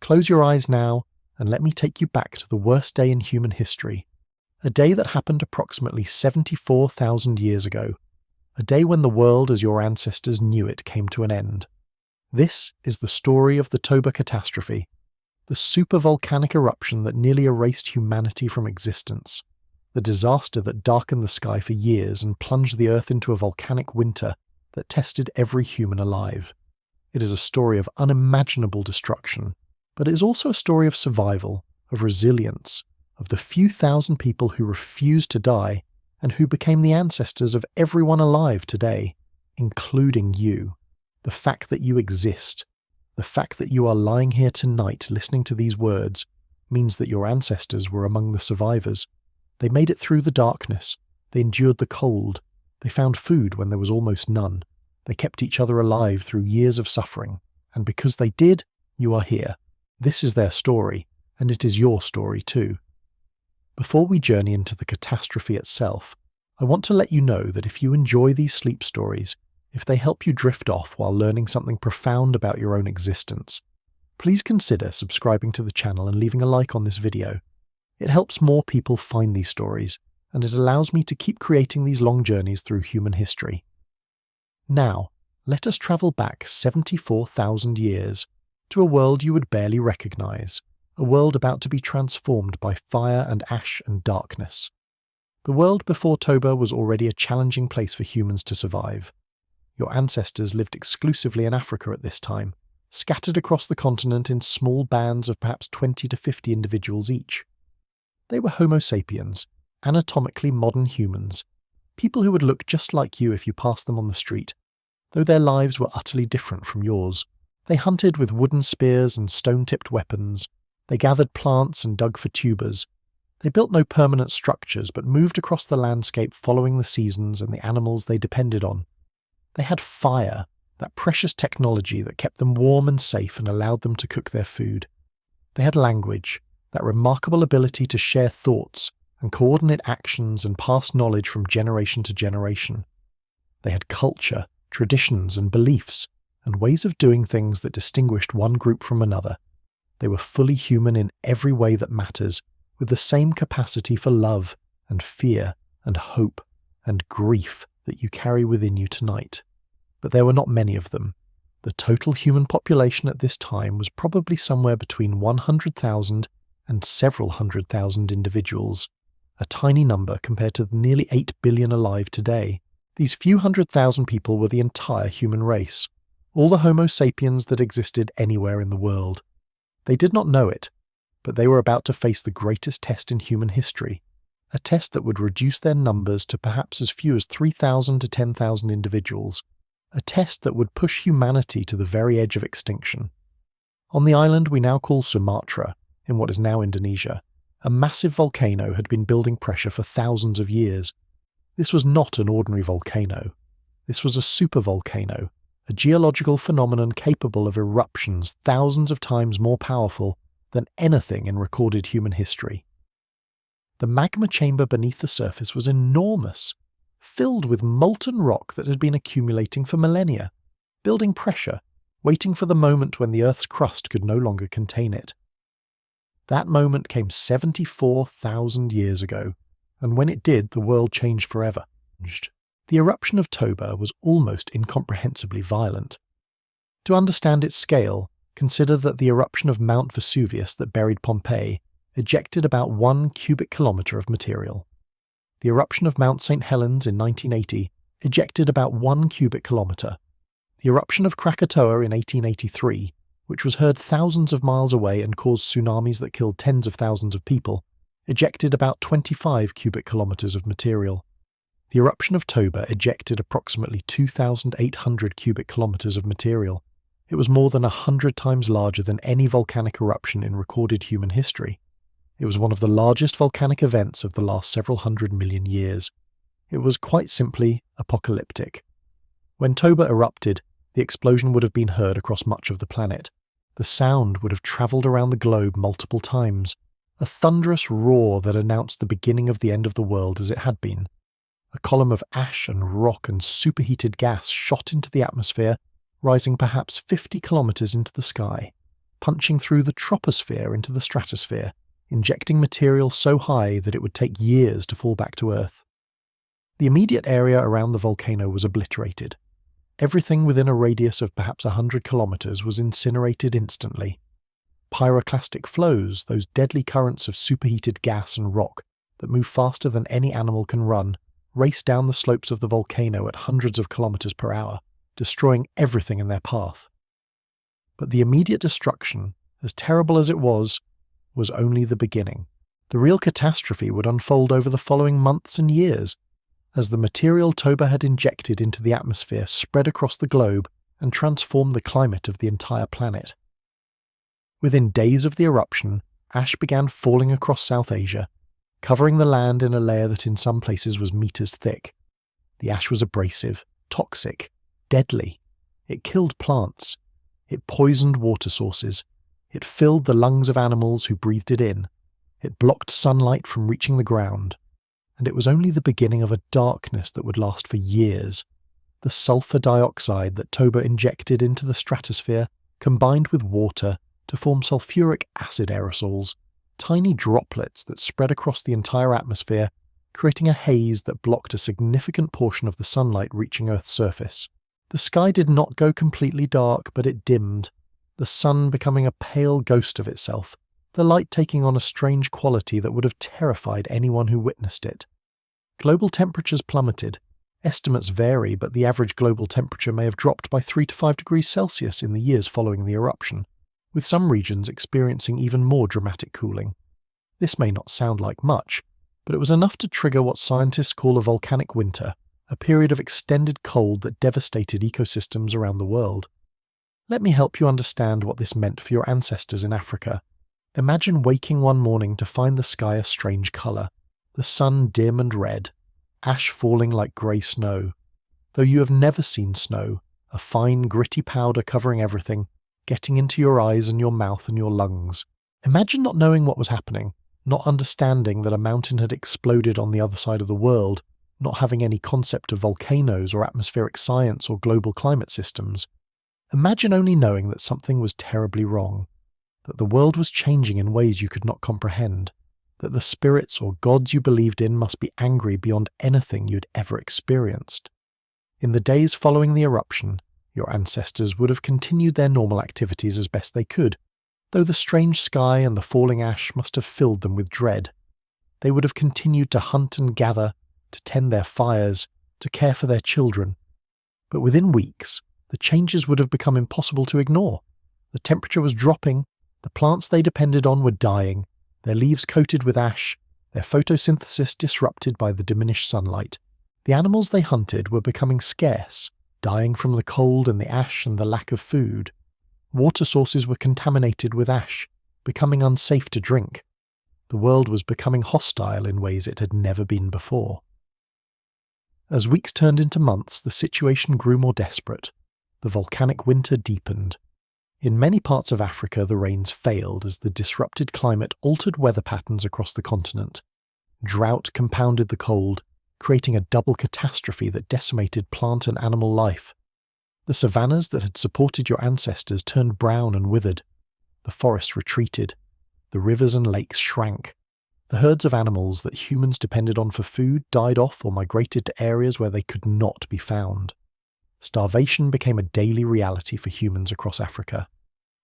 Close your eyes now and let me take you back to the worst day in human history. A day that happened approximately 74,000 years ago. A day when the world as your ancestors knew it came to an end. This is the story of the Toba catastrophe, the supervolcanic eruption that nearly erased humanity from existence, the disaster that darkened the sky for years and plunged the Earth into a volcanic winter that tested every human alive. It is a story of unimaginable destruction, but it is also a story of survival, of resilience, of the few thousand people who refused to die and who became the ancestors of everyone alive today, including you. The fact that you exist, the fact that you are lying here tonight listening to these words, means that your ancestors were among the survivors. They made it through the darkness, they endured the cold, they found food when there was almost none, they kept each other alive through years of suffering, and because they did, you are here. This is their story, and it is your story too. Before we journey into the catastrophe itself, I want to let you know that if you enjoy these sleep stories, if they help you drift off while learning something profound about your own existence, please consider subscribing to the channel and leaving a like on this video. It helps more people find these stories, and it allows me to keep creating these long journeys through human history. Now, let us travel back 74,000 years to a world you would barely recognize, a world about to be transformed by fire and ash and darkness. The world before Toba was already a challenging place for humans to survive. Your ancestors lived exclusively in Africa at this time, scattered across the continent in small bands of perhaps 20 to 50 individuals each. They were Homo sapiens, anatomically modern humans, people who would look just like you if you passed them on the street, though their lives were utterly different from yours. They hunted with wooden spears and stone-tipped weapons. They gathered plants and dug for tubers. They built no permanent structures but moved across the landscape following the seasons and the animals they depended on. They had fire, that precious technology that kept them warm and safe and allowed them to cook their food. They had language, that remarkable ability to share thoughts and coordinate actions and pass knowledge from generation to generation. They had culture, traditions and beliefs, and ways of doing things that distinguished one group from another. They were fully human in every way that matters, with the same capacity for love and fear and hope and grief that you carry within you tonight. But there were not many of them. The total human population at this time was probably somewhere between 100,000 and several 100,000 individuals, a tiny number compared to the nearly 8 billion alive today. These few 100,000 people were the entire human race, all the Homo sapiens that existed anywhere in the world. They did not know it, but they were about to face the greatest test in human history, a test that would reduce their numbers to perhaps as few as 3,000 to 10,000 individuals, a test that would push humanity to the very edge of extinction. On the island we now call Sumatra, in what is now Indonesia, a massive volcano had been building pressure for thousands of years. This was not an ordinary volcano. This was a supervolcano, a geological phenomenon capable of eruptions thousands of times more powerful than anything in recorded human history. The magma chamber beneath the surface was enormous, filled with molten rock that had been accumulating for millennia, building pressure, waiting for the moment when the Earth's crust could no longer contain it. That moment came 74,000 years ago, and when it did, the world changed forever. The eruption of Toba was almost incomprehensibly violent. To understand its scale, consider that the eruption of Mount Vesuvius that buried Pompeii ejected about 1 cubic kilometre of material. The eruption of Mount St. Helens in 1980 ejected about 1 cubic kilometre. The eruption of Krakatoa in 1883, which was heard thousands of miles away and caused tsunamis that killed tens of thousands of people, ejected about 25 cubic kilometres of material. The eruption of Toba ejected approximately 2,800 cubic kilometres of material. It was more than 100 times larger than any volcanic eruption in recorded human history. It was one of the largest volcanic events of the last several 100 million years. It was quite simply apocalyptic. When Toba erupted, the explosion would have been heard across much of the planet. The sound would have travelled around the globe multiple times, a thunderous roar that announced the beginning of the end of the world as it had been. A column of ash and rock and superheated gas shot into the atmosphere, rising perhaps 50 kilometres into the sky. punching through the troposphere into the stratosphere, injecting material so high that it would take years to fall back to Earth. The immediate area around the volcano was obliterated. Everything within a radius of perhaps 100 kilometers was incinerated instantly. Pyroclastic flows, those deadly currents of superheated gas and rock that move faster than any animal can run, raced down the slopes of the volcano at hundreds of kilometers per hour, destroying everything in their path. But the immediate destruction, as terrible as it was only the beginning. The real catastrophe would unfold over the following months and years, as the material Toba had injected into the atmosphere spread across the globe and transformed the climate of the entire planet. Within days of the eruption, ash began falling across South Asia, covering the land in a layer that in some places was meters thick. The ash was abrasive, toxic, deadly. It killed plants. It poisoned water sources. It filled the lungs of animals who breathed it in. It blocked sunlight from reaching the ground. And it was only the beginning of a darkness that would last for years. The sulfur dioxide that Toba injected into the stratosphere combined with water to form sulfuric acid aerosols, tiny droplets that spread across the entire atmosphere, creating a haze that blocked a significant portion of the sunlight reaching Earth's surface. The sky did not go completely dark, but it dimmed, the sun becoming a pale ghost of itself, the light taking on a strange quality that would have terrified anyone who witnessed it. Global temperatures plummeted. Estimates vary, but the average global temperature may have dropped by 3 to 5 degrees Celsius in the years following the eruption, with some regions experiencing even more dramatic cooling. This may not sound like much, but it was enough to trigger what scientists call a volcanic winter, a period of extended cold that devastated ecosystems around the world. Let me help you understand what this meant for your ancestors in Africa. Imagine waking one morning to find the sky a strange colour, the sun dim and red, ash falling like grey snow. Though you have never seen snow, a fine gritty powder covering everything, getting into your eyes and your mouth and your lungs. Imagine not knowing what was happening, not understanding that a mountain had exploded on the other side of the world, not having any concept of volcanoes or atmospheric science or global climate systems. Imagine only knowing that something was terribly wrong, that the world was changing in ways you could not comprehend, that the spirits or gods you believed in must be angry beyond anything you'd ever experienced. In the days following the eruption, your ancestors would have continued their normal activities as best they could, though the strange sky and the falling ash must have filled them with dread. They would have continued to hunt and gather, to tend their fires, to care for their children. But within weeks, the changes would have become impossible to ignore. The temperature was dropping, the plants they depended on were dying, their leaves coated with ash, their photosynthesis disrupted by the diminished sunlight. The animals they hunted were becoming scarce, dying from the cold and the ash and the lack of food. Water sources were contaminated with ash, becoming unsafe to drink. The world was becoming hostile in ways it had never been before. As weeks turned into months, the situation grew more desperate. The volcanic winter deepened. In many parts of Africa, the rains failed as the disrupted climate altered weather patterns across the continent. Drought compounded the cold, creating a double catastrophe that decimated plant and animal life. The savannas that had supported your ancestors turned brown and withered. The forests retreated. The rivers and lakes shrank. The herds of animals that humans depended on for food died off or migrated to areas where they could not be found. Starvation became a daily reality for humans across Africa.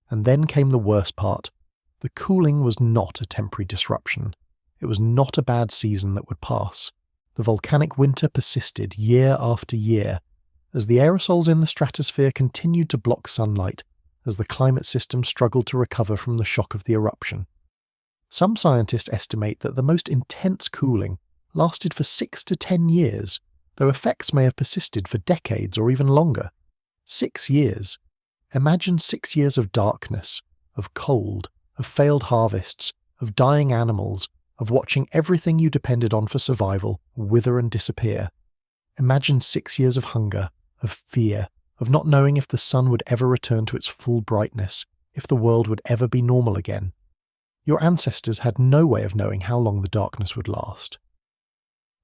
And then came the worst part. The cooling was not a temporary disruption. It was not a bad season that would pass. The volcanic winter persisted year after year, as the aerosols in the stratosphere continued to block sunlight, as the climate system struggled to recover from the shock of the eruption. Some scientists estimate that the most intense cooling lasted for 6 to 10 years, though effects may have persisted for decades or even longer. 6 years. Imagine 6 years of darkness, of cold, of failed harvests, of dying animals, of watching everything you depended on for survival wither and disappear. Imagine 6 years of hunger, of fear, of not knowing if the sun would ever return to its full brightness, if the world would ever be normal again. Your ancestors had no way of knowing how long the darkness would last.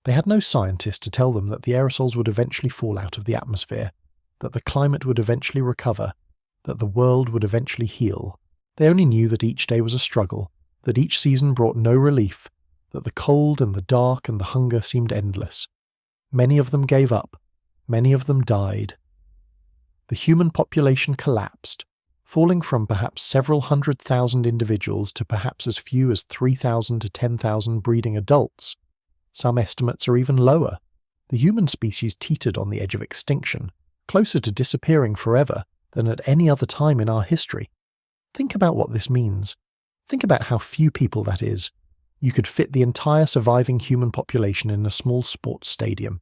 They had no scientist to tell them that the aerosols would eventually fall out of the atmosphere, that the climate would eventually recover, that the world would eventually heal. They only knew that each day was a struggle, that each season brought no relief, that the cold and the dark and the hunger seemed endless. Many of them gave up. Many of them died. The human population collapsed, falling from perhaps several 100,000 individuals to perhaps as few as 3,000 to 10,000 breeding adults. Some estimates are even lower. The human species teetered on the edge of extinction, closer to disappearing forever than at any other time in our history. Think about what this means. Think about how few people that is. You could fit the entire surviving human population in a small sports stadium.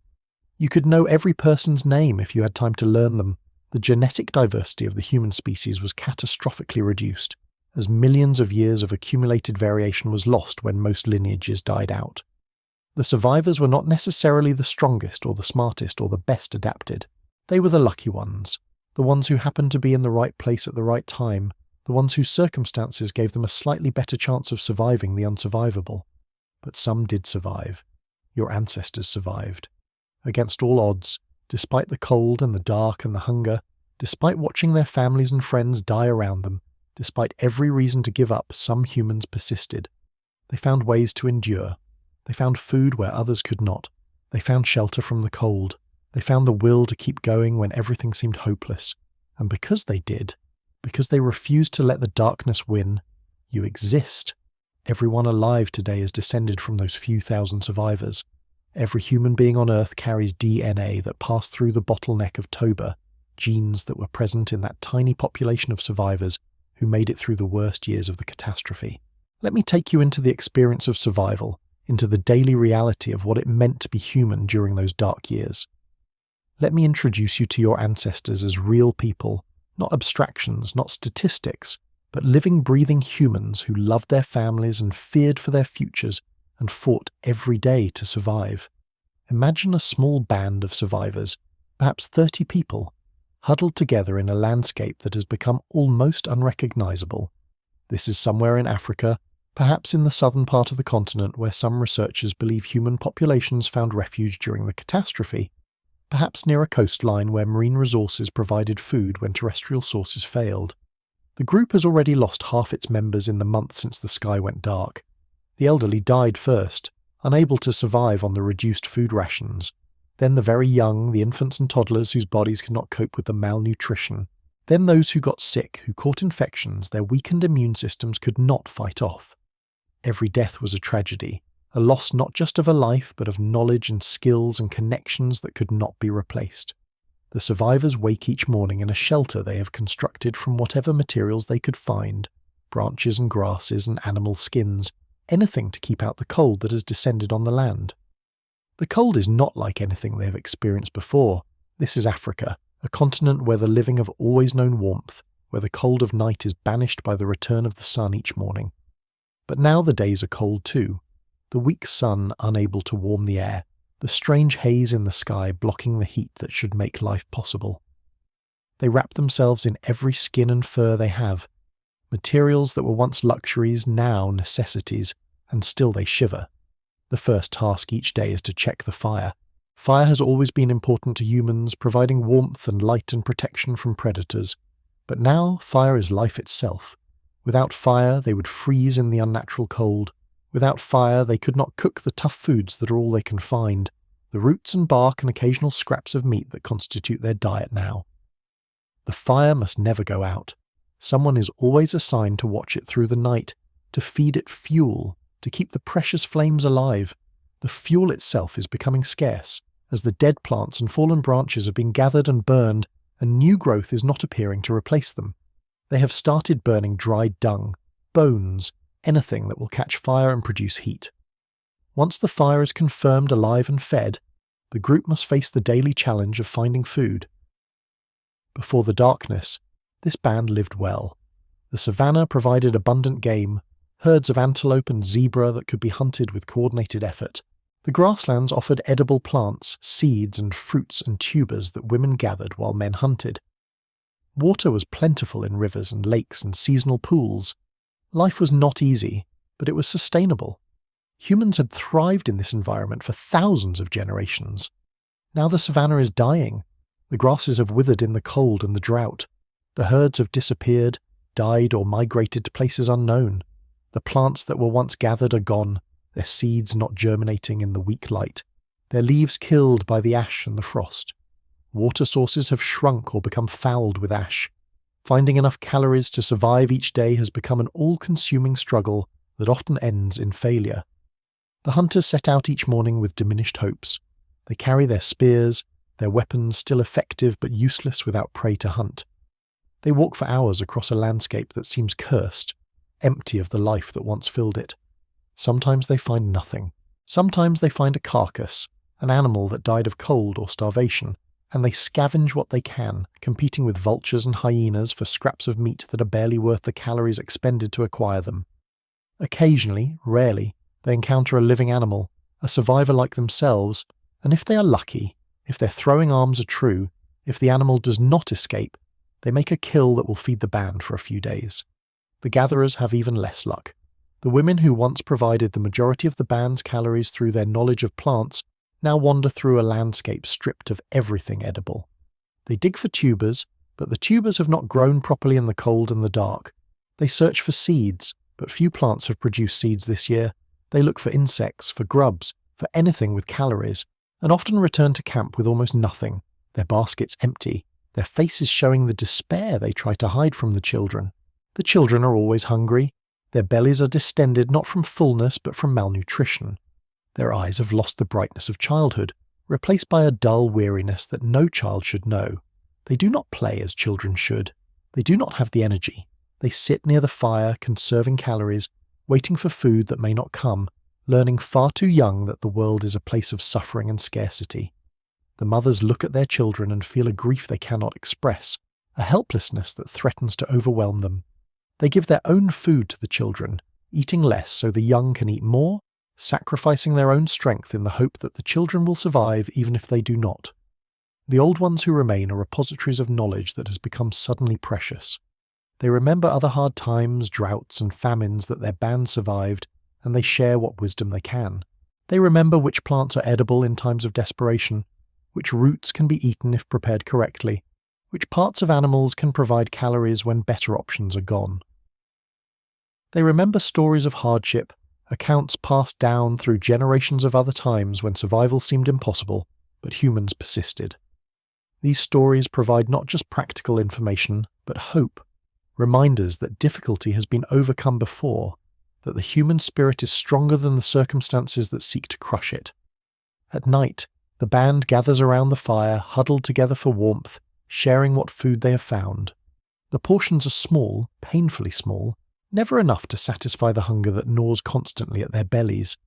You could know every person's name if you had time to learn them. The genetic diversity of the human species was catastrophically reduced, as millions of years of accumulated variation was lost when most lineages died out. The survivors were not necessarily the strongest or the smartest or the best adapted. They were the lucky ones, the ones who happened to be in the right place at the right time, the ones whose circumstances gave them a slightly better chance of surviving the unsurvivable. But some did survive. Your ancestors survived. Against all odds, despite the cold and the dark and the hunger, despite watching their families and friends die around them, despite every reason to give up, some humans persisted. They found ways to endure. They found food where others could not. They found shelter from the cold. They found the will to keep going when everything seemed hopeless. And because they did, because they refused to let the darkness win, you exist. Everyone alive today is descended from those few thousand survivors. Every human being on Earth carries DNA that passed through the bottleneck of Toba, genes that were present in that tiny population of survivors who made it through the worst years of the catastrophe. Let me take you into the experience of survival, into the daily reality of what it meant to be human during those dark years. Let me introduce you to your ancestors as real people, not abstractions, not statistics, but living, breathing humans who loved their families and feared for their futures and fought every day to survive. Imagine a small band of survivors, perhaps 30 people, huddled together in a landscape that has become almost unrecognizable. This is somewhere in Africa, perhaps in the southern part of the continent where some researchers believe human populations found refuge during the catastrophe, perhaps near a coastline where marine resources provided food when terrestrial sources failed. The group has already lost half its members in the month since the sky went dark. The elderly died first, unable to survive on the reduced food rations. Then the very young, the infants and toddlers whose bodies could not cope with the malnutrition. Then those who got sick, who caught infections their weakened immune systems could not fight off. Every death was a tragedy, a loss not just of a life but of knowledge and skills and connections that could not be replaced. The survivors wake each morning in a shelter they have constructed from whatever materials they could find, branches and grasses and animal skins, anything to keep out the cold that has descended on the land. The cold is not like anything they have experienced before. This is Africa, a continent where the living have always known warmth, where the cold of night is banished by the return of the sun each morning. But now the days are cold too, the weak sun unable to warm the air, the strange haze in the sky blocking the heat that should make life possible. They wrap themselves in every skin and fur they have, materials that were once luxuries, now necessities, and still they shiver. The first task each day is to check the fire. Fire has always been important to humans, providing warmth and light and protection from predators. But now fire is life itself. Without fire, they would freeze in the unnatural cold. Without fire, they could not cook the tough foods that are all they can find, the roots and bark and occasional scraps of meat that constitute their diet now. The fire must never go out. Someone is always assigned to watch it through the night, to feed it fuel, to keep the precious flames alive. The fuel itself is becoming scarce, as the dead plants and fallen branches have been gathered and burned, and new growth is not appearing to replace them. They have started burning dried dung, bones, anything that will catch fire and produce heat. Once the fire is confirmed alive and fed, the group must face the daily challenge of finding food. Before the darkness, this band lived well. The savannah provided abundant game, herds of antelope and zebra that could be hunted with coordinated effort. The grasslands offered edible plants, seeds and fruits and tubers that women gathered while men hunted. Water was plentiful in rivers and lakes and seasonal pools. Life was not easy, but it was sustainable. Humans had thrived in this environment for thousands of generations. Now the savannah is dying. The grasses have withered in the cold and the drought. The herds have disappeared. died or migrated to places unknown. The plants that were once gathered are gone, their seeds not germinating in the weak light, their leaves killed by the ash and the frost. Water sources have shrunk or become fouled with ash. Finding enough calories to survive each day has become an all-consuming struggle that often ends in failure. The hunters set out each morning with diminished hopes. They carry their spears, their weapons still effective but useless without prey to hunt. They walk for hours across a landscape that seems cursed, empty of the life that once filled it. Sometimes they find nothing. Sometimes they find a carcass, an animal that died of cold or starvation, and they scavenge what they can, competing with vultures and hyenas for scraps of meat that are barely worth the calories expended to acquire them. Occasionally, rarely, they encounter a living animal, a survivor like themselves, and if they are lucky, if their throwing arms are true, if the animal does not escape, they make a kill that will feed the band for a few days. The gatherers have even less luck. The women who once provided the majority of the band's calories through their knowledge of plants now wander through a landscape stripped of everything edible. They dig for tubers, but the tubers have not grown properly in the cold and the dark. They search for seeds, but few plants have produced seeds this year. They look for insects, for grubs, for anything with calories, and often return to camp with almost nothing, their baskets empty, their faces showing the despair they try to hide from the children. The children are always hungry. Their bellies are distended not from fullness but from malnutrition. Their eyes have lost the brightness of childhood, replaced by a dull weariness that no child should know. They do not play as children should. They do not have the energy. They sit near the fire, conserving calories, waiting for food that may not come, learning far too young that the world is a place of suffering and scarcity. The mothers look at their children and feel a grief they cannot express, a helplessness that threatens to overwhelm them. They give their own food to the children, eating less so the young can eat more, sacrificing their own strength in the hope that the children will survive even if they do not. The old ones who remain are repositories of knowledge that has become suddenly precious. They remember other hard times, droughts and famines that their band survived, and they share what wisdom they can. They remember which plants are edible in times of desperation, which roots can be eaten if prepared correctly, which parts of animals can provide calories when better options are gone. They remember stories of hardship, accounts passed down through generations of other times when survival seemed impossible, but humans persisted. These stories provide not just practical information, but hope, reminders that difficulty has been overcome before, that the human spirit is stronger than the circumstances that seek to crush it. At night, the band gathers around the fire, huddled together for warmth, sharing what food they have found. The portions are small, painfully small, never enough to satisfy the hunger that gnaws constantly at their bellies.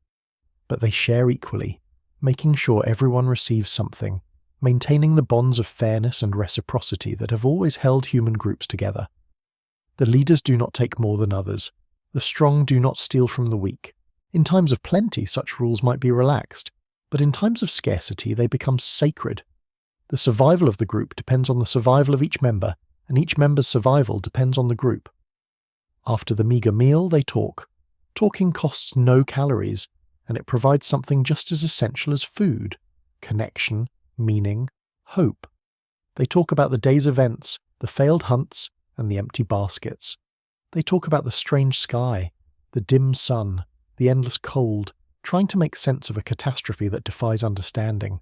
But they share equally, making sure everyone receives something, maintaining the bonds of fairness and reciprocity that have always held human groups together. The leaders do not take more than others. The strong do not steal from the weak. In times of plenty, such rules might be relaxed, but in times of scarcity, they become sacred. The survival of the group depends on the survival of each member, and each member's survival depends on the group. After the meagre meal, they talk. Talking costs no calories, and it provides something just as essential as food: connection, meaning, hope. They talk about the day's events, the failed hunts, and the empty baskets. They talk about the strange sky, the dim sun, the endless cold, trying to make sense of a catastrophe that defies understanding.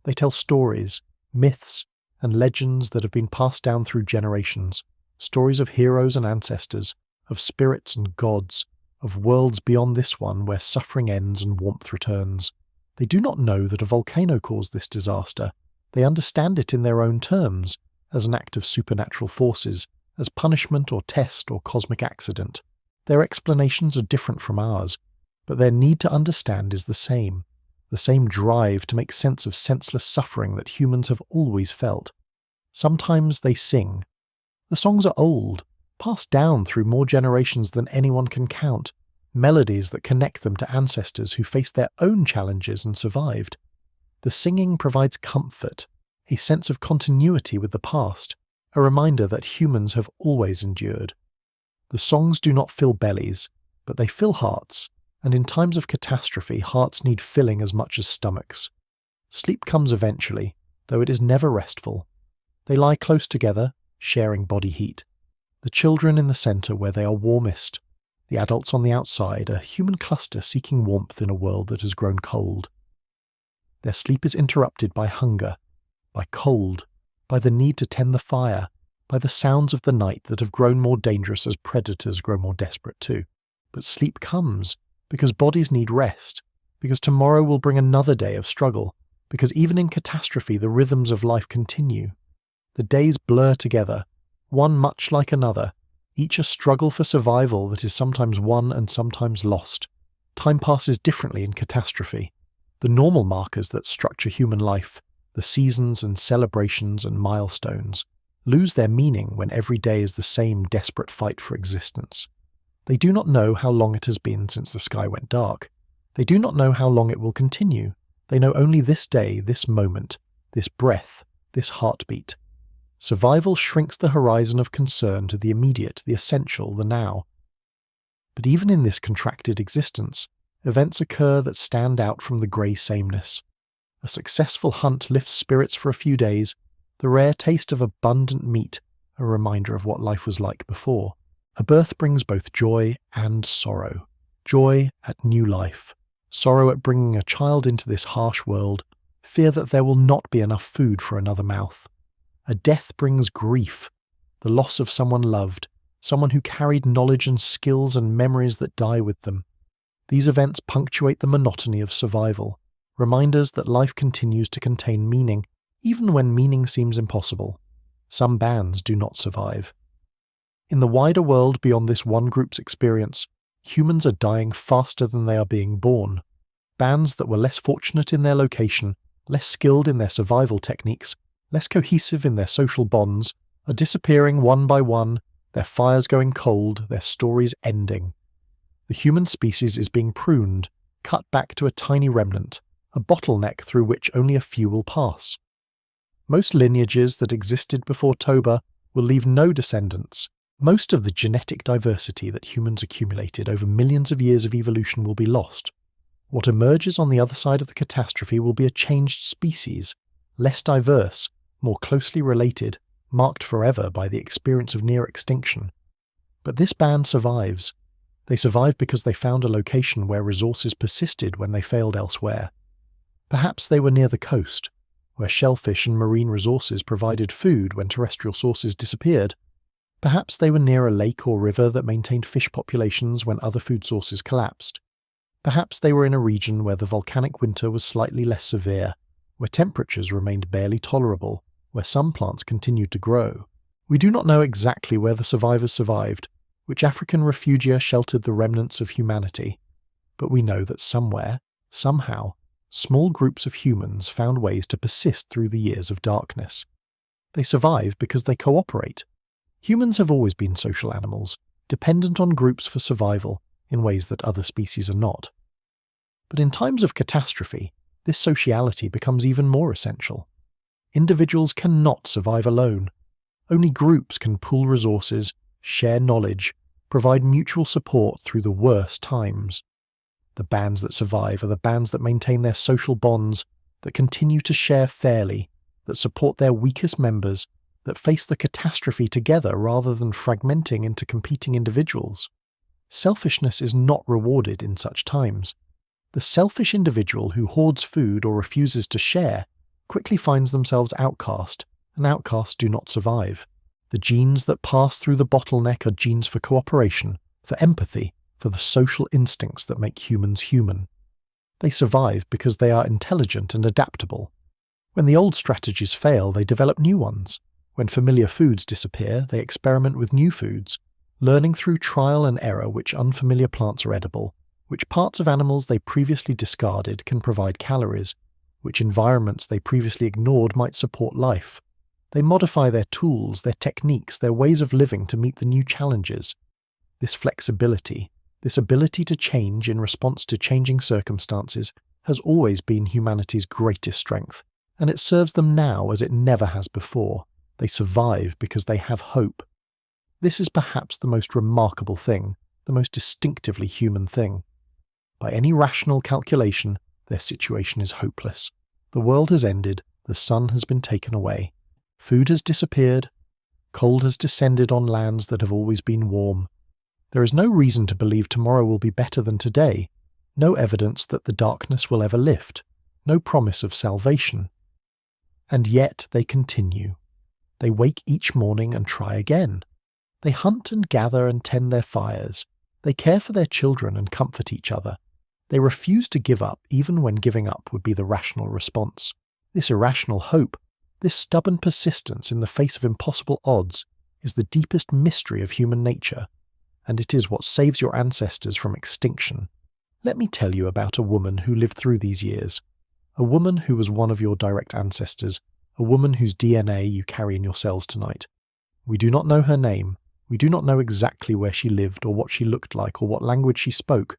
They tell stories, myths, and legends that have been passed down through generations, stories of heroes and ancestors, of spirits and gods, of worlds beyond this one where suffering ends and warmth returns. They do not know that a volcano caused this disaster. They understand it in their own terms, as an act of supernatural forces, as punishment or test or cosmic accident. Their explanations are different from ours, but their need to understand is the same drive to make sense of senseless suffering that humans have always felt. Sometimes they sing. The songs are old, passed down through more generations than anyone can count, melodies that connect them to ancestors who faced their own challenges and survived. The singing provides comfort, a sense of continuity with the past, a reminder that humans have always endured. The songs do not fill bellies, but they fill hearts, and in times of catastrophe, hearts need filling as much as stomachs. Sleep comes eventually, though it is never restful. They lie close together, sharing body heat. The children in the centre where they are warmest, the adults on the outside, a human cluster seeking warmth in a world that has grown cold. Their sleep is interrupted by hunger, by cold, by the need to tend the fire, by the sounds of the night that have grown more dangerous as predators grow more desperate too. But sleep comes because bodies need rest, because tomorrow will bring another day of struggle, because even in catastrophe the rhythms of life continue. The days blur together, one much like another, each a struggle for survival that is sometimes won and sometimes lost. Time passes differently in catastrophe. The normal markers that structure human life, the seasons and celebrations and milestones, lose their meaning when every day is the same desperate fight for existence. They do not know how long it has been since the sky went dark. They do not know how long it will continue. They know only this day, this moment, this breath, this heartbeat. Survival shrinks the horizon of concern to the immediate, the essential, the now. But even in this contracted existence, events occur that stand out from the grey sameness. A successful hunt lifts spirits for a few days, the rare taste of abundant meat, a reminder of what life was like before. A birth brings both joy and sorrow. Joy at new life, sorrow at bringing a child into this harsh world, fear that there will not be enough food for another mouth. A death brings grief, the loss of someone loved, someone who carried knowledge and skills and memories that die with them. These events punctuate the monotony of survival, reminders that life continues to contain meaning, even when meaning seems impossible. Some bands do not survive. In the wider world beyond this one group's experience, humans are dying faster than they are being born. Bands that were less fortunate in their location, less skilled in their survival techniques, less cohesive in their social bonds, are disappearing one by one, their fires going cold, their stories ending. The human species is being pruned, cut back to a tiny remnant, a bottleneck through which only a few will pass. Most lineages that existed before Toba will leave no descendants. Most of the genetic diversity that humans accumulated over millions of years of evolution will be lost. What emerges on the other side of the catastrophe will be a changed species, less diverse, more closely related, marked forever by the experience of near extinction. But this band survives. They survived because they found a location where resources persisted when they failed elsewhere. Perhaps they were near the coast, where shellfish and marine resources provided food when terrestrial sources disappeared. Perhaps they were near a lake or river that maintained fish populations when other food sources collapsed. Perhaps they were in a region where the volcanic winter was slightly less severe, where temperatures remained barely tolerable, where some plants continued to grow. We do not know exactly where the survivors survived, which African refugia sheltered the remnants of humanity, but we know that somewhere, somehow, small groups of humans found ways to persist through the years of darkness. They survive because they cooperate. Humans have always been social animals, dependent on groups for survival in ways that other species are not. But in times of catastrophe, this sociality becomes even more essential. Individuals cannot survive alone. Only groups can pool resources, share knowledge, provide mutual support through the worst times. The bands that survive are the bands that maintain their social bonds, that continue to share fairly, that support their weakest members, that face the catastrophe together rather than fragmenting into competing individuals. Selfishness is not rewarded in such times. The selfish individual who hoards food or refuses to share quickly finds themselves outcast, and outcasts do not survive. The genes that pass through the bottleneck are genes for cooperation, for empathy, for the social instincts that make humans human. They survive because they are intelligent and adaptable. When the old strategies fail, they develop new ones. When familiar foods disappear, they experiment with new foods, learning through trial and error which unfamiliar plants are edible, which parts of animals they previously discarded can provide calories, which environments they previously ignored might support life. They modify their tools, their techniques, their ways of living to meet the new challenges. This flexibility, this ability to change in response to changing circumstances, has always been humanity's greatest strength, and it serves them now as it never has before. They survive because they have hope. This is perhaps the most remarkable thing, the most distinctively human thing. By any rational calculation, their situation is hopeless. The world has ended, the sun has been taken away. Food has disappeared, Cold has descended on lands that have always been warm. There is no reason to believe tomorrow will be better than today, no evidence that the darkness will ever lift, no promise of salvation. And yet they continue. They wake each morning and try again. They hunt and gather and tend their fires. They care for their children and comfort each other. They refuse to give up even when giving up would be the rational response. This irrational hope, this stubborn persistence in the face of impossible odds, is the deepest mystery of human nature, and it is what saves your ancestors from extinction. Let me tell you about a woman who lived through these years. A woman who was one of your direct ancestors, a woman whose DNA you carry in your cells tonight. We do not know her name. We do not know exactly where she lived or what she looked like or what language she spoke.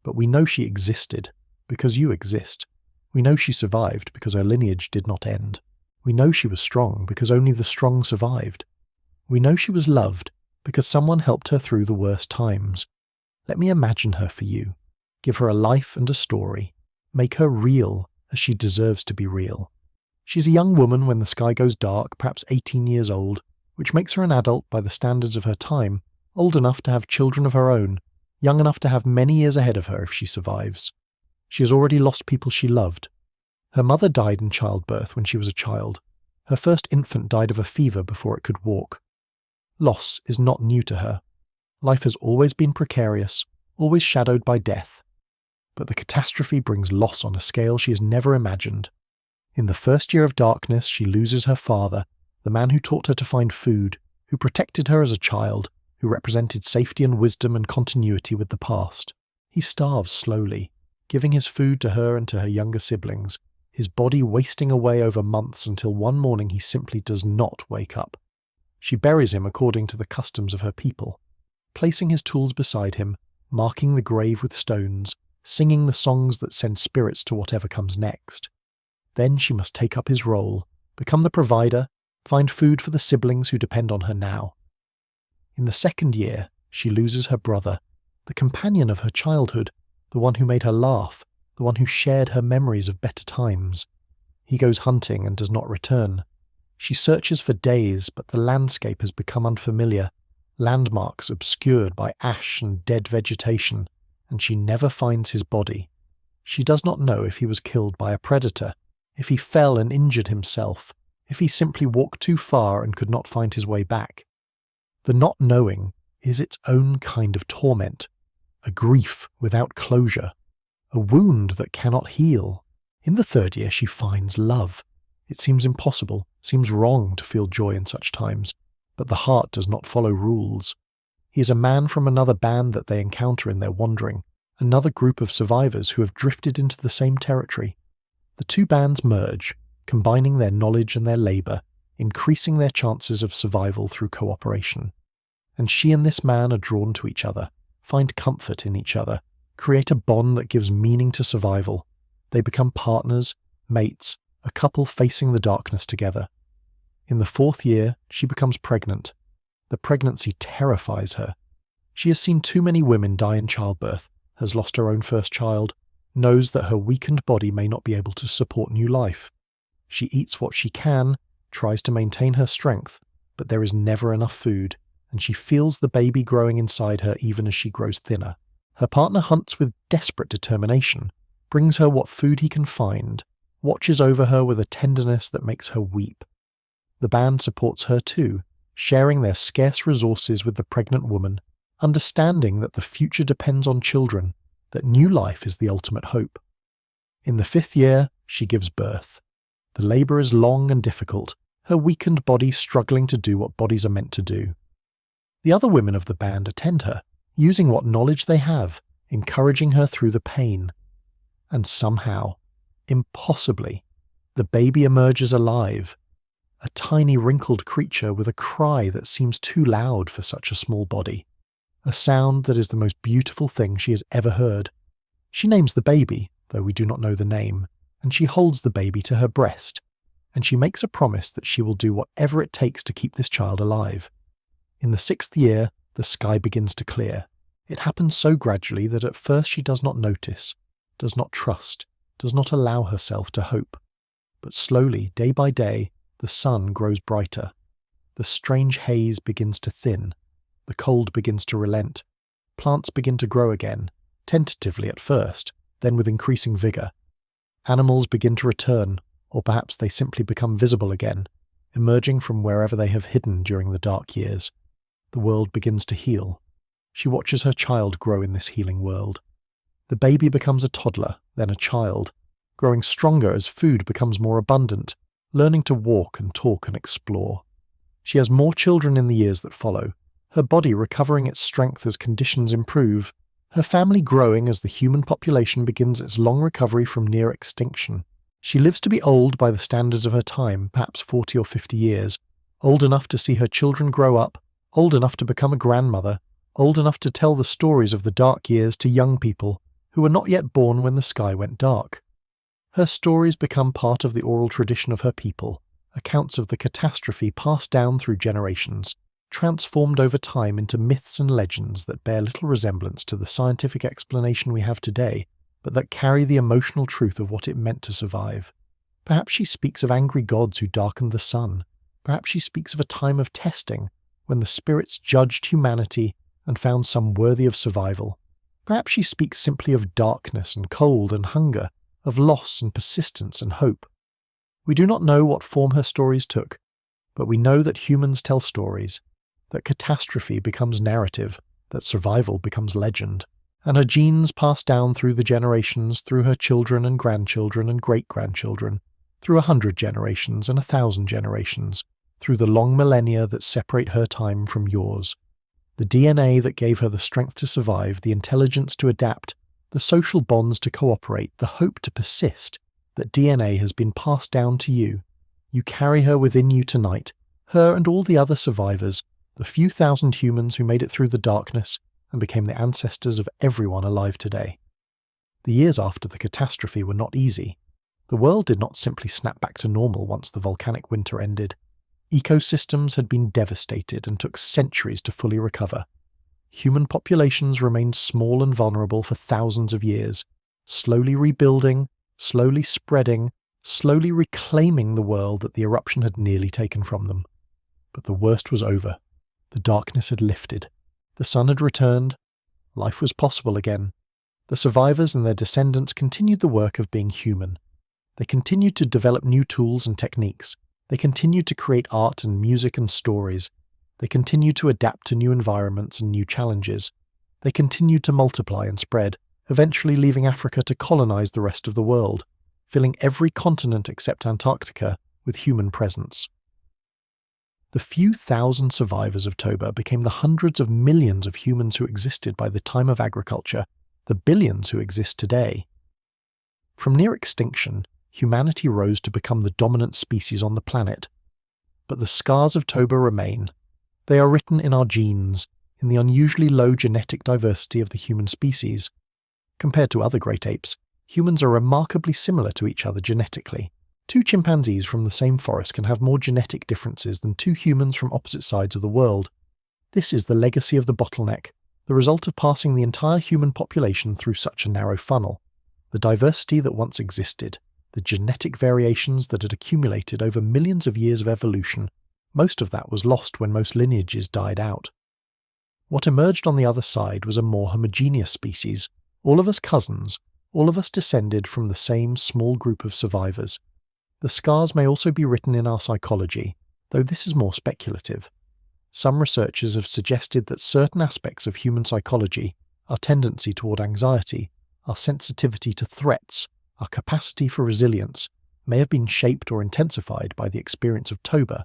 But we know she existed, because you exist. We know she survived, because her lineage did not end. We know she was strong, because only the strong survived. We know she was loved, because someone helped her through the worst times. Let me imagine her for you. Give her a life and a story. Make her real, as she deserves to be real. She's a young woman when the sky goes dark, perhaps 18 years old, which makes her an adult by the standards of her time, old enough to have children of her own, young enough to have many years ahead of her if she survives. She has already lost people she loved. Her mother died in childbirth when she was a child. Her first infant died of a fever before it could walk. Loss is not new to her. Life has always been precarious, always shadowed by death. But the catastrophe brings loss on a scale she has never imagined. In the first year of darkness, she loses her father, the man who taught her to find food, who protected her as a child, who represented safety and wisdom and continuity with the past. He starves slowly, giving his food to her and to her younger siblings, his body wasting away over months until one morning he simply does not wake up. She buries him according to the customs of her people, placing his tools beside him, marking the grave with stones, singing the songs that send spirits to whatever comes next. Then she must take up his role, become the provider, find food for the siblings who depend on her now. In the second year, she loses her brother, the companion of her childhood, the one who made her laugh, the one who shared her memories of better times. He goes hunting and does not return. She searches for days, but the landscape has become unfamiliar, landmarks obscured by ash and dead vegetation, and she never finds his body. She does not know if he was killed by a predator, if he fell and injured himself, if he simply walked too far and could not find his way back. The not knowing is its own kind of torment, a grief without closure, a wound that cannot heal. In the third year she finds love. It seems impossible, seems wrong to feel joy in such times, but the heart does not follow rules. He is a man from another band that they encounter in their wandering, another group of survivors who have drifted into the same territory. The two bands merge, combining their knowledge and their labour, increasing their chances of survival through cooperation. And she and this man are drawn to each other, find comfort in each other, create a bond that gives meaning to survival. They become partners, mates, a couple facing the darkness together. In the fourth year, she becomes pregnant. The pregnancy terrifies her. She has seen too many women die in childbirth, has lost her own first child, knows that her weakened body may not be able to support new life. She eats what she can, tries to maintain her strength, but there is never enough food, and she feels the baby growing inside her even as she grows thinner. Her partner hunts with desperate determination, brings her what food he can find, watches over her with a tenderness that makes her weep. The band supports her too, sharing their scarce resources with the pregnant woman, understanding that the future depends on children, that new life is the ultimate hope. In the fifth year, she gives birth. The labour is long and difficult, her weakened body struggling to do what bodies are meant to do. The other women of the band attend her, using what knowledge they have, encouraging her through the pain. And somehow, impossibly, the baby emerges alive, a tiny wrinkled creature with a cry that seems too loud for such a small body, a sound that is the most beautiful thing she has ever heard. She names the baby, though we do not know the name, and she holds the baby to her breast, and she makes a promise that she will do whatever it takes to keep this child alive. In the sixth year, the sky begins to clear. It happens so gradually that at first she does not notice, does not trust, does not allow herself to hope. But slowly, day by day, the sun grows brighter. The strange haze begins to thin. The cold begins to relent. Plants begin to grow again, tentatively at first, then with increasing vigour. Animals begin to return, or perhaps they simply become visible again, emerging from wherever they have hidden during the dark years. The world begins to heal. She watches her child grow in this healing world. The baby becomes a toddler, then a child, growing stronger as food becomes more abundant, learning to walk and talk and explore. She has more children in the years that follow, her body recovering its strength as conditions improve, her family growing as the human population begins its long recovery from near extinction. She lives to be old by the standards of her time, perhaps 40 or 50 years, old enough to see her children grow up, old enough to become a grandmother, old enough to tell the stories of the dark years to young people who were not yet born when the sky went dark. Her stories become part of the oral tradition of her people, accounts of the catastrophe passed down through generations, transformed over time into myths and legends that bear little resemblance to the scientific explanation we have today, but that carry the emotional truth of what it meant to survive. Perhaps she speaks of angry gods who darkened the sun. Perhaps she speaks of a time of testing, when the spirits judged humanity and found some worthy of survival. Perhaps she speaks simply of darkness and cold and hunger, of loss and persistence and hope. We do not know what form her stories took, but we know that humans tell stories, that catastrophe becomes narrative, that survival becomes legend, and her genes pass down through the generations, through her children and grandchildren and great-grandchildren, through 100 generations and 1,000 generations, through the long millennia that separate her time from yours. The DNA that gave her the strength to survive, the intelligence to adapt, the social bonds to cooperate, the hope to persist, that DNA has been passed down to you. You carry her within you tonight, her and all the other survivors, the few thousand humans who made it through the darkness and became the ancestors of everyone alive today. The years after the catastrophe were not easy. The world did not simply snap back to normal once the volcanic winter ended. Ecosystems had been devastated and took centuries to fully recover. Human populations remained small and vulnerable for thousands of years, slowly rebuilding, slowly spreading, slowly reclaiming the world that the eruption had nearly taken from them. But the worst was over. The darkness had lifted. The sun had returned. Life was possible again. The survivors and their descendants continued the work of being human. They continued to develop new tools and techniques. They continued to create art and music and stories. They continued to adapt to new environments and new challenges. They continued to multiply and spread, eventually leaving Africa to colonize the rest of the world, filling every continent except Antarctica with human presence. The few thousand survivors of Toba became the hundreds of millions of humans who existed by the time of agriculture, the billions who exist today. From near extinction, humanity rose to become the dominant species on the planet. But the scars of Toba remain. They are written in our genes, in the unusually low genetic diversity of the human species. Compared to other great apes, humans are remarkably similar to each other genetically. 2 chimpanzees from the same forest can have more genetic differences than 2 humans from opposite sides of the world. This is the legacy of the bottleneck, the result of passing the entire human population through such a narrow funnel. The diversity that once existed, the genetic variations that had accumulated over millions of years of evolution, most of that was lost when most lineages died out. What emerged on the other side was a more homogeneous species, all of us cousins, all of us descended from the same small group of survivors. The scars may also be written in our psychology, though this is more speculative. Some researchers have suggested that certain aspects of human psychology, our tendency toward anxiety, our sensitivity to threats, our capacity for resilience, may have been shaped or intensified by the experience of Toba.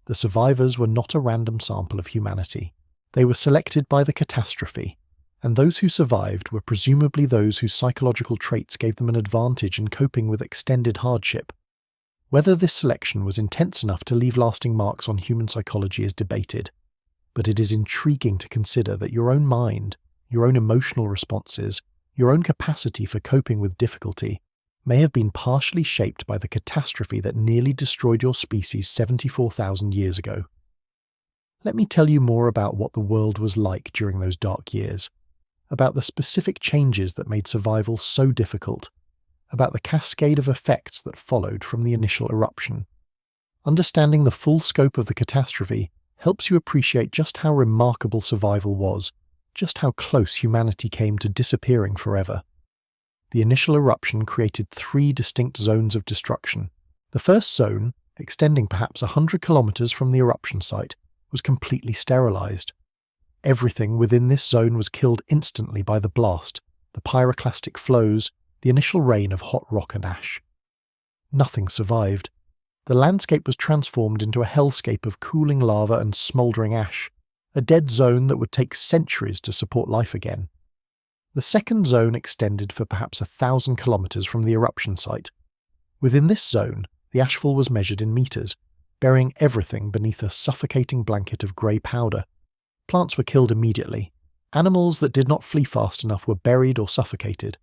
The survivors were not a random sample of humanity. They were selected by the catastrophe, and those who survived were presumably those whose psychological traits gave them an advantage in coping with extended hardship. Whether this selection was intense enough to leave lasting marks on human psychology is debated, but it is intriguing to consider that your own mind, your own emotional responses, your own capacity for coping with difficulty may have been partially shaped by the catastrophe that nearly destroyed your species 74,000 years ago. Let me tell you more about what the world was like during those dark years, about the specific changes that made survival so difficult, about the cascade of effects that followed from the initial eruption. Understanding the full scope of the catastrophe helps you appreciate just how remarkable survival was, just how close humanity came to disappearing forever. The initial eruption created 3 distinct zones of destruction. The first zone, extending perhaps 100 kilometers from the eruption site, was completely sterilized. Everything within this zone was killed instantly by the blast, the pyroclastic flows, the initial rain of hot rock and ash. Nothing survived. The landscape was transformed into a hellscape of cooling lava and smouldering ash, a dead zone that would take centuries to support life again. The second zone extended for perhaps 1,000 kilometers from the eruption site. Within this zone, the ashfall was measured in meters, burying everything beneath a suffocating blanket of grey powder. Plants were killed immediately. Animals that did not flee fast enough were buried or suffocated.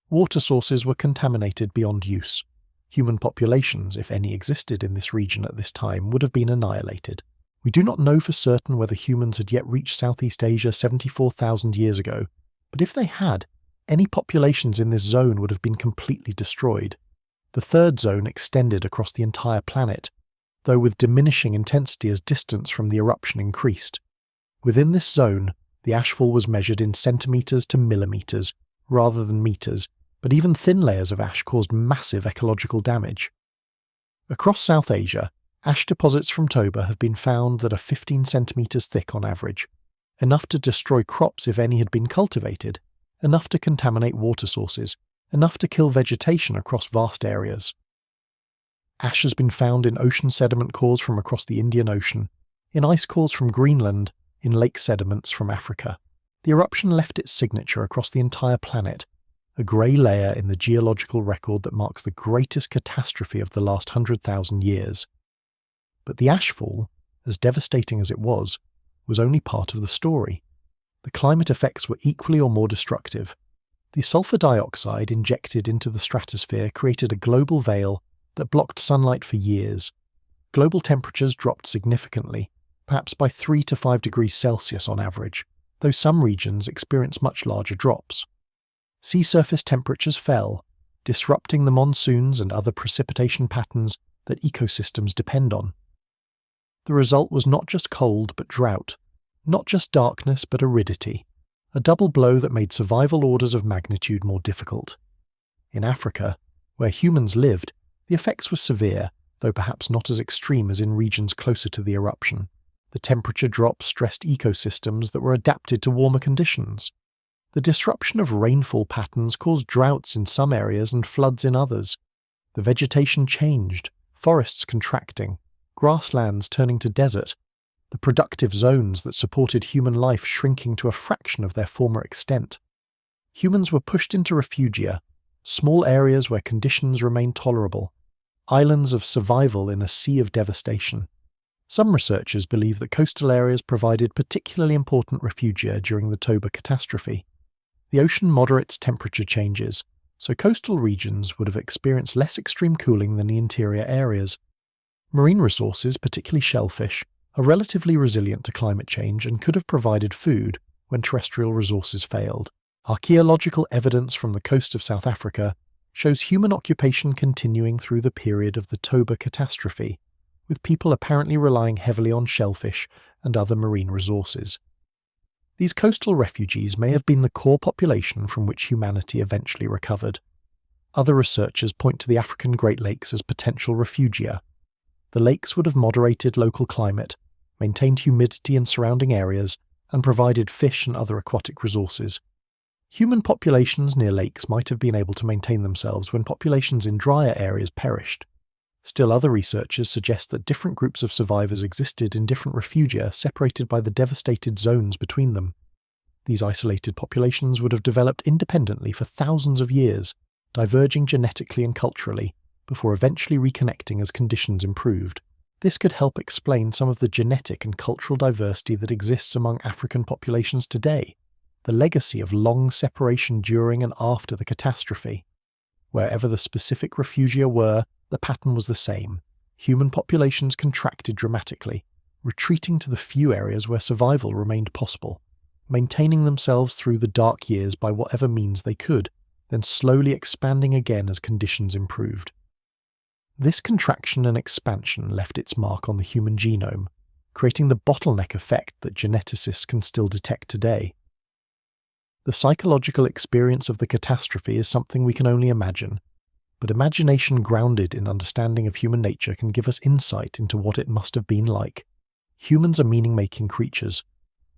Water sources were contaminated beyond use. Human populations, if any existed in this region at this time, would have been annihilated. We do not know for certain whether humans had yet reached Southeast Asia 74,000 years ago, but if they had, any populations in this zone would have been completely destroyed. The third zone extended across the entire planet, though with diminishing intensity as distance from the eruption increased. Within this zone, the ashfall was measured in centimeters to millimeters, rather than meters, but even thin layers of ash caused massive ecological damage. Across South Asia, ash deposits from Toba have been found that are 15 centimeters thick on average, enough to destroy crops if any had been cultivated, enough to contaminate water sources, enough to kill vegetation across vast areas. Ash has been found in ocean sediment cores from across the Indian Ocean, in ice cores from Greenland, in lake sediments from Africa. The eruption left its signature across the entire planet, a grey layer in the geological record that marks the greatest catastrophe of the last 100,000 years. But the ashfall, as devastating as it was only part of the story. The climate effects were equally or more destructive. The sulfur dioxide injected into the stratosphere created a global veil that blocked sunlight for years. Global temperatures dropped significantly, perhaps by 3 to 5 degrees Celsius on average, though some regions experienced much larger drops. Sea surface temperatures fell, disrupting the monsoons and other precipitation patterns that ecosystems depend on. The result was not just cold but drought, not just darkness but aridity, a double blow that made survival orders of magnitude more difficult. In Africa, where humans lived, the effects were severe, though perhaps not as extreme as in regions closer to the eruption. The temperature drops stressed ecosystems that were adapted to warmer conditions. The disruption of rainfall patterns caused droughts in some areas and floods in others. The vegetation changed, forests contracting, grasslands turning to desert, the productive zones that supported human life shrinking to a fraction of their former extent. Humans were pushed into refugia, small areas where conditions remained tolerable, islands of survival in a sea of devastation. Some researchers believe that coastal areas provided particularly important refugia during the Toba catastrophe. The ocean moderates temperature changes, so coastal regions would have experienced less extreme cooling than the interior areas. Marine resources, particularly shellfish, are relatively resilient to climate change and could have provided food when terrestrial resources failed. Archaeological evidence from the coast of South Africa shows human occupation continuing through the period of the Toba catastrophe, with people apparently relying heavily on shellfish and other marine resources. These coastal refugees may have been the core population from which humanity eventually recovered. Other researchers point to the African Great Lakes as potential refugia. The lakes would have moderated local climate, maintained humidity in surrounding areas, and provided fish and other aquatic resources. Human populations near lakes might have been able to maintain themselves when populations in drier areas perished. Still, other researchers suggest that different groups of survivors existed in different refugia separated by the devastated zones between them. These isolated populations would have developed independently for thousands of years, diverging genetically and culturally, before eventually reconnecting as conditions improved. This could help explain some of the genetic and cultural diversity that exists among African populations today, the legacy of long separation during and after the catastrophe. Wherever the specific refugia were, the pattern was the same. Human populations contracted dramatically, retreating to the few areas where survival remained possible, maintaining themselves through the dark years by whatever means they could, then slowly expanding again as conditions improved. This contraction and expansion left its mark on the human genome, creating the bottleneck effect that geneticists can still detect today. The psychological experience of the catastrophe is something we can only imagine, but imagination grounded in understanding of human nature can give us insight into what it must have been like. Humans are meaning-making creatures.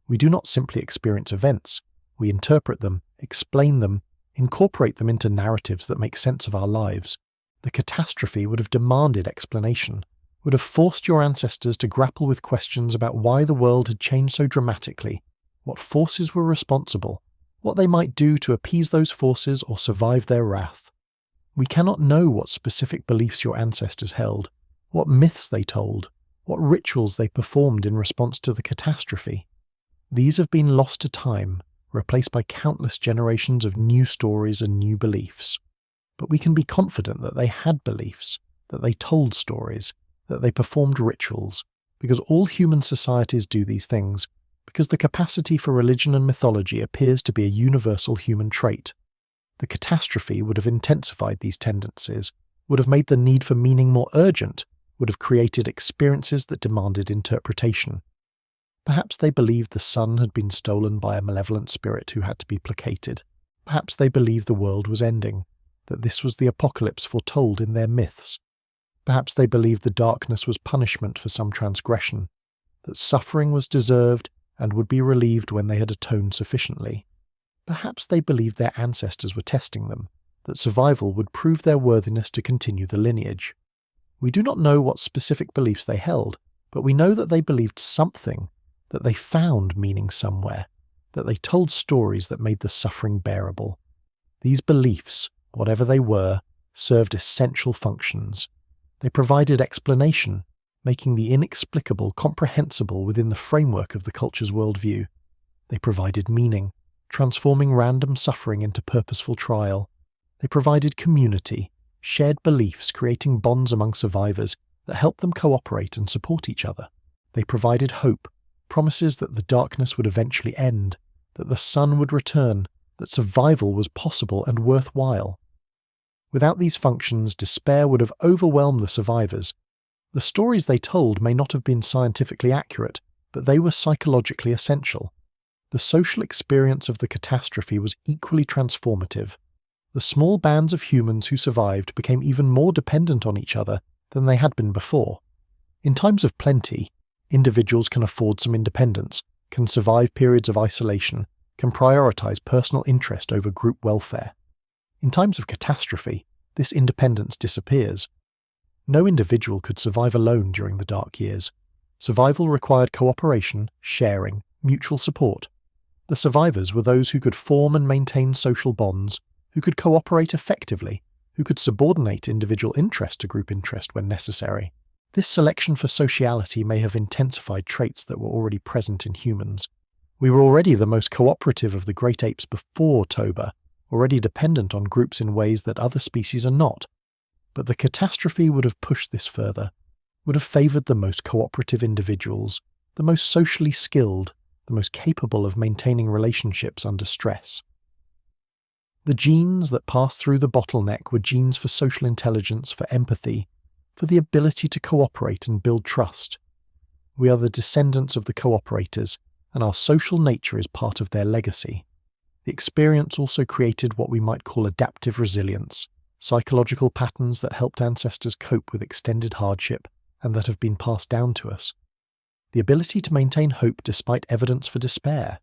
We do not simply experience events, we interpret them, explain them, incorporate them into narratives that make sense of our lives. The catastrophe would have demanded explanation, would have forced your ancestors to grapple with questions about why the world had changed so dramatically, what forces were responsible, what they might do to appease those forces or survive their wrath. We cannot know what specific beliefs your ancestors held, what myths they told, what rituals they performed in response to the catastrophe. These have been lost to time, replaced by countless generations of new stories and new beliefs. But we can be confident that they had beliefs, that they told stories, that they performed rituals, because all human societies do these things, because the capacity for religion and mythology appears to be a universal human trait. The catastrophe would have intensified these tendencies, would have made the need for meaning more urgent, would have created experiences that demanded interpretation. Perhaps they believed the sun had been stolen by a malevolent spirit who had to be placated. Perhaps they believed the world was ending, that this was the apocalypse foretold in their myths. Perhaps they believed the darkness was punishment for some transgression, that suffering was deserved and would be relieved when they had atoned sufficiently. Perhaps they believed their ancestors were testing them, that survival would prove their worthiness to continue the lineage. We do not know what specific beliefs they held, but we know that they believed something, that they found meaning somewhere, that they told stories that made the suffering bearable. These beliefs, whatever they were, served essential functions. They provided explanation, making the inexplicable comprehensible within the framework of the culture's worldview. They provided meaning, transforming random suffering into purposeful trial. They provided community, shared beliefs creating bonds among survivors that helped them cooperate and support each other. They provided hope, promises that the darkness would eventually end, that the sun would return, that survival was possible and worthwhile. Without these functions, despair would have overwhelmed the survivors. The stories they told may not have been scientifically accurate, but they were psychologically essential. The social experience of the catastrophe was equally transformative. The small bands of humans who survived became even more dependent on each other than they had been before. In times of plenty, individuals can afford some independence, can survive periods of isolation, can prioritize personal interest over group welfare. In times of catastrophe, this independence disappears. No individual could survive alone during the dark years. Survival required cooperation, sharing, mutual support. The survivors were those who could form and maintain social bonds, who could cooperate effectively, who could subordinate individual interest to group interest when necessary. This selection for sociality may have intensified traits that were already present in humans. We were already the most cooperative of the great apes before Toba, already dependent on groups in ways that other species are not. But the catastrophe would have pushed this further, would have favoured the most cooperative individuals, the most socially skilled, the most capable of maintaining relationships under stress. The genes that passed through the bottleneck were genes for social intelligence, for empathy, for the ability to cooperate and build trust. We are the descendants of the cooperators, and our social nature is part of their legacy. The experience also created what we might call adaptive resilience, psychological patterns that helped ancestors cope with extended hardship and that have been passed down to us. The ability to maintain hope despite evidence for despair,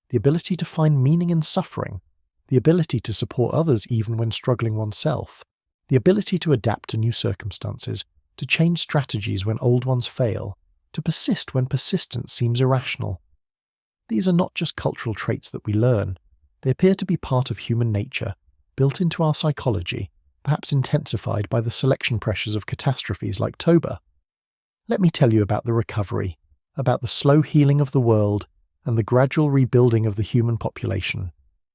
the ability to find meaning in suffering, the ability to support others even when struggling oneself, the ability to adapt to new circumstances, to change strategies when old ones fail, to persist when persistence seems irrational. These are not just cultural traits that we learn. They appear to be part of human nature, built into our psychology, perhaps intensified by the selection pressures of catastrophes like Toba. Let me tell you about the recovery, about the slow healing of the world, and the gradual rebuilding of the human population.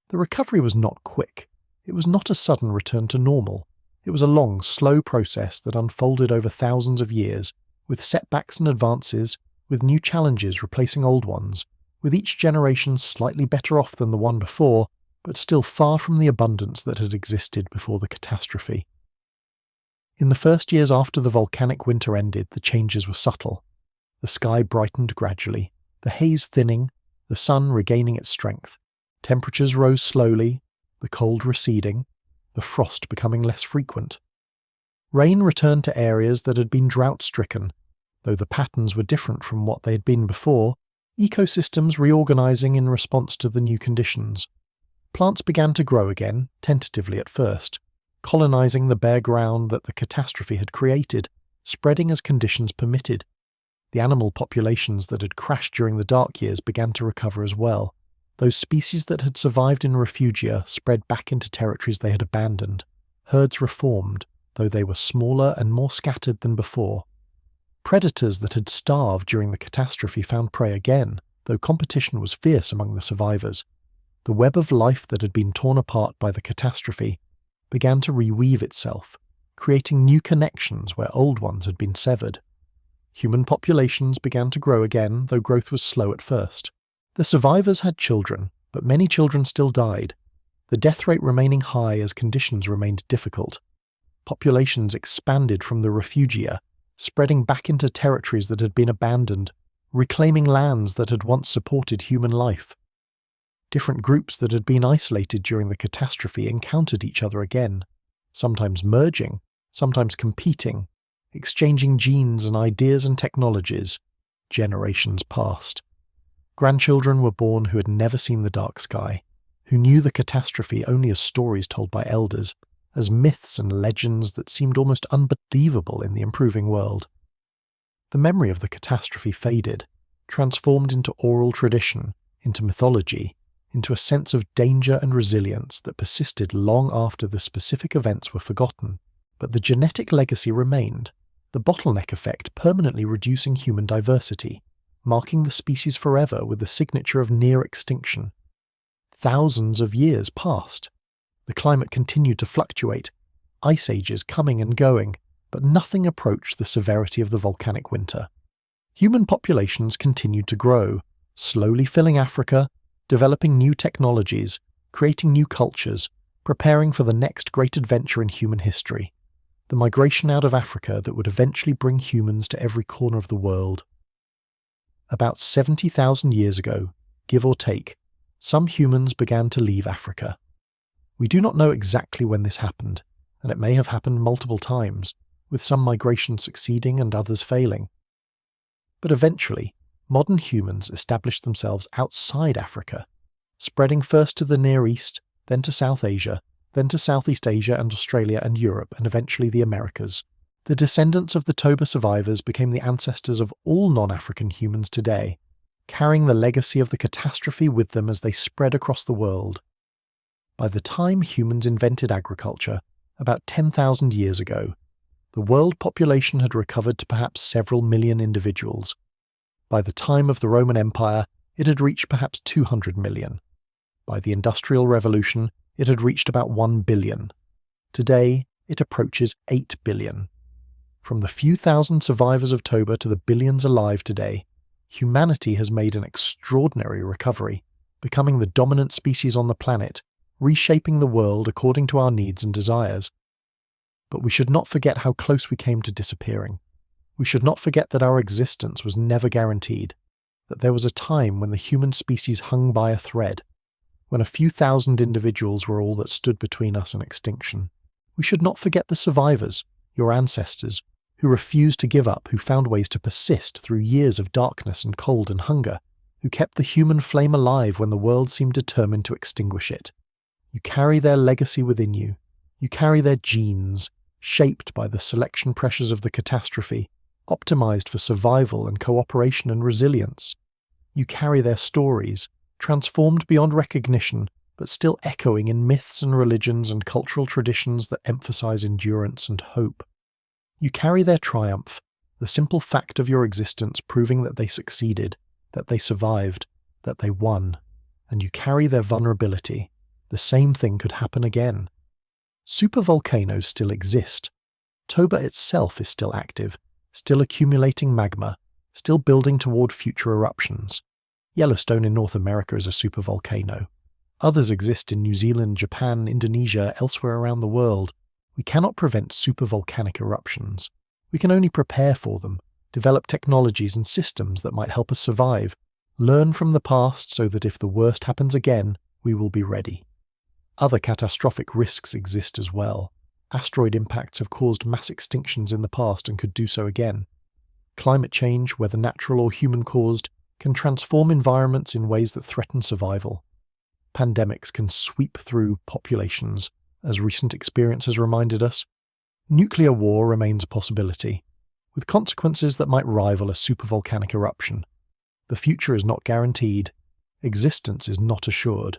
The recovery was not quick. It was not a sudden return to normal. It was a long, slow process that unfolded over thousands of years, with setbacks and advances, with new challenges replacing old ones, with each generation slightly better off than the one before, but still far from the abundance that had existed before the catastrophe. In the first years after the volcanic winter ended, the changes were subtle. The sky brightened gradually, the haze thinning, the sun regaining its strength. Temperatures rose slowly, the cold receding, the frost becoming less frequent. Rain returned to areas that had been drought-stricken, though the patterns were different from what they had been before, ecosystems reorganizing in response to the new conditions. Plants began to grow again, tentatively at first, colonizing the bare ground that the catastrophe had created, spreading as conditions permitted. The animal populations that had crashed during the dark years began to recover as well. Those species that had survived in refugia spread back into territories they had abandoned. Herds reformed, though they were smaller and more scattered than before. Predators that had starved during the catastrophe found prey again, though competition was fierce among the survivors. The web of life that had been torn apart by the catastrophe began to reweave itself, creating new connections where old ones had been severed. Human populations began to grow again, though growth was slow at first. The survivors had children, but many children still died, the death rate remaining high as conditions remained difficult. Populations expanded from the refugia, spreading back into territories that had been abandoned, reclaiming lands that had once supported human life. Different groups that had been isolated during the catastrophe encountered each other again, sometimes merging, sometimes competing, exchanging genes and ideas and technologies. Generations passed. Grandchildren were born who had never seen the dark sky, who knew the catastrophe only as stories told by elders, as myths and legends that seemed almost unbelievable in the improving world. The memory of the catastrophe faded, transformed into oral tradition, into mythology, into a sense of danger and resilience that persisted long after the specific events were forgotten. But the genetic legacy remained, the bottleneck effect permanently reducing human diversity, marking the species forever with the signature of near extinction. Thousands of years passed. The climate continued to fluctuate, ice ages coming and going, but nothing approached the severity of the volcanic winter. Human populations continued to grow, slowly filling Africa, developing new technologies, creating new cultures, preparing for the next great adventure in human history, the migration out of Africa that would eventually bring humans to every corner of the world. About 70,000 years ago, give or take, some humans began to leave Africa. We do not know exactly when this happened, and it may have happened multiple times, with some migrations succeeding and others failing. But eventually, modern humans established themselves outside Africa, spreading first to the Near East, then to South Asia, then to Southeast Asia and Australia and Europe, and eventually the Americas. The descendants of the Toba survivors became the ancestors of all non-African humans today, carrying the legacy of the catastrophe with them as they spread across the world. By the time humans invented agriculture, about 10,000 years ago, the world population had recovered to perhaps several million individuals. By the time of the Roman Empire, it had reached perhaps 200 million. By the Industrial Revolution, it had reached about 1 billion. Today, it approaches 8 billion. From the few thousand survivors of Toba to the billions alive today, humanity has made an extraordinary recovery, becoming the dominant species on the planet, reshaping the world according to our needs and desires. But we should not forget how close we came to disappearing. We should not forget that our existence was never guaranteed, that there was a time when the human species hung by a thread, when a few thousand individuals were all that stood between us and extinction. We should not forget the survivors, your ancestors, who refused to give up, who found ways to persist through years of darkness and cold and hunger, who kept the human flame alive when the world seemed determined to extinguish it. You carry their legacy within you. You carry their genes, shaped by the selection pressures of the catastrophe, optimized for survival and cooperation and resilience. You carry their stories, transformed beyond recognition, but still echoing in myths and religions and cultural traditions that emphasize endurance and hope. You carry their triumph, the simple fact of your existence proving that they succeeded, that they survived, that they won. And you carry their vulnerability. The same thing could happen again. Supervolcanoes still exist. Toba itself is still active, still accumulating magma, still building toward future eruptions. Yellowstone in North America is a supervolcano. Others exist in New Zealand, Japan, Indonesia, elsewhere around the world. We cannot prevent supervolcanic eruptions. We can only prepare for them, develop technologies and systems that might help us survive, learn from the past so that if the worst happens again, we will be ready. Other catastrophic risks exist as well. Asteroid impacts have caused mass extinctions in the past and could do so again. Climate change, whether natural or human-caused, can transform environments in ways that threaten survival. Pandemics can sweep through populations, as recent experience has reminded us. Nuclear war remains a possibility, with consequences that might rival a supervolcanic eruption. The future is not guaranteed. Existence is not assured.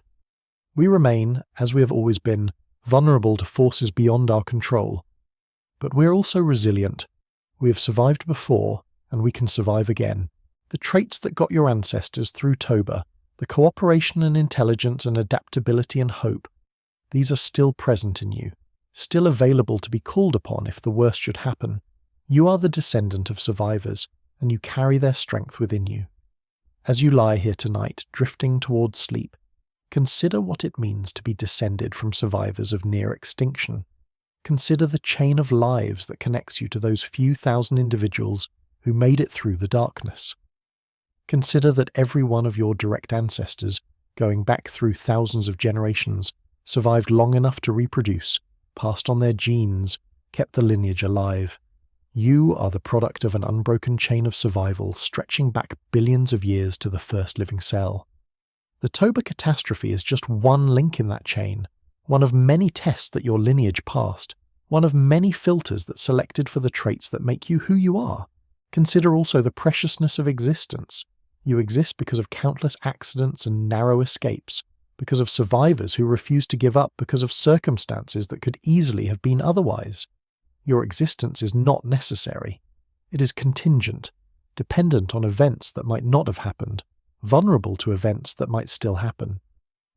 We remain, as we have always been, vulnerable to forces beyond our control. But we're also resilient. We have survived before, and we can survive again. The traits that got your ancestors through Toba, the cooperation and intelligence and adaptability and hope, these are still present in you, still available to be called upon if the worst should happen. You are the descendant of survivors, and you carry their strength within you. As you lie here tonight, drifting towards sleep, consider what it means to be descended from survivors of near extinction. Consider the chain of lives that connects you to those few thousand individuals who made it through the darkness. Consider that every one of your direct ancestors, going back through thousands of generations, survived long enough to reproduce, passed on their genes, kept the lineage alive. You are the product of an unbroken chain of survival stretching back billions of years to the first living cell. The Toba catastrophe is just one link in that chain, one of many tests that your lineage passed, one of many filters that selected for the traits that make you who you are. Consider also the preciousness of existence. You exist because of countless accidents and narrow escapes, because of survivors who refused to give up because of circumstances that could easily have been otherwise. Your existence is not necessary. It is contingent, dependent on events that might not have happened, vulnerable to events that might still happen.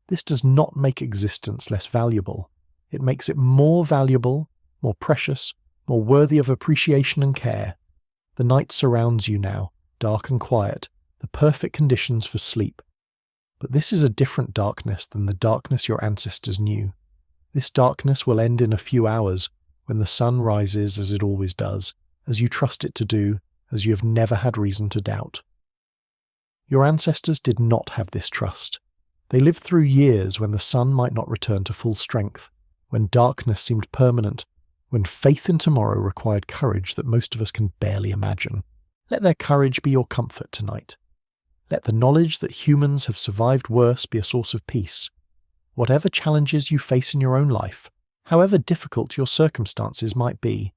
This does not make existence less valuable. It makes it more valuable, more precious, more worthy of appreciation and care. The night surrounds you now, dark and quiet, the perfect conditions for sleep. But this is a different darkness than the darkness your ancestors knew. This darkness will end in a few hours, when the sun rises as it always does, as you trust it to do, as you have never had reason to doubt. Your ancestors did not have this trust. They lived through years when the sun might not return to full strength, when darkness seemed permanent, when faith in tomorrow required courage that most of us can barely imagine. Let their courage be your comfort tonight. Let the knowledge that humans have survived worse be a source of peace. Whatever challenges you face in your own life, however difficult your circumstances might be,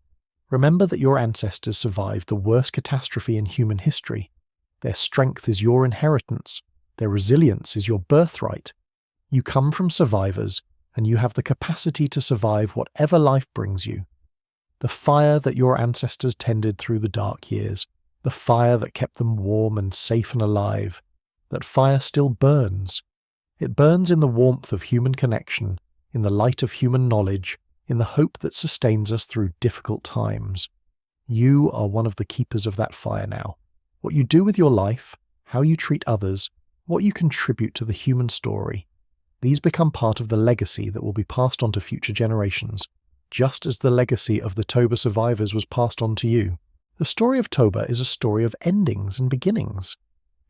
remember that your ancestors survived the worst catastrophe in human history. Their strength is your inheritance. Their resilience is your birthright. You come from survivors, and you have the capacity to survive whatever life brings you. The fire that your ancestors tended through the dark years, the fire that kept them warm and safe and alive, that fire still burns. It burns in the warmth of human connection, in the light of human knowledge, in the hope that sustains us through difficult times. You are one of the keepers of that fire now. What you do with your life, how you treat others, what you contribute to the human story, these become part of the legacy that will be passed on to future generations, just as the legacy of the Toba survivors was passed on to you. The story of Toba is a story of endings and beginnings.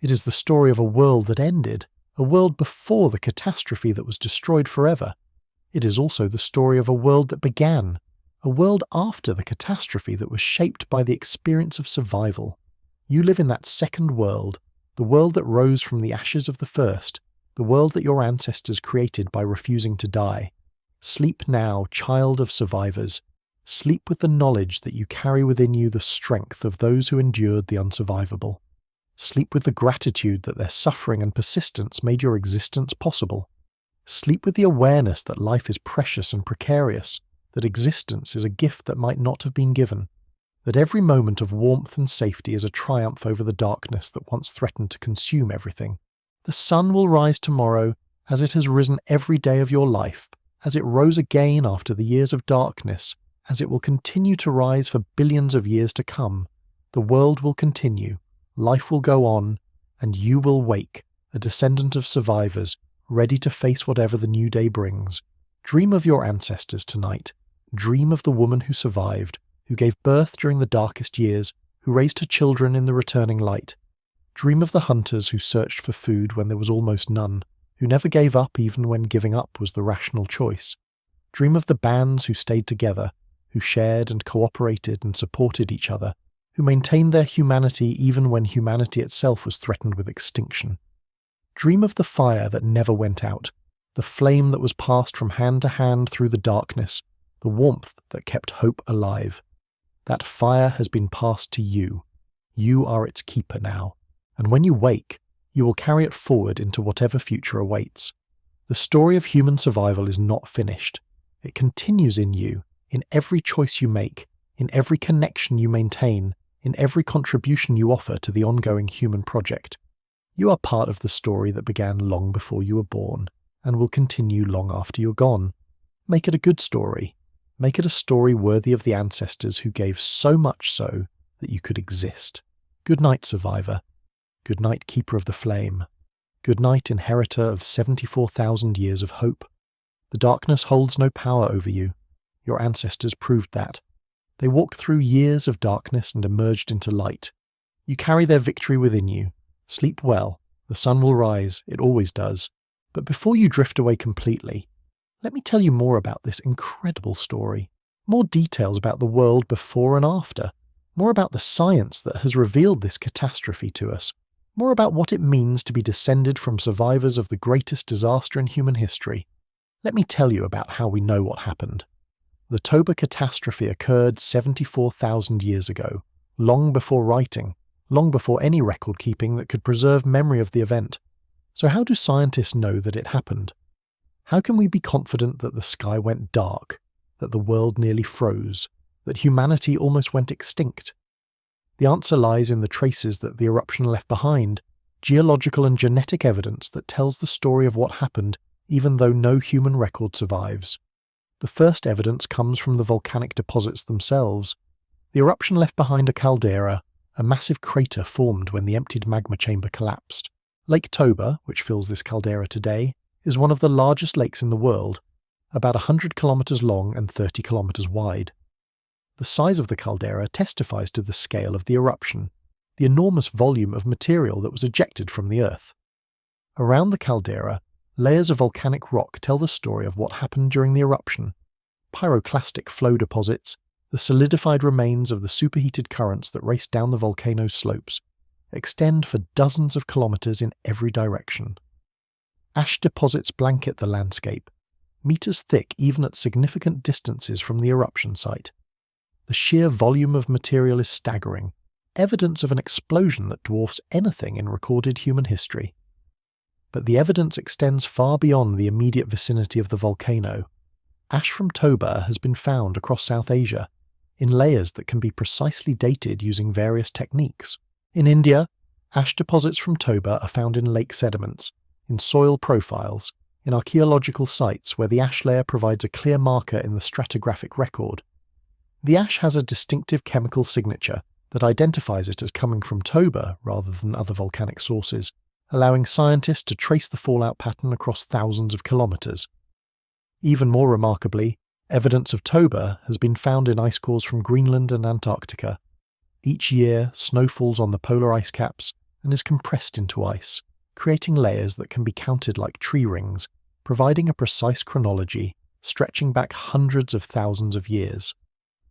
It is the story of a world that ended, a world before the catastrophe that was destroyed forever. It is also the story of a world that began, a world after the catastrophe that was shaped by the experience of survival. You live in that second world, the world that rose from the ashes of the first, the world that your ancestors created by refusing to die. Sleep now, child of survivors. Sleep with the knowledge that you carry within you the strength of those who endured the unsurvivable. Sleep with the gratitude that their suffering and persistence made your existence possible. Sleep with the awareness that life is precious and precarious, that existence is a gift that might not have been given, that every moment of warmth and safety is a triumph over the darkness that once threatened to consume everything. The sun will rise tomorrow as it has risen every day of your life, as it rose again after the years of darkness, as it will continue to rise for billions of years to come. The world will continue, life will go on, and you will wake, a descendant of survivors, ready to face whatever the new day brings. Dream of your ancestors tonight. Dream of the woman who survived, who gave birth during the darkest years, who raised her children in the returning light. Dream of the hunters who searched for food when there was almost none, who never gave up even when giving up was the rational choice. Dream of the bands who stayed together, who shared and cooperated and supported each other, who maintained their humanity even when humanity itself was threatened with extinction. Dream of the fire that never went out, the flame that was passed from hand to hand through the darkness, the warmth that kept hope alive. That fire has been passed to you. You are its keeper now, and when you wake, you will carry it forward into whatever future awaits. The story of human survival is not finished. It continues in you, in every choice you make, in every connection you maintain, in every contribution you offer to the ongoing human project. You are part of the story that began long before you were born, and will continue long after you're gone. Make it a good story. Make it a story worthy of the ancestors who gave so much so that you could exist. Good night, survivor. Good night, keeper of the flame. Good night, inheritor of 74,000 years of hope. The darkness holds no power over you. Your ancestors proved that. They walked through years of darkness and emerged into light. You carry their victory within you. Sleep well. The sun will rise. It always does. But before you drift away completely, let me tell you more about this incredible story. More details about the world before and after. More about the science that has revealed this catastrophe to us. More about what it means to be descended from survivors of the greatest disaster in human history. Let me tell you about how we know what happened. The Toba catastrophe occurred 74,000 years ago, long before writing, long before any record keeping that could preserve memory of the event. So how do scientists know that it happened? How can we be confident that the sky went dark, that the world nearly froze, that humanity almost went extinct? The answer lies in the traces that the eruption left behind, geological and genetic evidence that tells the story of what happened even though no human record survives. The first evidence comes from the volcanic deposits themselves. The eruption left behind a caldera, a massive crater formed when the emptied magma chamber collapsed. Lake Toba, which fills this caldera today, is one of the largest lakes in the world, about 100 kilometers long and 30 kilometers wide. The size of the caldera testifies to the scale of the eruption, the enormous volume of material that was ejected from the Earth. Around the caldera, layers of volcanic rock tell the story of what happened during the eruption. Pyroclastic flow deposits, the solidified remains of the superheated currents that raced down the volcano's slopes, extend for dozens of kilometers in every direction. Ash deposits blanket the landscape, meters thick even at significant distances from the eruption site. The sheer volume of material is staggering, evidence of an explosion that dwarfs anything in recorded human history. But the evidence extends far beyond the immediate vicinity of the volcano. Ash from Toba has been found across South Asia, in layers that can be precisely dated using various techniques. In India, ash deposits from Toba are found in lake sediments, in soil profiles, in archaeological sites where the ash layer provides a clear marker in the stratigraphic record. The ash has a distinctive chemical signature that identifies it as coming from Toba rather than other volcanic sources, allowing scientists to trace the fallout pattern across thousands of kilometers. Even more remarkably, evidence of Toba has been found in ice cores from Greenland and Antarctica. Each year, snow falls on the polar ice caps and is compressed into ice, creating layers that can be counted like tree rings, providing a precise chronology stretching back hundreds of thousands of years.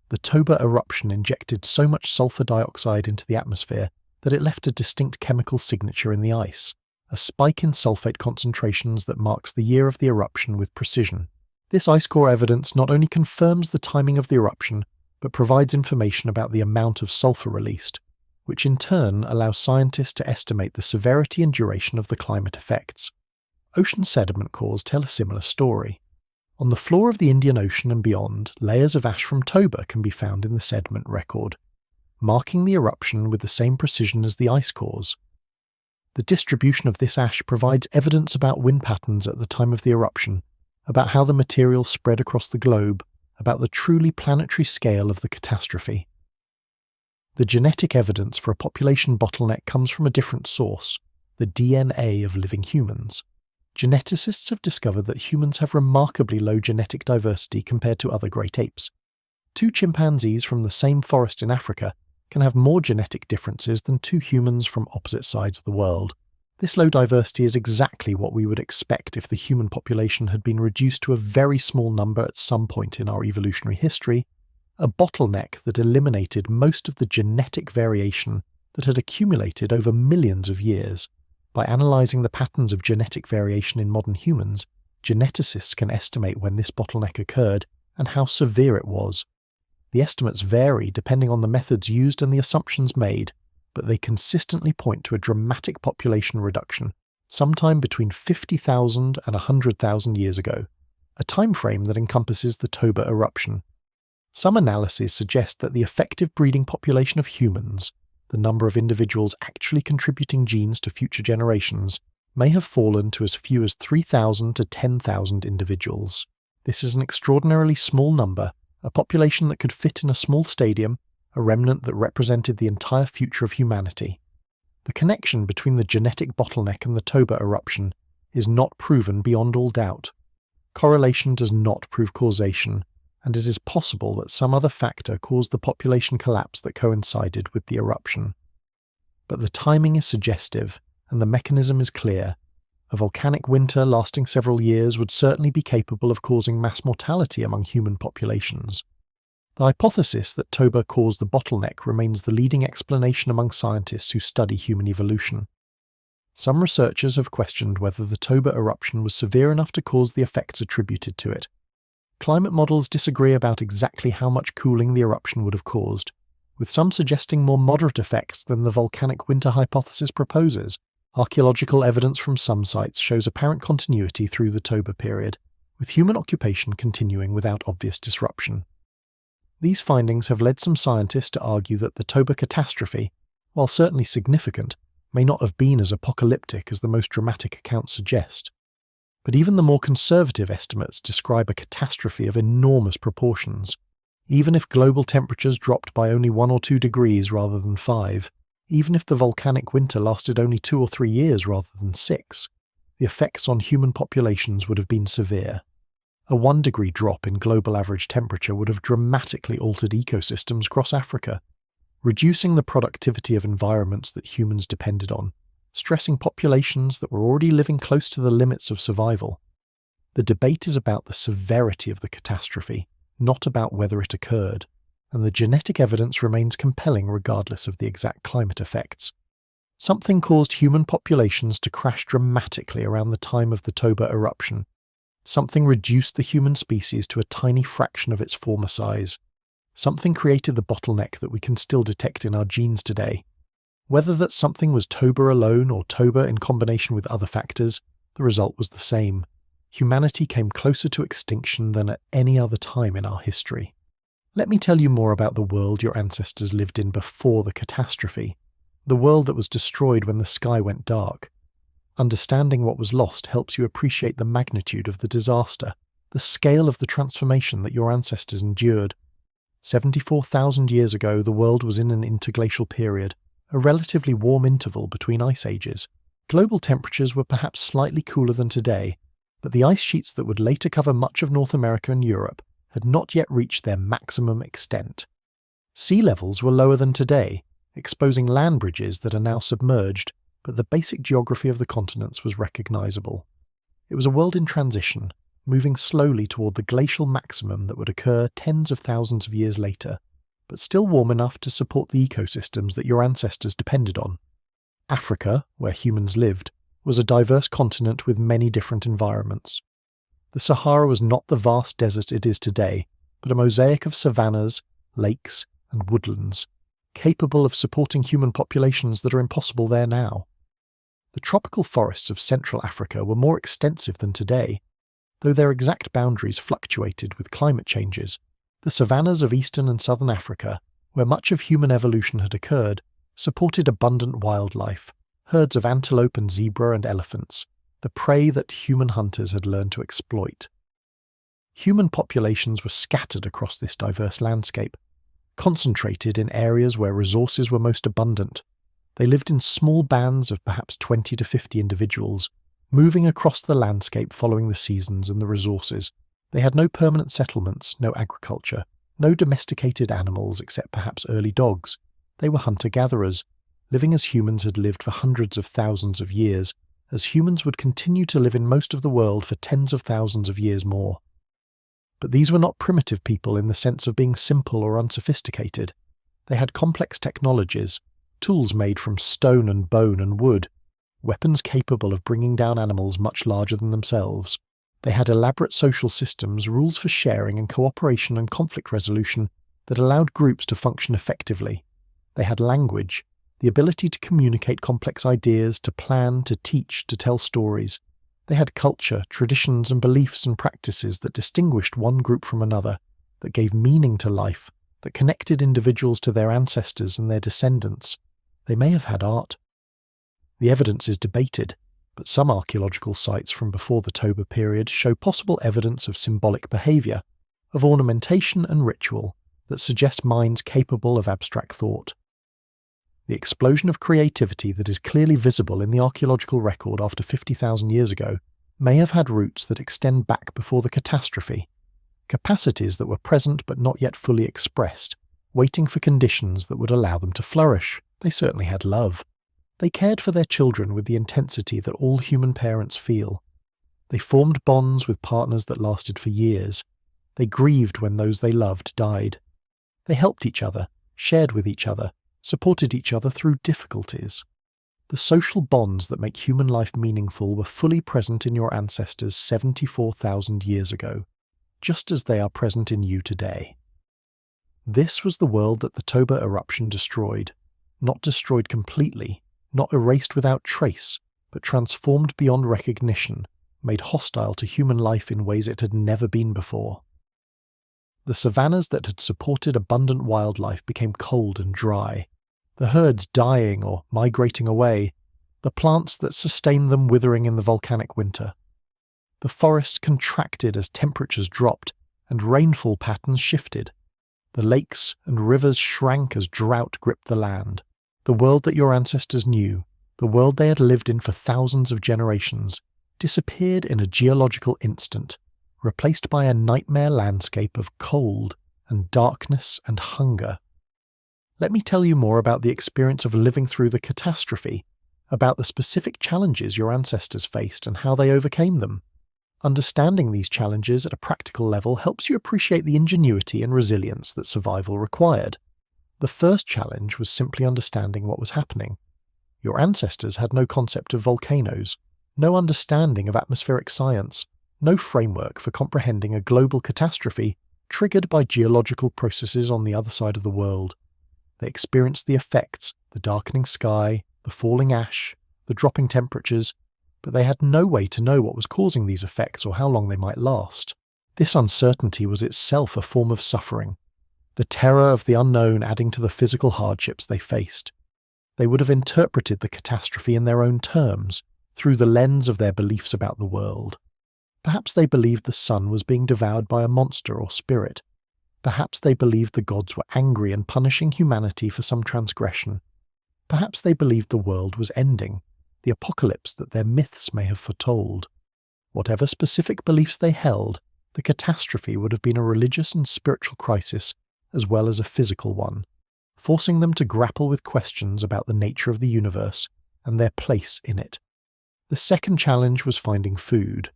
The Toba eruption injected so much sulfur dioxide into the atmosphere that it left a distinct chemical signature in the ice, a spike in sulfate concentrations that marks the year of the eruption with precision. This ice core evidence not only confirms the timing of the eruption, but provides information about the amount of sulfur released, which in turn allows scientists to estimate the severity and duration of the climate effects. Ocean sediment cores tell a similar story. On the floor of the Indian Ocean and beyond, layers of ash from Toba can be found in the sediment record, marking the eruption with the same precision as the ice cores. The distribution of this ash provides evidence about wind patterns at the time of the eruption, about how the material spread across the globe, about the truly planetary scale of the catastrophe. The genetic evidence for a population bottleneck comes from a different source, the DNA of living humans. geneticists have discovered that humans have remarkably low genetic diversity compared to other great apes. Two chimpanzees from the same forest in Africa can have more genetic differences than two humans from opposite sides of the world. This low diversity is exactly what we would expect if the human population had been reduced to a very small number at some point in our evolutionary history, a bottleneck that eliminated most of the genetic variation that had accumulated over millions of years. By analysing the patterns of genetic variation in modern humans, geneticists can estimate when this bottleneck occurred and how severe it was. The estimates vary depending on the methods used and the assumptions made, but they consistently point to a dramatic population reduction, sometime between 50,000 and 100,000 years ago, a time frame that encompasses the Toba eruption. Some analyses suggest that the effective breeding population of humans, the number of individuals actually contributing genes to future generations, may have fallen to as few as 3,000 to 10,000 individuals. This is an extraordinarily small number, a population that could fit in a small stadium, a remnant that represented the entire future of humanity. The connection between the genetic bottleneck and the Toba eruption is not proven beyond all doubt. Correlation does not prove causation, and it is possible that some other factor caused the population collapse that coincided with the eruption. But the timing is suggestive, and the mechanism is clear. A volcanic winter lasting several years would certainly be capable of causing mass mortality among human populations. The hypothesis that Toba caused the bottleneck remains the leading explanation among scientists who study human evolution. Some researchers have questioned whether the Toba eruption was severe enough to cause the effects attributed to it. Climate models disagree about exactly how much cooling the eruption would have caused, with some suggesting more moderate effects than the volcanic winter hypothesis proposes. Archaeological evidence from some sites shows apparent continuity through the Toba period, with human occupation continuing without obvious disruption. These findings have led some scientists to argue that the Toba catastrophe, while certainly significant, may not have been as apocalyptic as the most dramatic accounts suggest. But even the more conservative estimates describe a catastrophe of enormous proportions. Even if global temperatures dropped by only 1 or 2 degrees rather than 5, even if the volcanic winter lasted only 2 or 3 years rather than 6, the effects on human populations would have been severe. A 1-degree drop in global average temperature would have dramatically altered ecosystems across Africa, reducing the productivity of environments that humans depended on, stressing populations that were already living close to the limits of survival. The debate is about the severity of the catastrophe, not about whether it occurred, and the genetic evidence remains compelling regardless of the exact climate effects. Something caused human populations to crash dramatically around the time of the Toba eruption. Something reduced the human species to a tiny fraction of its former size. Something created the bottleneck that we can still detect in our genes today. Whether that something was Toba alone or Toba in combination with other factors, the result was the same. Humanity came closer to extinction than at any other time in our history. Let me tell you more about the world your ancestors lived in before the catastrophe, the world that was destroyed when the sky went dark. Understanding what was lost helps you appreciate the magnitude of the disaster, the scale of the transformation that your ancestors endured. 74,000 years ago, the world was in an interglacial period, a relatively warm interval between ice ages. Global temperatures were perhaps slightly cooler than today, but the ice sheets that would later cover much of North America and Europe had not yet reached their maximum extent. Sea levels were lower than today, exposing land bridges that are now submerged, but the basic geography of the continents was recognizable. It was a world in transition, moving slowly toward the glacial maximum that would occur tens of thousands of years later, but still warm enough to support the ecosystems that your ancestors depended on. Africa, where humans lived, was a diverse continent with many different environments. The Sahara was not the vast desert it is today, but a mosaic of savannas, lakes, and woodlands, capable of supporting human populations that are impossible there now. The tropical forests of Central Africa were more extensive than today, though their exact boundaries fluctuated with climate changes. The savannas of Eastern and Southern Africa, where much of human evolution had occurred, supported abundant wildlife, herds of antelope and zebra and elephants, the prey that human hunters had learned to exploit. Human populations were scattered across this diverse landscape, concentrated in areas where resources were most abundant. They lived in small bands of perhaps 20 to 50 individuals, moving across the landscape following the seasons and the resources. They had no permanent settlements, no agriculture, no domesticated animals except perhaps early dogs. They were hunter-gatherers, living as humans had lived for hundreds of thousands of years, as humans would continue to live in most of the world for tens of thousands of years more. But these were not primitive people in the sense of being simple or unsophisticated. They had complex technologies, tools made from stone and bone and wood, weapons capable of bringing down animals much larger than themselves. They had elaborate social systems, rules for sharing and cooperation and conflict resolution that allowed groups to function effectively. They had language, the ability to communicate complex ideas, to plan, to teach, to tell stories. They had culture, traditions and beliefs and practices that distinguished one group from another, that gave meaning to life, that connected individuals to their ancestors and their descendants. They may have had art. The evidence is debated, but some archaeological sites from before the Toba period show possible evidence of symbolic behaviour, of ornamentation and ritual that suggest minds capable of abstract thought. The explosion of creativity that is clearly visible in the archaeological record after 50,000 years ago may have had roots that extend back before the catastrophe, capacities that were present but not yet fully expressed, waiting for conditions that would allow them to flourish. They certainly had love. They cared for their children with the intensity that all human parents feel. They formed bonds with partners that lasted for years. They grieved when those they loved died. They helped each other, shared with each other, supported each other through difficulties. The social bonds that make human life meaningful were fully present in your ancestors 74,000 years ago, just as they are present in you today. This was the world that the Toba eruption destroyed, not destroyed completely, not erased without trace, but transformed beyond recognition, made hostile to human life in ways it had never been before. The savannas that had supported abundant wildlife became cold and dry, the herds dying or migrating away, the plants that sustained them withering in the volcanic winter. The forests contracted as temperatures dropped and rainfall patterns shifted. The lakes and rivers shrank as drought gripped the land. The world that your ancestors knew, the world they had lived in for thousands of generations, disappeared in a geological instant, replaced by a nightmare landscape of cold and darkness and hunger. Let me tell you more about the experience of living through the catastrophe, about the specific challenges your ancestors faced and how they overcame them. Understanding these challenges at a practical level helps you appreciate the ingenuity and resilience that survival required. The first challenge was simply understanding what was happening. Your ancestors had no concept of volcanoes, no understanding of atmospheric science, no framework for comprehending a global catastrophe triggered by geological processes on the other side of the world. They experienced the effects, the darkening sky, the falling ash, the dropping temperatures, but they had no way to know what was causing these effects or how long they might last. This uncertainty was itself a form of suffering, the terror of the unknown adding to the physical hardships they faced. They would have interpreted the catastrophe in their own terms, through the lens of their beliefs about the world. Perhaps they believed the sun was being devoured by a monster or spirit. Perhaps they believed the gods were angry and punishing humanity for some transgression. Perhaps they believed the world was ending, the apocalypse that their myths may have foretold. Whatever specific beliefs they held, the catastrophe would have been a religious and spiritual crisis as well as a physical one, forcing them to grapple with questions about the nature of the universe and their place in it. The second challenge was finding food.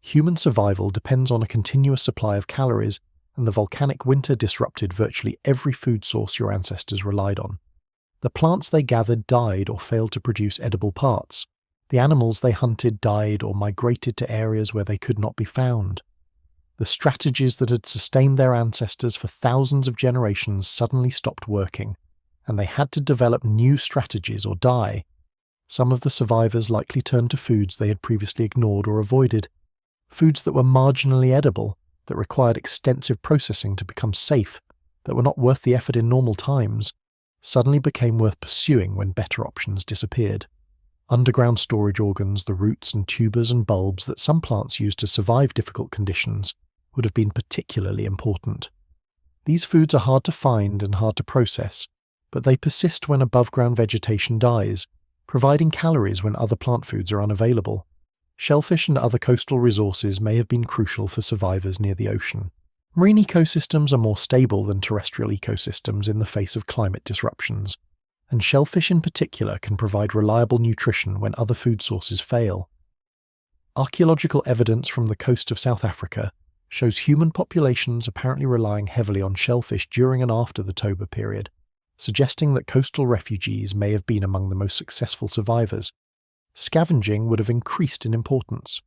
Human survival depends on a continuous supply of calories, and the volcanic winter disrupted virtually every food source your ancestors relied on. The plants they gathered died or failed to produce edible parts. The animals they hunted died or migrated to areas where they could not be found. The strategies that had sustained their ancestors for thousands of generations suddenly stopped working, and they had to develop new strategies or die. Some of the survivors likely turned to foods they had previously ignored or avoided, foods that were marginally edible, that required extensive processing to become safe, that were not worth the effort in normal times, suddenly became worth pursuing when better options disappeared. Underground storage organs, the roots and tubers and bulbs that some plants used to survive difficult conditions, would have been particularly important. These foods are hard to find and hard to process, but they persist when above-ground vegetation dies, providing calories when other plant foods are unavailable. Shellfish and other coastal resources may have been crucial for survivors near the ocean. Marine ecosystems are more stable than terrestrial ecosystems in the face of climate disruptions, and shellfish in particular can provide reliable nutrition when other food sources fail. Archaeological evidence from the coast of South Africa shows human populations apparently relying heavily on shellfish during and after the Toba period, suggesting that coastal refugees may have been among the most successful survivors. Scavenging would have increased in importance.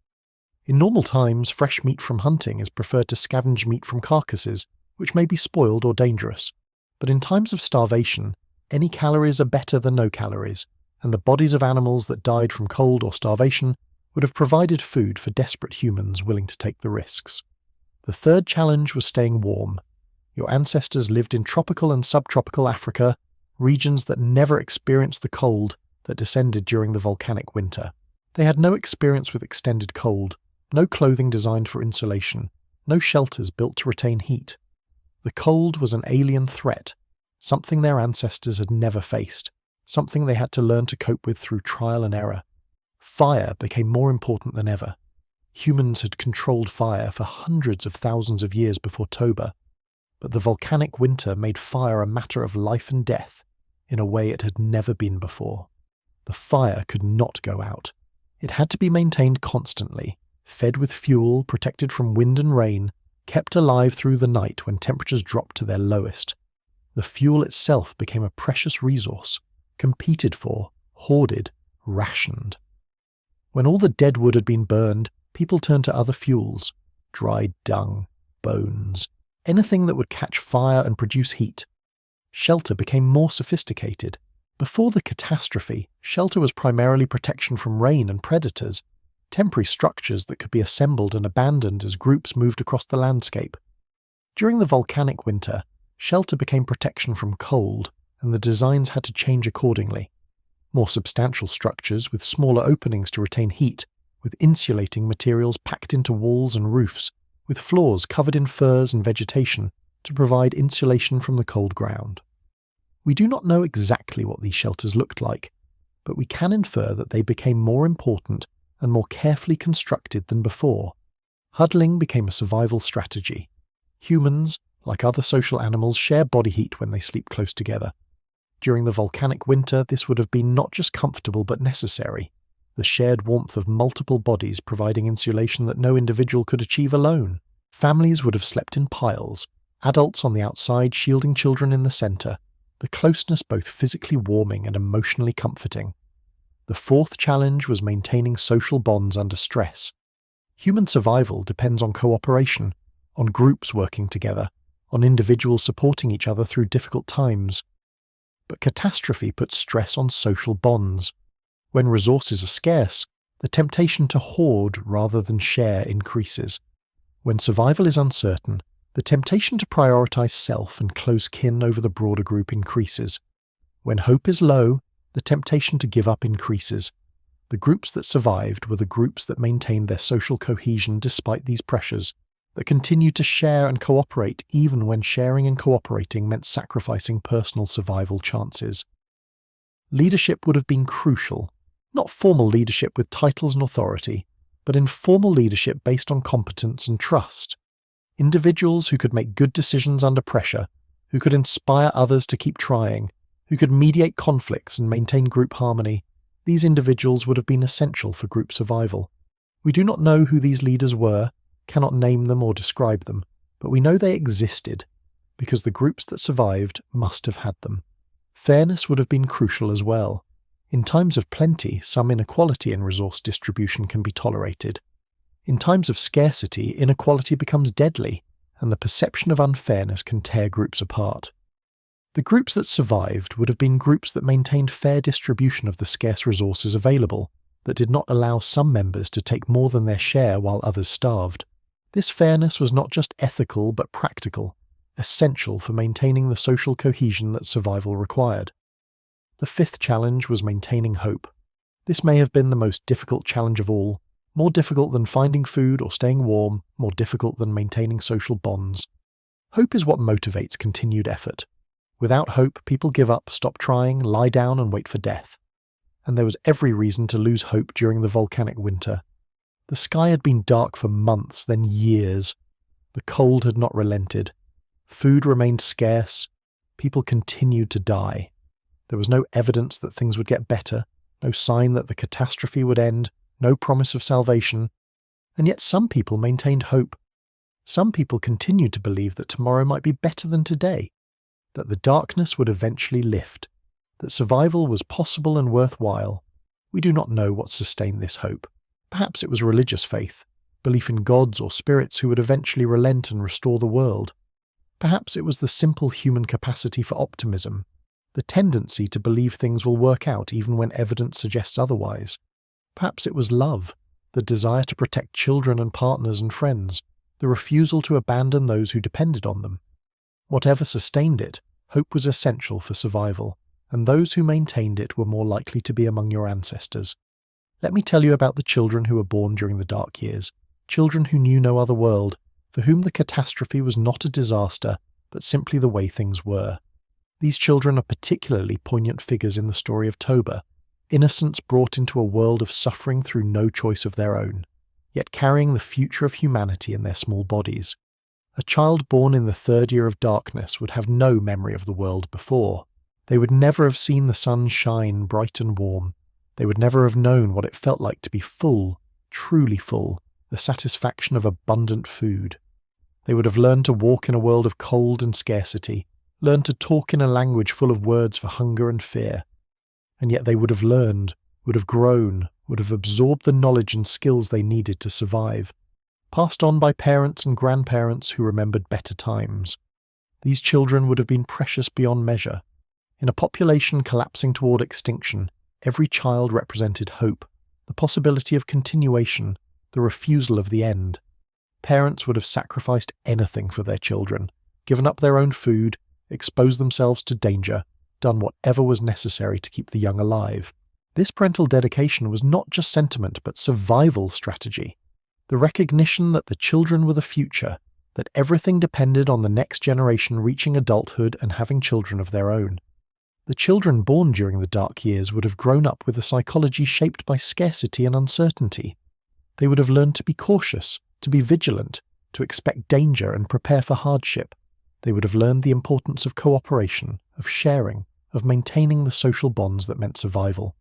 In normal times, fresh meat from hunting is preferred to scavenge meat from carcasses, which may be spoiled or dangerous. But in times of starvation, any calories are better than no calories, and the bodies of animals that died from cold or starvation would have provided food for desperate humans willing to take the risks. The third challenge was staying warm. Your ancestors lived in tropical and subtropical Africa, regions that never experienced the cold that descended during the volcanic winter. They had no experience with extended cold, no clothing designed for insulation, no shelters built to retain heat. The cold was an alien threat, something their ancestors had never faced, something they had to learn to cope with through trial and error. Fire became more important than ever. Humans had controlled fire for hundreds of thousands of years before Toba, but the volcanic winter made fire a matter of life and death in a way it had never been before. The fire could not go out. It had to be maintained constantly, fed with fuel, protected from wind and rain, kept alive through the night when temperatures dropped to their lowest. The fuel itself became a precious resource, competed for, hoarded, rationed. When all the dead wood had been burned, people turned to other fuels, dried dung, bones, anything that would catch fire and produce heat. Shelter became more sophisticated. Before the catastrophe, shelter was primarily protection from rain and predators, temporary structures that could be assembled and abandoned as groups moved across the landscape. During the volcanic winter, shelter became protection from cold, and the designs had to change accordingly. More substantial structures with smaller openings to retain heat, with insulating materials packed into walls and roofs, with floors covered in furs and vegetation to provide insulation from the cold ground. We do not know exactly what these shelters looked like, but we can infer that they became more important and more carefully constructed than before. Huddling became a survival strategy. Humans, like other social animals, share body heat when they sleep close together. During the volcanic winter, this would have been not just comfortable but necessary, the shared warmth of multiple bodies providing insulation that no individual could achieve alone. Families would have slept in piles, adults on the outside shielding children in the centre, the closeness both physically warming and emotionally comforting. The fourth challenge was maintaining social bonds under stress. Human survival depends on cooperation, on groups working together, on individuals supporting each other through difficult times. But catastrophe puts stress on social bonds. When resources are scarce, the temptation to hoard rather than share increases. When survival is uncertain, the temptation to prioritize self and close kin over the broader group increases. When hope is low, the temptation to give up increases. The groups that survived were the groups that maintained their social cohesion despite these pressures, that continued to share and cooperate even when sharing and cooperating meant sacrificing personal survival chances. Leadership would have been crucial, not formal leadership with titles and authority, but informal leadership based on competence and trust. Individuals who could make good decisions under pressure, who could inspire others to keep trying, who could mediate conflicts and maintain group harmony, these individuals would have been essential for group survival. We do not know who these leaders were, cannot name them or describe them, but we know they existed, because the groups that survived must have had them. Fairness would have been crucial as well. In times of plenty, some inequality in resource distribution can be tolerated. In times of scarcity, inequality becomes deadly, and the perception of unfairness can tear groups apart. The groups that survived would have been groups that maintained fair distribution of the scarce resources available, that did not allow some members to take more than their share while others starved. This fairness was not just ethical but practical, essential for maintaining the social cohesion that survival required. The fifth challenge was maintaining hope. This may have been the most difficult challenge of all, more difficult than finding food or staying warm, more difficult than maintaining social bonds. Hope is what motivates continued effort. Without hope, people give up, stop trying, lie down and wait for death. And there was every reason to lose hope during the volcanic winter. The sky had been dark for months, then years. The cold had not relented. Food remained scarce. People continued to die. There was no evidence that things would get better, no sign that the catastrophe would end, no promise of salvation. And yet some people maintained hope. Some people continued to believe that tomorrow might be better than today, that the darkness would eventually lift, that survival was possible and worthwhile. We do not know what sustained this hope. Perhaps it was religious faith, belief in gods or spirits who would eventually relent and restore the world. Perhaps it was the simple human capacity for optimism, the tendency to believe things will work out even when evidence suggests otherwise. Perhaps it was love, the desire to protect children and partners and friends, the refusal to abandon those who depended on them. Whatever sustained it, hope was essential for survival, and those who maintained it were more likely to be among your ancestors. Let me tell you about the children who were born during the dark years, children who knew no other world, for whom the catastrophe was not a disaster, but simply the way things were. These children are particularly poignant figures in the story of Toba, innocents brought into a world of suffering through no choice of their own, yet carrying the future of humanity in their small bodies. A child born in the third year of darkness would have no memory of the world before. They would never have seen the sun shine bright and warm. They would never have known what it felt like to be full, truly full, the satisfaction of abundant food. They would have learned to walk in a world of cold and scarcity, learned to talk in a language full of words for hunger and fear. And yet they would have learned, would have grown, would have absorbed the knowledge and skills they needed to survive, passed on by parents and grandparents who remembered better times. These children would have been precious beyond measure. In a population collapsing toward extinction, every child represented hope, the possibility of continuation, the refusal of the end. Parents would have sacrificed anything for their children, given up their own food, exposed themselves to danger, done whatever was necessary to keep the young alive. This parental dedication was not just sentiment but survival strategy. The recognition that the children were the future, that everything depended on the next generation reaching adulthood and having children of their own. The children born during the dark years would have grown up with a psychology shaped by scarcity and uncertainty. They would have learned to be cautious, to be vigilant, to expect danger and prepare for hardship. They would have learned the importance of cooperation, of sharing, of maintaining the social bonds that meant survival.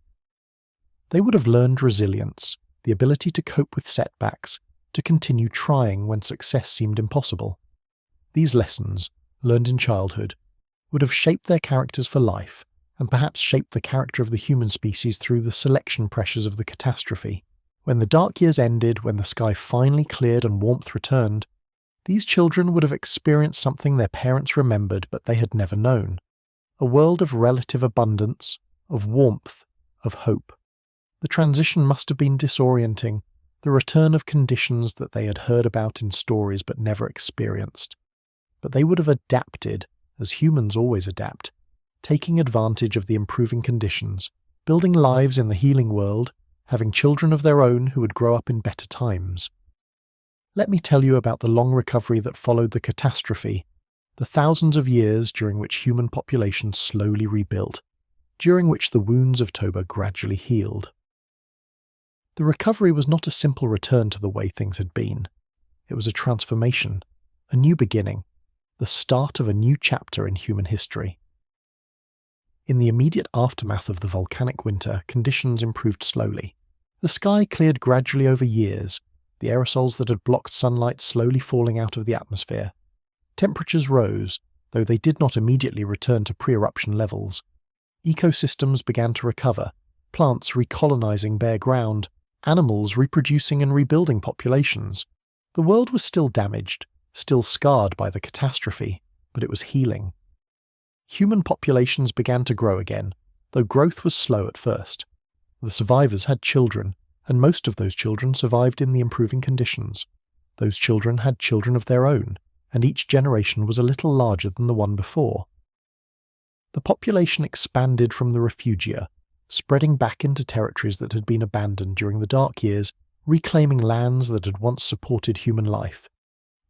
They would have learned resilience, the ability to cope with setbacks, to continue trying when success seemed impossible. These lessons, learned in childhood, would have shaped their characters for life, and perhaps shaped the character of the human species through the selection pressures of the catastrophe. When the dark years ended, when the sky finally cleared and warmth returned, these children would have experienced something their parents remembered but they had never known. A world of relative abundance, of warmth, of hope. The transition must have been disorienting, the return of conditions that they had heard about in stories but never experienced. But they would have adapted, as humans always adapt, taking advantage of the improving conditions, building lives in the healing world, having children of their own who would grow up in better times. Let me tell you about the long recovery that followed the catastrophe, the thousands of years during which human populations slowly rebuilt, during which the wounds of Toba gradually healed. The recovery was not a simple return to the way things had been. It was a transformation, a new beginning, the start of a new chapter in human history. In the immediate aftermath of the volcanic winter, conditions improved slowly. The sky cleared gradually over years, the aerosols that had blocked sunlight slowly falling out of the atmosphere. Temperatures rose, though they did not immediately return to pre-eruption levels. Ecosystems began to recover, plants recolonizing bare ground, animals reproducing and rebuilding populations. The world was still damaged, still scarred by the catastrophe, but it was healing. Human populations began to grow again, though growth was slow at first. The survivors had children, and most of those children survived in the improving conditions. Those children had children of their own, and each generation was a little larger than the one before. The population expanded from the refugia, spreading back into territories that had been abandoned during the dark years, reclaiming lands that had once supported human life.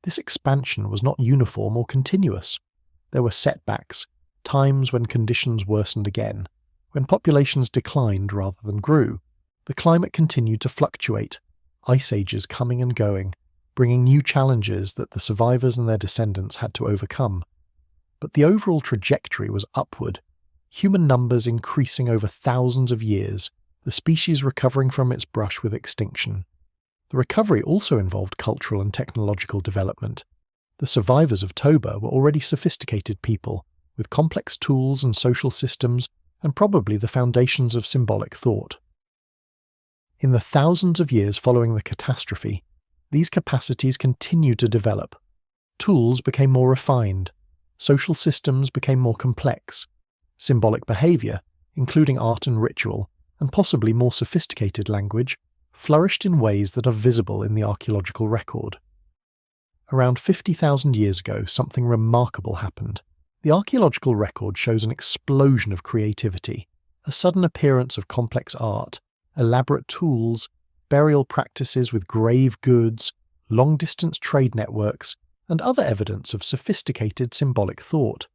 This expansion was not uniform or continuous. There were setbacks, times when conditions worsened again, when populations declined rather than grew. The climate continued to fluctuate. ice ages coming and going, bringing new challenges that the survivors and their descendants had to overcome. But the overall trajectory was upward, human numbers increasing over thousands of years, the species recovering from its brush with extinction. The recovery also involved cultural and technological development. The survivors of Toba were already sophisticated people, with complex tools and social systems, and probably the foundations of symbolic thought. In the thousands of years following the catastrophe, these capacities continued to develop. Tools became more refined, social systems became more complex, symbolic behavior, including art and ritual, and possibly more sophisticated language, flourished in ways that are visible in the archaeological record. Around 50,000 years ago, something remarkable happened. The archaeological record shows an explosion of creativity, a sudden appearance of complex art, elaborate tools, burial practices with grave goods, long-distance trade networks, and other evidence of sophisticated symbolic thought.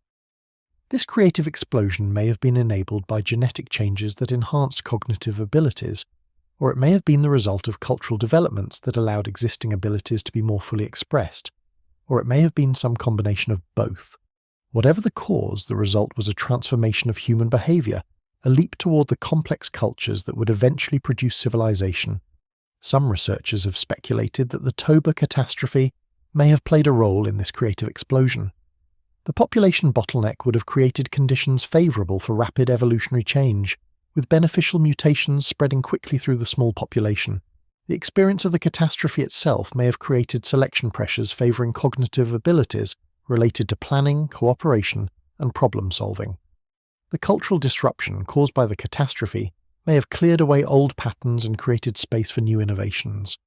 This creative explosion may have been enabled by genetic changes that enhanced cognitive abilities, or it may have been the result of cultural developments that allowed existing abilities to be more fully expressed, or it may have been some combination of both. Whatever the cause, the result was a transformation of human behavior, a leap toward the complex cultures that would eventually produce civilization. Some researchers have speculated that the Toba catastrophe may have played a role in this creative explosion. The population bottleneck would have created conditions favorable for rapid evolutionary change, with beneficial mutations spreading quickly through the small population. The experience of the catastrophe itself may have created selection pressures favoring cognitive abilities related to planning, cooperation, and problem-solving. The cultural disruption caused by the catastrophe may have cleared away old patterns and created space for new innovations.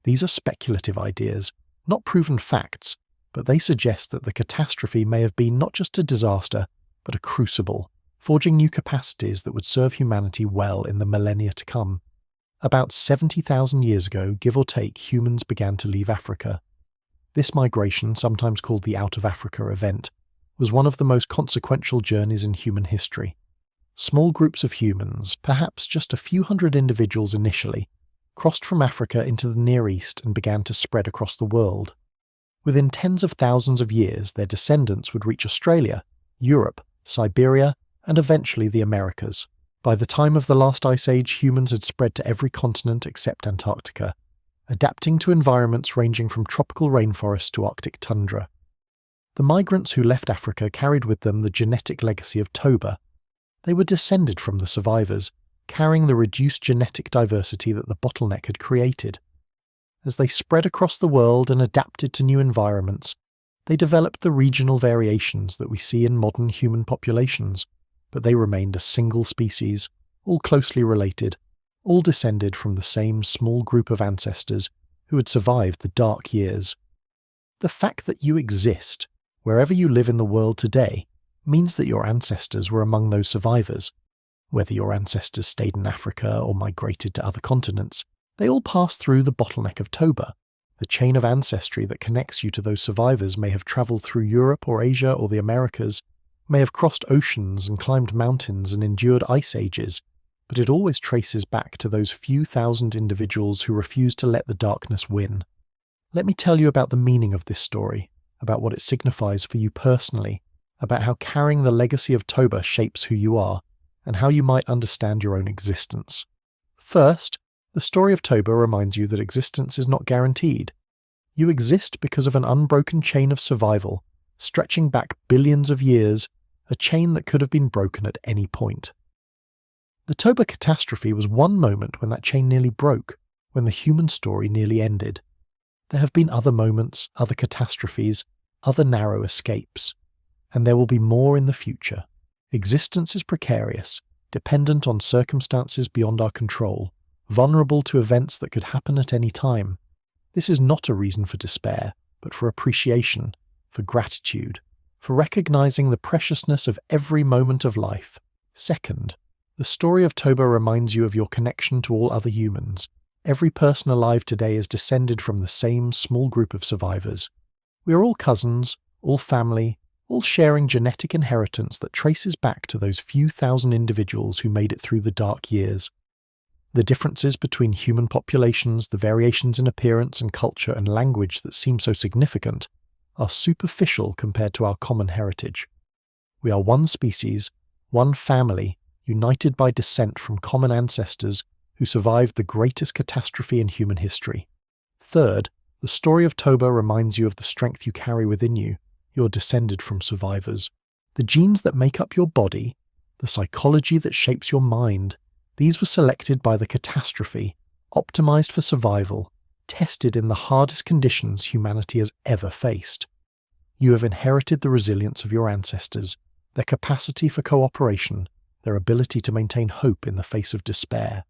These are speculative ideas, not proven facts, but they suggest that the catastrophe may have been not just a disaster, but a crucible, forging new capacities that would serve humanity well in the millennia to come. About 70,000 years ago, give or take, humans began to leave Africa. This migration, sometimes called the Out of Africa event, was one of the most consequential journeys in human history. Small groups of humans, perhaps just a few hundred individuals initially, crossed from Africa into the Near East and began to spread across the world. Within tens of thousands of years, their descendants would reach Australia, Europe, Siberia, and eventually the Americas. By the time of the last ice age, humans had spread to every continent except Antarctica, adapting to environments ranging from tropical rainforests to Arctic tundra. The migrants who left Africa carried with them the genetic legacy of Toba. They were descended from the survivors, carrying the reduced genetic diversity that the bottleneck had created. As they spread across the world and adapted to new environments, they developed the regional variations that we see in modern human populations, but they remained a single species, all closely related, all descended from the same small group of ancestors who had survived the dark years. The fact that you exist, wherever you live in the world today, means that your ancestors were among those survivors. Whether your ancestors stayed in Africa or migrated to other continents, they all passed through the bottleneck of Toba. The chain of ancestry that connects you to those survivors may have travelled through Europe or Asia or the Americas, may have crossed oceans and climbed mountains and endured ice ages, but it always traces back to those few thousand individuals who refused to let the darkness win. Let me tell you about the meaning of this story, about what it signifies for you personally, about how carrying the legacy of Toba shapes who you are, and how you might understand your own existence. First, the story of Toba reminds you that existence is not guaranteed. You exist because of an unbroken chain of survival, stretching back billions of years, a chain that could have been broken at any point. The Toba catastrophe was one moment when that chain nearly broke, when the human story nearly ended. There have been other moments, other catastrophes, other narrow escapes, and there will be more in the future. Existence is precarious, dependent on circumstances beyond our control, vulnerable to events that could happen at any time. This is not a reason for despair, but for appreciation, for gratitude, for recognizing the preciousness of every moment of life. Second, the story of Toba reminds you of your connection to all other humans. Every person alive today is descended from the same small group of survivors. We are all cousins, all family, all sharing genetic inheritance that traces back to those few thousand individuals who made it through the dark years. The differences between human populations, the variations in appearance and culture and language that seem so significant, are superficial compared to our common heritage. We are one species, one family, united by descent from common ancestors who survived the greatest catastrophe in human history. Third, the story of Toba reminds you of the strength you carry within you. You're descended from survivors. The genes that make up your body, the psychology that shapes your mind, these were selected by the catastrophe, optimized for survival, tested in the hardest conditions humanity has ever faced. You have inherited the resilience of your ancestors, their capacity for cooperation, their ability to maintain hope in the face of despair.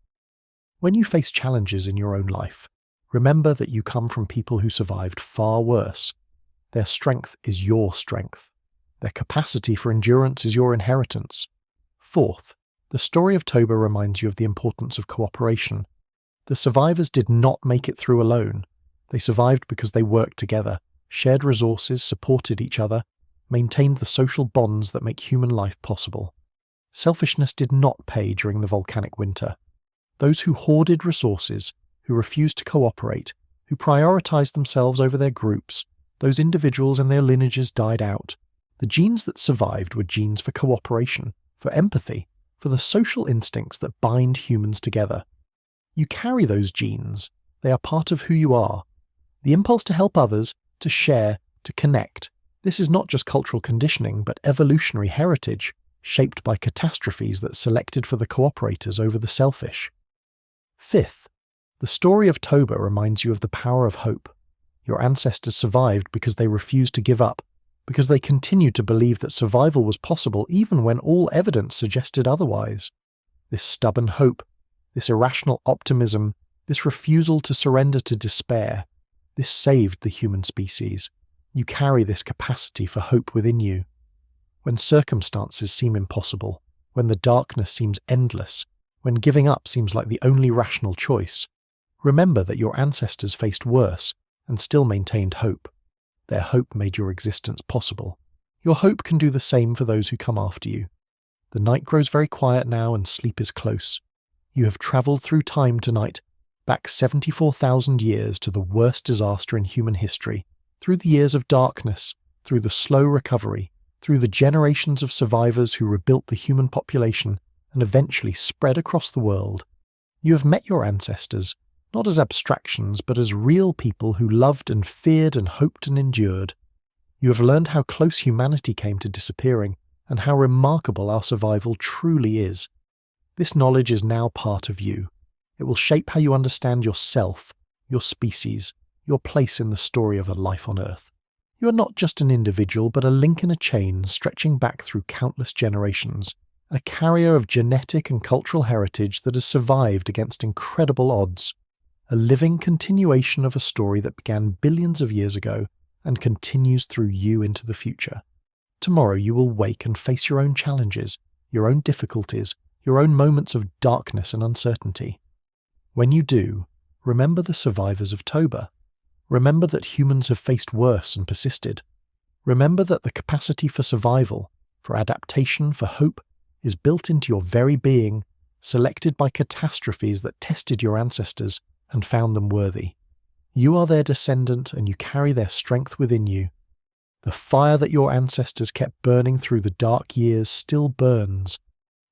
When you face challenges in your own life, remember that you come from people who survived far worse. Their strength is your strength. Their capacity for endurance is your inheritance. Fourth, the story of Toba reminds you of the importance of cooperation. The survivors did not make it through alone. They survived because they worked together, shared resources, supported each other, maintained the social bonds that make human life possible. Selfishness did not pay during the volcanic winter. Those who hoarded resources, who refused to cooperate, who prioritized themselves over their groups, those individuals and their lineages died out. The genes that survived were genes for cooperation, for empathy, for the social instincts that bind humans together. You carry those genes. They are part of who you are. The impulse to help others, to share, to connect. This is not just cultural conditioning, but evolutionary heritage, shaped by catastrophes that selected for the cooperators over the selfish. Fifth, the story of Toba reminds you of the power of hope. Your ancestors survived because they refused to give up, because they continued to believe that survival was possible even when all evidence suggested otherwise. This stubborn hope, this irrational optimism, this refusal to surrender to despair, this saved the human species. You carry this capacity for hope within you. When circumstances seem impossible, when the darkness seems endless, when giving up seems like the only rational choice, remember that your ancestors faced worse and still maintained hope. Their hope made your existence possible. Your hope can do the same for those who come after you. The night grows very quiet now and sleep is close. You have travelled through time tonight, back 74,000 years to the worst disaster in human history, through the years of darkness, through the slow recovery, through the generations of survivors who rebuilt the human population and eventually spread across the world. You have met your ancestors, not as abstractions, but as real people who loved and feared and hoped and endured. You have learned how close humanity came to disappearing, and how remarkable our survival truly is. This knowledge is now part of you. It will shape how you understand yourself, your species, your place in the story of a life on Earth. You are not just an individual, but a link in a chain stretching back through countless generations, a carrier of genetic and cultural heritage that has survived against incredible odds. A living continuation of a story that began billions of years ago and continues through you into the future. Tomorrow you will wake and face your own challenges, your own difficulties, your own moments of darkness and uncertainty. When you do, remember the survivors of Toba. Remember that humans have faced worse and persisted. Remember that the capacity for survival, for adaptation, for hope, is built into your very being, selected by catastrophes that tested your ancestors and found them worthy. You are their descendant and you carry their strength within you. The fire that your ancestors kept burning through the dark years still burns.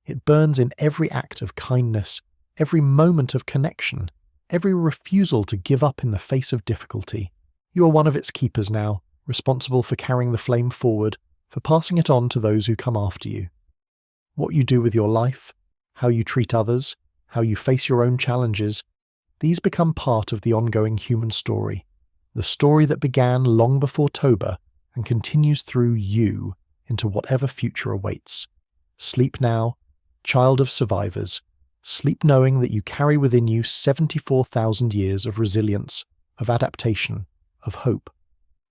It burns in every act of kindness, every moment of connection, every refusal to give up in the face of difficulty. You are one of its keepers now, responsible for carrying the flame forward, for passing it on to those who come after you. What you do with your life, how you treat others, how you face your own challenges, these become part of the ongoing human story, the story that began long before Toba and continues through you into whatever future awaits. Sleep now, child of survivors. Sleep knowing that you carry within you 74,000 years of resilience, of adaptation, of hope.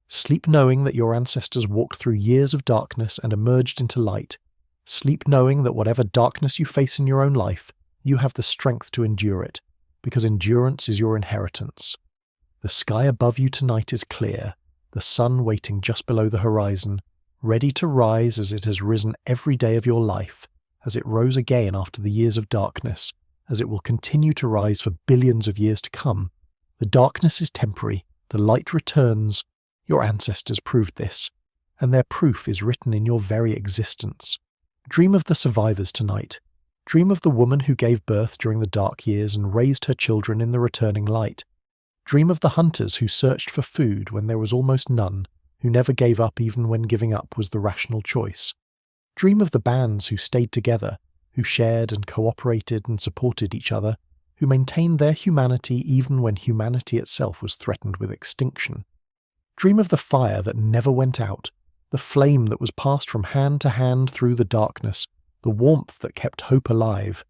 Sleep knowing that your ancestors walked through years of darkness and emerged into light. Sleep knowing that whatever darkness you face in your own life, you have the strength to endure it, because endurance is your inheritance. The sky above you tonight is clear, the sun waiting just below the horizon, ready to rise as it has risen every day of your life, as it rose again after the years of darkness, as it will continue to rise for billions of years to come. The darkness is temporary, the light returns. Your ancestors proved this, and their proof is written in your very existence. Dream of the survivors tonight. Dream of the woman who gave birth during the dark years and raised her children in the returning light. Dream of the hunters who searched for food when there was almost none, who never gave up even when giving up was the rational choice. Dream of the bands who stayed together, who shared and cooperated and supported each other, who maintained their humanity even when humanity itself was threatened with extinction. Dream of the fire that never went out, the flame that was passed from hand to hand through the darkness, the warmth that kept hope alive.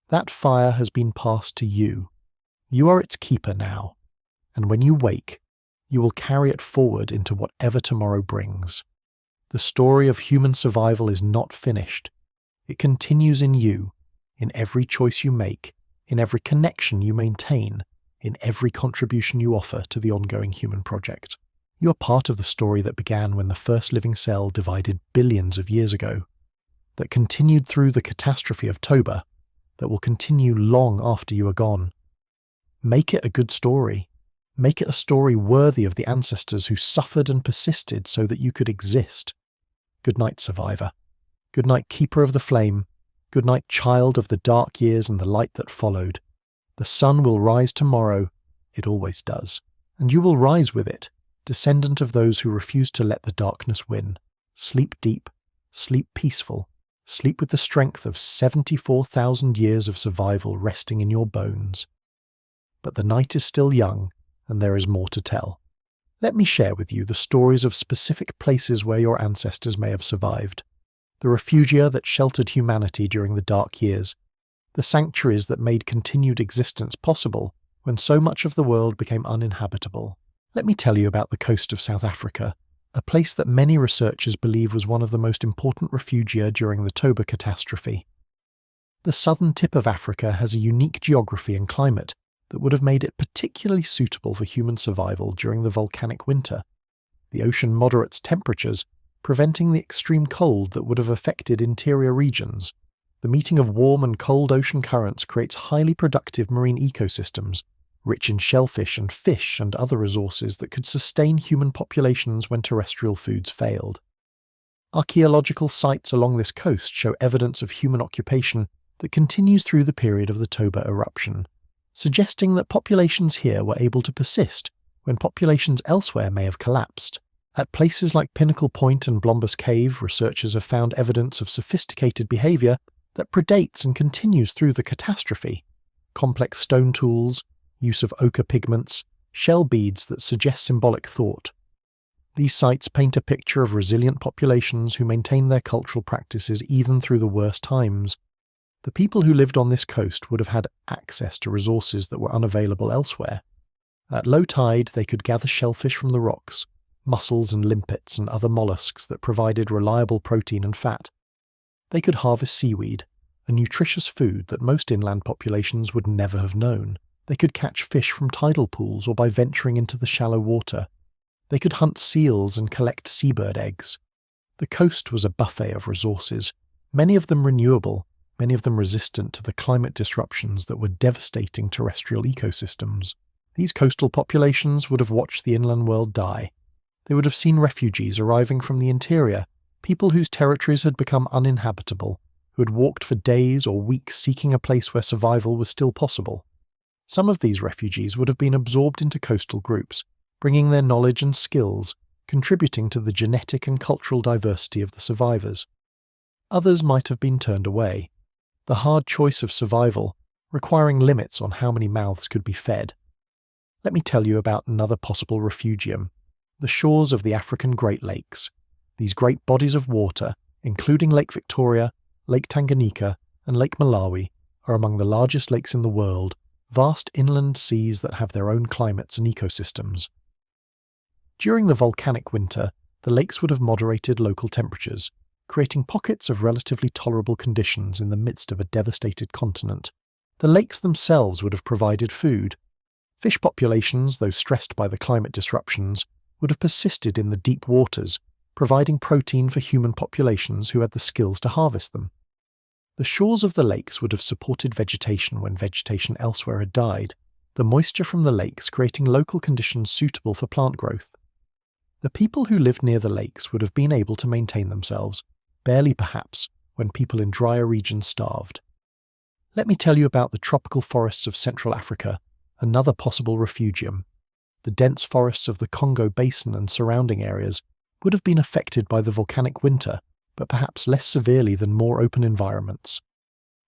That fire has been passed to you. You are its keeper now, and when you wake, you will carry it forward into whatever tomorrow brings. The story of human survival is not finished. It continues in you, in every choice you make, in every connection you maintain, in every contribution you offer to the ongoing human project. You are part of the story that began when the first living cell divided billions of years ago, that continued through the catastrophe of Toba, that will continue long after you are gone. Make it a good story. Make it a story worthy of the ancestors who suffered and persisted so that you could exist. Good night, survivor. Good night, keeper of the flame. Good night, child of the dark years and the light that followed. The sun will rise tomorrow, it always does, and you will rise with it, descendant of those who refuse to let the darkness win. Sleep deep, sleep peaceful, sleep with the strength of 74,000 years of survival resting in your bones. But the night is still young, and there is more to tell. Let me share with you the stories of specific places where your ancestors may have survived. The refugia that sheltered humanity during the dark years. The sanctuaries that made continued existence possible when so much of the world became uninhabitable. Let me tell you about the coast of South Africa, a place that many researchers believe was one of the most important refugia during the Toba catastrophe. The southern tip of Africa has a unique geography and climate that would have made it particularly suitable for human survival during the volcanic winter. The ocean moderates temperatures, preventing the extreme cold that would have affected interior regions. The meeting of warm and cold ocean currents creates highly productive marine ecosystems, rich in shellfish and fish and other resources that could sustain human populations when terrestrial foods failed. Archaeological sites along this coast show evidence of human occupation that continues through the period of the Toba eruption, suggesting that populations here were able to persist when populations elsewhere may have collapsed. At places like Pinnacle Point and Blombus Cave, researchers have found evidence of sophisticated behaviour that predates and continues through the catastrophe. Complex stone tools, use of ochre pigments, shell beads that suggest symbolic thought. These sites paint a picture of resilient populations who maintain their cultural practices even through the worst times. The people who lived on this coast would have had access to resources that were unavailable elsewhere. At low tide, they could gather shellfish from the rocks, mussels and limpets and other mollusks that provided reliable protein and fat. They could harvest seaweed, a nutritious food that most inland populations would never have known. They could catch fish from tidal pools or by venturing into the shallow water. They could hunt seals and collect seabird eggs. The coast was a buffet of resources, many of them renewable, many of them resistant to the climate disruptions that were devastating terrestrial ecosystems. These coastal populations would have watched the inland world die. They would have seen refugees arriving from the interior, people whose territories had become uninhabitable, who had walked for days or weeks seeking a place where survival was still possible. Some of these refugees would have been absorbed into coastal groups, bringing their knowledge and skills, contributing to the genetic and cultural diversity of the survivors. Others might have been turned away. The hard choice of survival, requiring limits on how many mouths could be fed. Let me tell you about another possible refugium, the shores of the African Great Lakes. These great bodies of water, including Lake Victoria, Lake Tanganyika, and Lake Malawi, are among the largest lakes in the world, vast inland seas that have their own climates and ecosystems. During the volcanic winter, the lakes would have moderated local temperatures, creating pockets of relatively tolerable conditions in the midst of a devastated continent. The lakes themselves would have provided food. Fish populations, though stressed by the climate disruptions, would have persisted in the deep waters, providing protein for human populations who had the skills to harvest them. The shores of the lakes would have supported vegetation when vegetation elsewhere had died, the moisture from the lakes creating local conditions suitable for plant growth. The people who lived near the lakes would have been able to maintain themselves, barely perhaps, when people in drier regions starved. Let me tell you about the tropical forests of Central Africa, another possible refugium. The dense forests of the Congo Basin and surrounding areas would have been affected by the volcanic winter, but perhaps less severely than more open environments.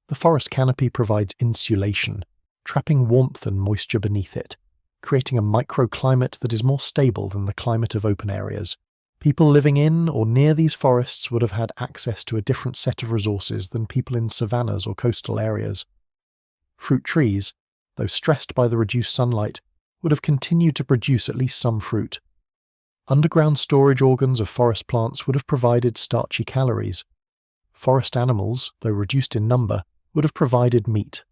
The forest canopy provides insulation, trapping warmth and moisture beneath it, creating a microclimate that is more stable than the climate of open areas. People living in or near these forests would have had access to a different set of resources than people in savannas or coastal areas. Fruit trees, though stressed by the reduced sunlight, would have continued to produce at least some fruit. Underground storage organs of forest plants would have provided starchy calories. Forest animals, though reduced in number, would have provided meat.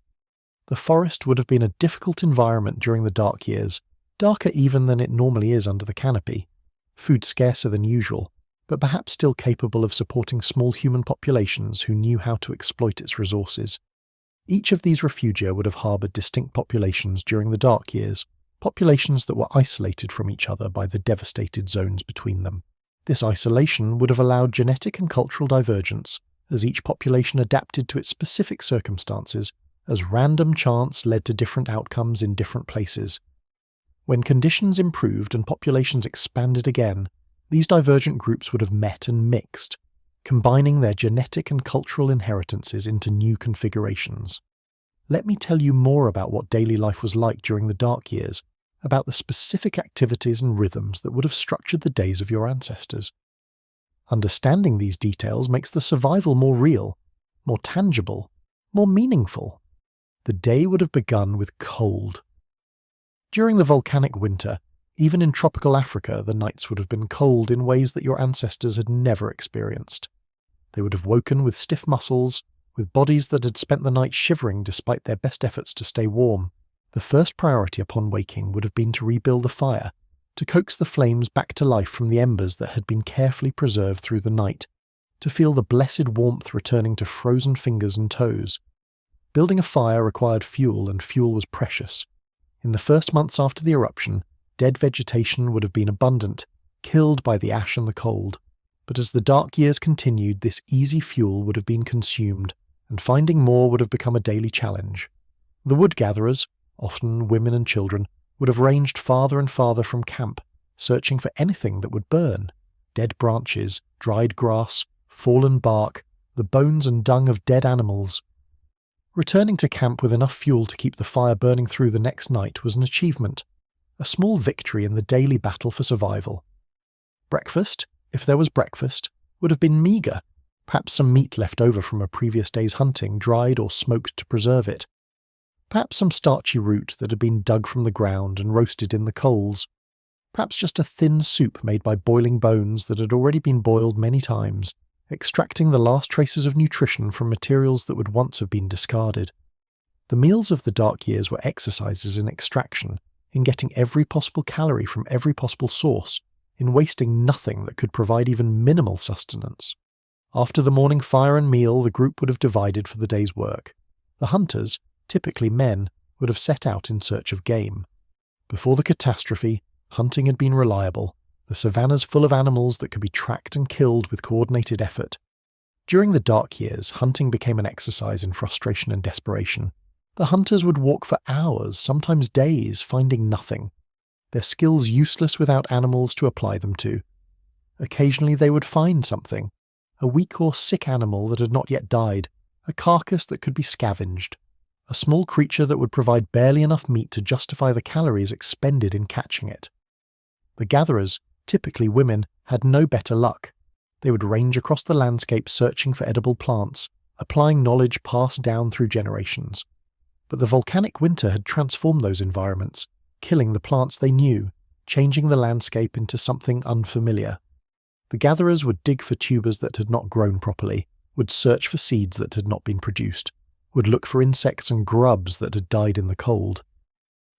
The forest would have been a difficult environment during the dark years, darker even than it normally is under the canopy. Food scarcer than usual, but perhaps still capable of supporting small human populations who knew how to exploit its resources. Each of these refugia would have harboured distinct populations during the dark years, populations that were isolated from each other by the devastated zones between them. This isolation would have allowed genetic and cultural divergence, as each population adapted to its specific circumstances, as random chance led to different outcomes in different places. When conditions improved and populations expanded again, these divergent groups would have met and mixed, combining their genetic and cultural inheritances into new configurations. Let me tell you more about what daily life was like during the dark years, about the specific activities and rhythms that would have structured the days of your ancestors. Understanding these details makes the survival more real, more tangible, more meaningful. The day would have begun with cold. During the volcanic winter, even in tropical Africa, the nights would have been cold in ways that your ancestors had never experienced. They would have woken with stiff muscles, with bodies that had spent the night shivering despite their best efforts to stay warm. The first priority upon waking would have been to rebuild the fire, to coax the flames back to life from the embers that had been carefully preserved through the night, to feel the blessed warmth returning to frozen fingers and toes. Building a fire required fuel, and fuel was precious. In the first months after the eruption, dead vegetation would have been abundant, killed by the ash and the cold. But as the dark years continued, this easy fuel would have been consumed, and finding more would have become a daily challenge. The wood gatherers, often women and children, would have ranged farther and farther from camp, searching for anything that would burn: dead branches, dried grass, fallen bark, the bones and dung of dead animals. Returning to camp with enough fuel to keep the fire burning through the next night was an achievement, a small victory in the daily battle for survival. Breakfast, if there was breakfast, would have been meagre, perhaps some meat left over from a previous day's hunting, dried or smoked to preserve it. Perhaps some starchy root that had been dug from the ground and roasted in the coals. Perhaps just a thin soup made by boiling bones that had already been boiled many times, extracting the last traces of nutrition from materials that would once have been discarded. The meals of the dark years were exercises in extraction, in getting every possible calorie from every possible source, in wasting nothing that could provide even minimal sustenance. After the morning fire and meal, the group would have divided for the day's work. The hunters, typically men, would have set out in search of game. Before the catastrophe, hunting had been reliable, the savannas full of animals that could be tracked and killed with coordinated effort. During the dark years, hunting became an exercise in frustration and desperation. The hunters would walk for hours, sometimes days, finding nothing, their skills useless without animals to apply them to. Occasionally they would find something, a weak or sick animal that had not yet died, a carcass that could be scavenged, a small creature that would provide barely enough meat to justify the calories expended in catching it. The gatherers, typically women, had no better luck. They would range across the landscape searching for edible plants, applying knowledge passed down through generations. But the volcanic winter had transformed those environments, killing the plants they knew, changing the landscape into something unfamiliar. The gatherers would dig for tubers that had not grown properly, would search for seeds that had not been produced, would look for insects and grubs that had died in the cold.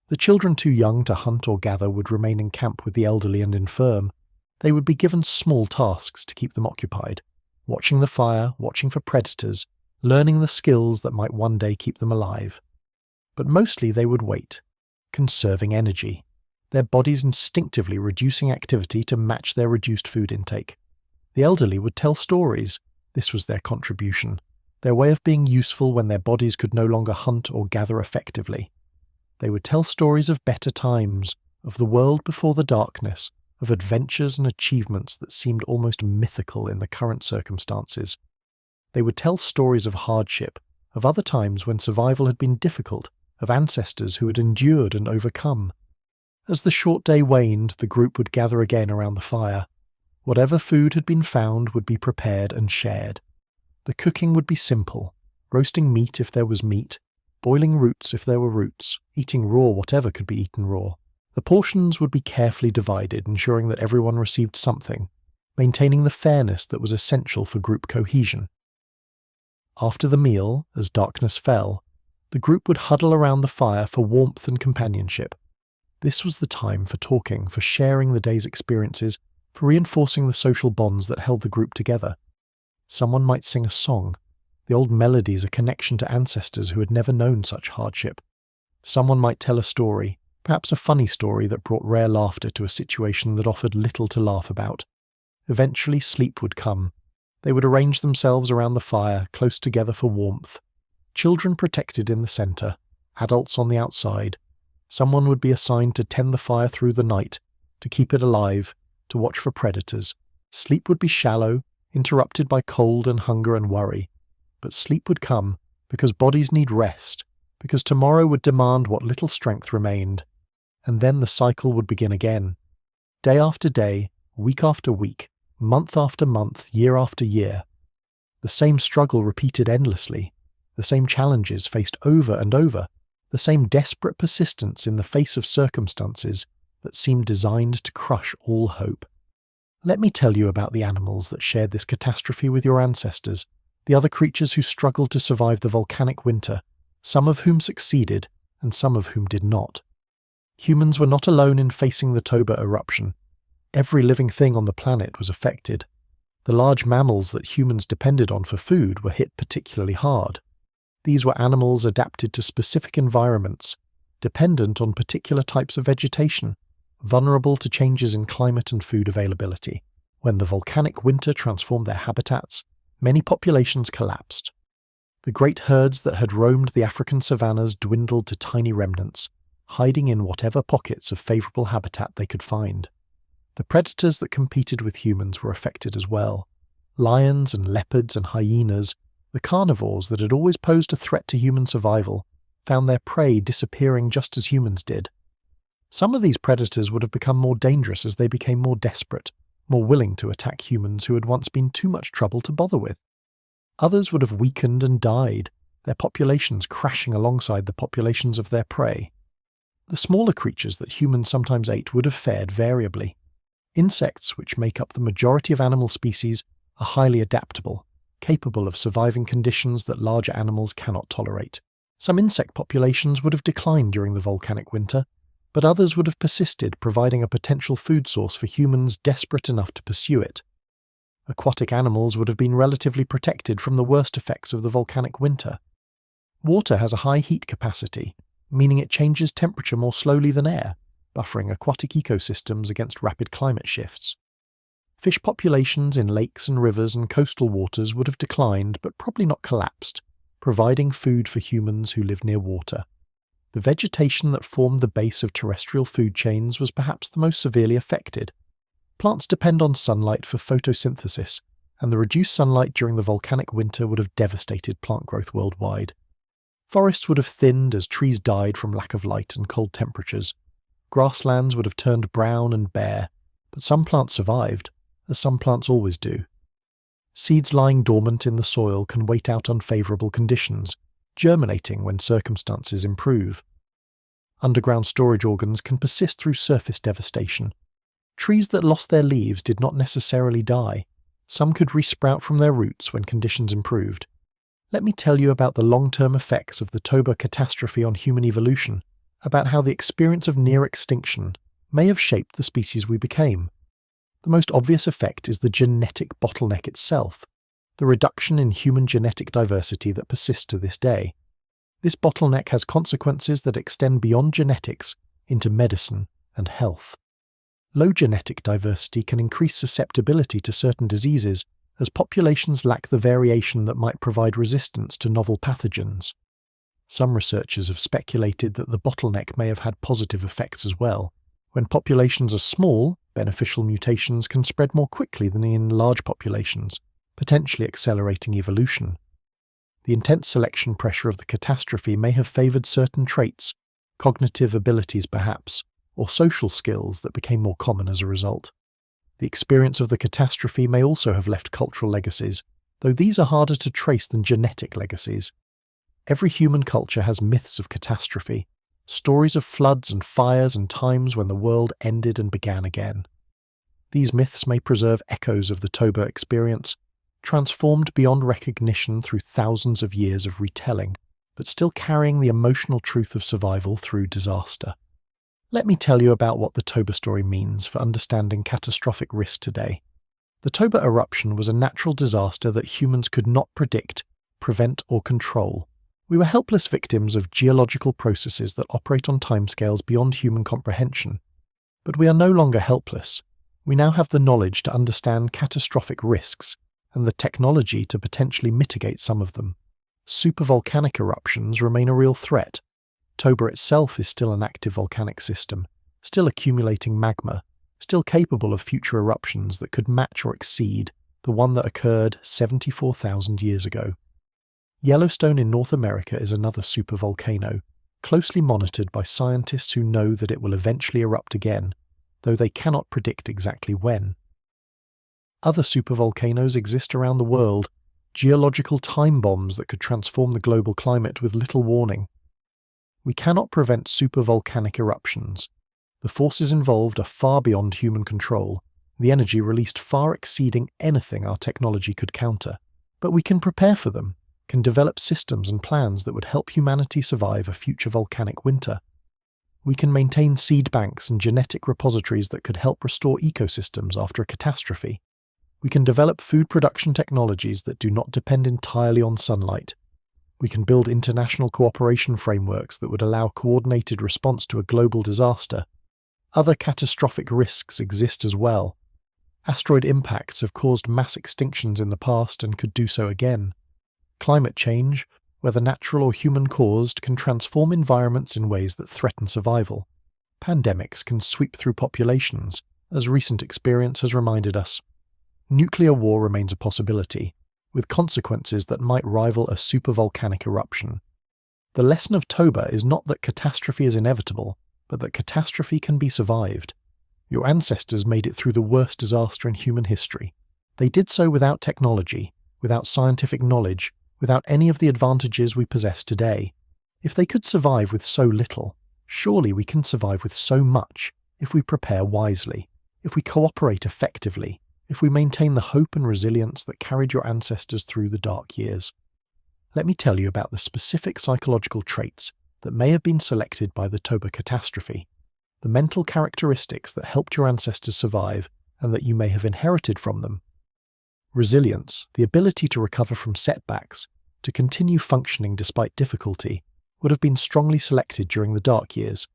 The children too young to hunt or gather would remain in camp with the elderly and infirm. They would be given small tasks to keep them occupied, watching the fire, watching for predators, learning the skills that might one day keep them alive. But mostly they would wait, conserving energy, their bodies instinctively reducing activity to match their reduced food intake. The elderly would tell stories. This was their contribution, their way of being useful when their bodies could no longer hunt or gather effectively. They would tell stories of better times, of the world before the darkness, of adventures and achievements that seemed almost mythical in the current circumstances. They would tell stories of hardship, of other times when survival had been difficult, of ancestors who had endured and overcome. As the short day waned, the group would gather again around the fire. Whatever food had been found would be prepared and shared. The cooking would be simple, roasting meat if there was meat, boiling roots if there were roots, eating raw whatever could be eaten raw. The portions would be carefully divided, ensuring that everyone received something, maintaining the fairness that was essential for group cohesion. After the meal, as darkness fell, the group would huddle around the fire for warmth and companionship. This was the time for talking, for sharing the day's experiences, for reinforcing the social bonds that held the group together. Someone might sing a song, the old melodies a connection to ancestors who had never known such hardship. Someone might tell a story, perhaps a funny story that brought rare laughter to a situation that offered little to laugh about. Eventually sleep would come. They would arrange themselves around the fire, close together for warmth. Children protected in the centre, adults on the outside. Someone would be assigned to tend the fire through the night, to keep it alive, to watch for predators. Sleep would be shallow, interrupted by cold and hunger and worry. But sleep would come, because bodies need rest, because tomorrow would demand what little strength remained. And then the cycle would begin again. Day after day, week after week, month after month, year after year. The same struggle repeated endlessly, the same challenges faced over and over, the same desperate persistence in the face of circumstances that seemed designed to crush all hope. Let me tell you about the animals that shared this catastrophe with your ancestors, the other creatures who struggled to survive the volcanic winter, some of whom succeeded and some of whom did not. Humans were not alone in facing the Toba eruption. Every living thing on the planet was affected. The large mammals that humans depended on for food were hit particularly hard. These were animals adapted to specific environments, dependent on particular types of vegetation, vulnerable to changes in climate and food availability. When the volcanic winter transformed their habitats, many populations collapsed. The great herds that had roamed the African savannas dwindled to tiny remnants, hiding in whatever pockets of favourable habitat they could find. The predators that competed with humans were affected as well. Lions and leopards and hyenas, the carnivores that had always posed a threat to human survival, found their prey disappearing just as humans did. Some of these predators would have become more dangerous as they became more desperate, more willing to attack humans who had once been too much trouble to bother with. Others would have weakened and died, their populations crashing alongside the populations of their prey. The smaller creatures that humans sometimes ate would have fared variably. Insects, which make up the majority of animal species, are highly adaptable, capable of surviving conditions that larger animals cannot tolerate. Some insect populations would have declined during the volcanic winter, but others would have persisted, providing a potential food source for humans desperate enough to pursue it. Aquatic animals would have been relatively protected from the worst effects of the volcanic winter. Water has a high heat capacity, meaning it changes temperature more slowly than air, buffering aquatic ecosystems against rapid climate shifts. Fish populations in lakes and rivers and coastal waters would have declined, but probably not collapsed, providing food for humans who live near water. The vegetation that formed the base of terrestrial food chains was perhaps the most severely affected. Plants depend on sunlight for photosynthesis, and the reduced sunlight during the volcanic winter would have devastated plant growth worldwide. Forests would have thinned as trees died from lack of light and cold temperatures. Grasslands would have turned brown and bare, but some plants survived, as some plants always do. Seeds lying dormant in the soil can wait out unfavourable conditions, germinating when circumstances improve. Underground storage organs can persist through surface devastation. Trees that lost their leaves did not necessarily die. Some could resprout from their roots when conditions improved. Let me tell you about the long-term effects of the Toba catastrophe on human evolution, about how the experience of near extinction may have shaped the species we became. The most obvious effect is the genetic bottleneck itself. the reduction in human genetic diversity that persists to this day. This bottleneck has consequences that extend beyond genetics into medicine and health. Low genetic diversity can increase susceptibility to certain diseases as populations lack the variation that might provide resistance to novel pathogens. Some researchers have speculated that the bottleneck may have had positive effects as well. When populations are small, beneficial mutations can spread more quickly than in large populations, potentially accelerating evolution. The intense selection pressure of the catastrophe may have favoured certain traits, cognitive abilities perhaps, or social skills that became more common as a result. The experience of the catastrophe may also have left cultural legacies, though these are harder to trace than genetic legacies. Every human culture has myths of catastrophe, stories of floods and fires and times when the world ended and began again. These myths may preserve echoes of the Toba experience, transformed beyond recognition through thousands of years of retelling, but still carrying the emotional truth of survival through disaster. Let me tell you about what the Toba story means for understanding catastrophic risk today. The Toba eruption was a natural disaster that humans could not predict, prevent, or control. We were helpless victims of geological processes that operate on timescales beyond human comprehension. But we are no longer helpless. We now have the knowledge to understand catastrophic risks and the technology to potentially mitigate some of them. Supervolcanic eruptions remain a real threat. Toba itself is still an active volcanic system, still accumulating magma, still capable of future eruptions that could match or exceed the one that occurred 74,000 years ago. Yellowstone in North America is another supervolcano, closely monitored by scientists who know that it will eventually erupt again, though they cannot predict exactly when. Other supervolcanoes exist around the world, geological time bombs that could transform the global climate with little warning. We cannot prevent supervolcanic eruptions. The forces involved are far beyond human control, the energy released far exceeding anything our technology could counter. But we can prepare for them, can develop systems and plans that would help humanity survive a future volcanic winter. We can maintain seed banks and genetic repositories that could help restore ecosystems after a catastrophe. We can develop food production technologies that do not depend entirely on sunlight. We can build international cooperation frameworks that would allow coordinated response to a global disaster. Other catastrophic risks exist as well. Asteroid impacts have caused mass extinctions in the past and could do so again. Climate change, whether natural or human-caused, can transform environments in ways that threaten survival. Pandemics can sweep through populations, as recent experience has reminded us. Nuclear war remains a possibility, with consequences that might rival a supervolcanic eruption. The lesson of Toba is not that catastrophe is inevitable, but that catastrophe can be survived. Your ancestors made it through the worst disaster in human history. They did so without technology, without scientific knowledge, without any of the advantages we possess today. If they could survive with so little, surely we can survive with so much if we prepare wisely, if we cooperate effectively, if we maintain the hope and resilience that carried your ancestors through the dark years. Let me tell you about the specific psychological traits that may have been selected by the Toba catastrophe, the mental characteristics that helped your ancestors survive and that you may have inherited from them. Resilience, the ability to recover from setbacks, to continue functioning despite difficulty, would have been strongly selected during the dark years.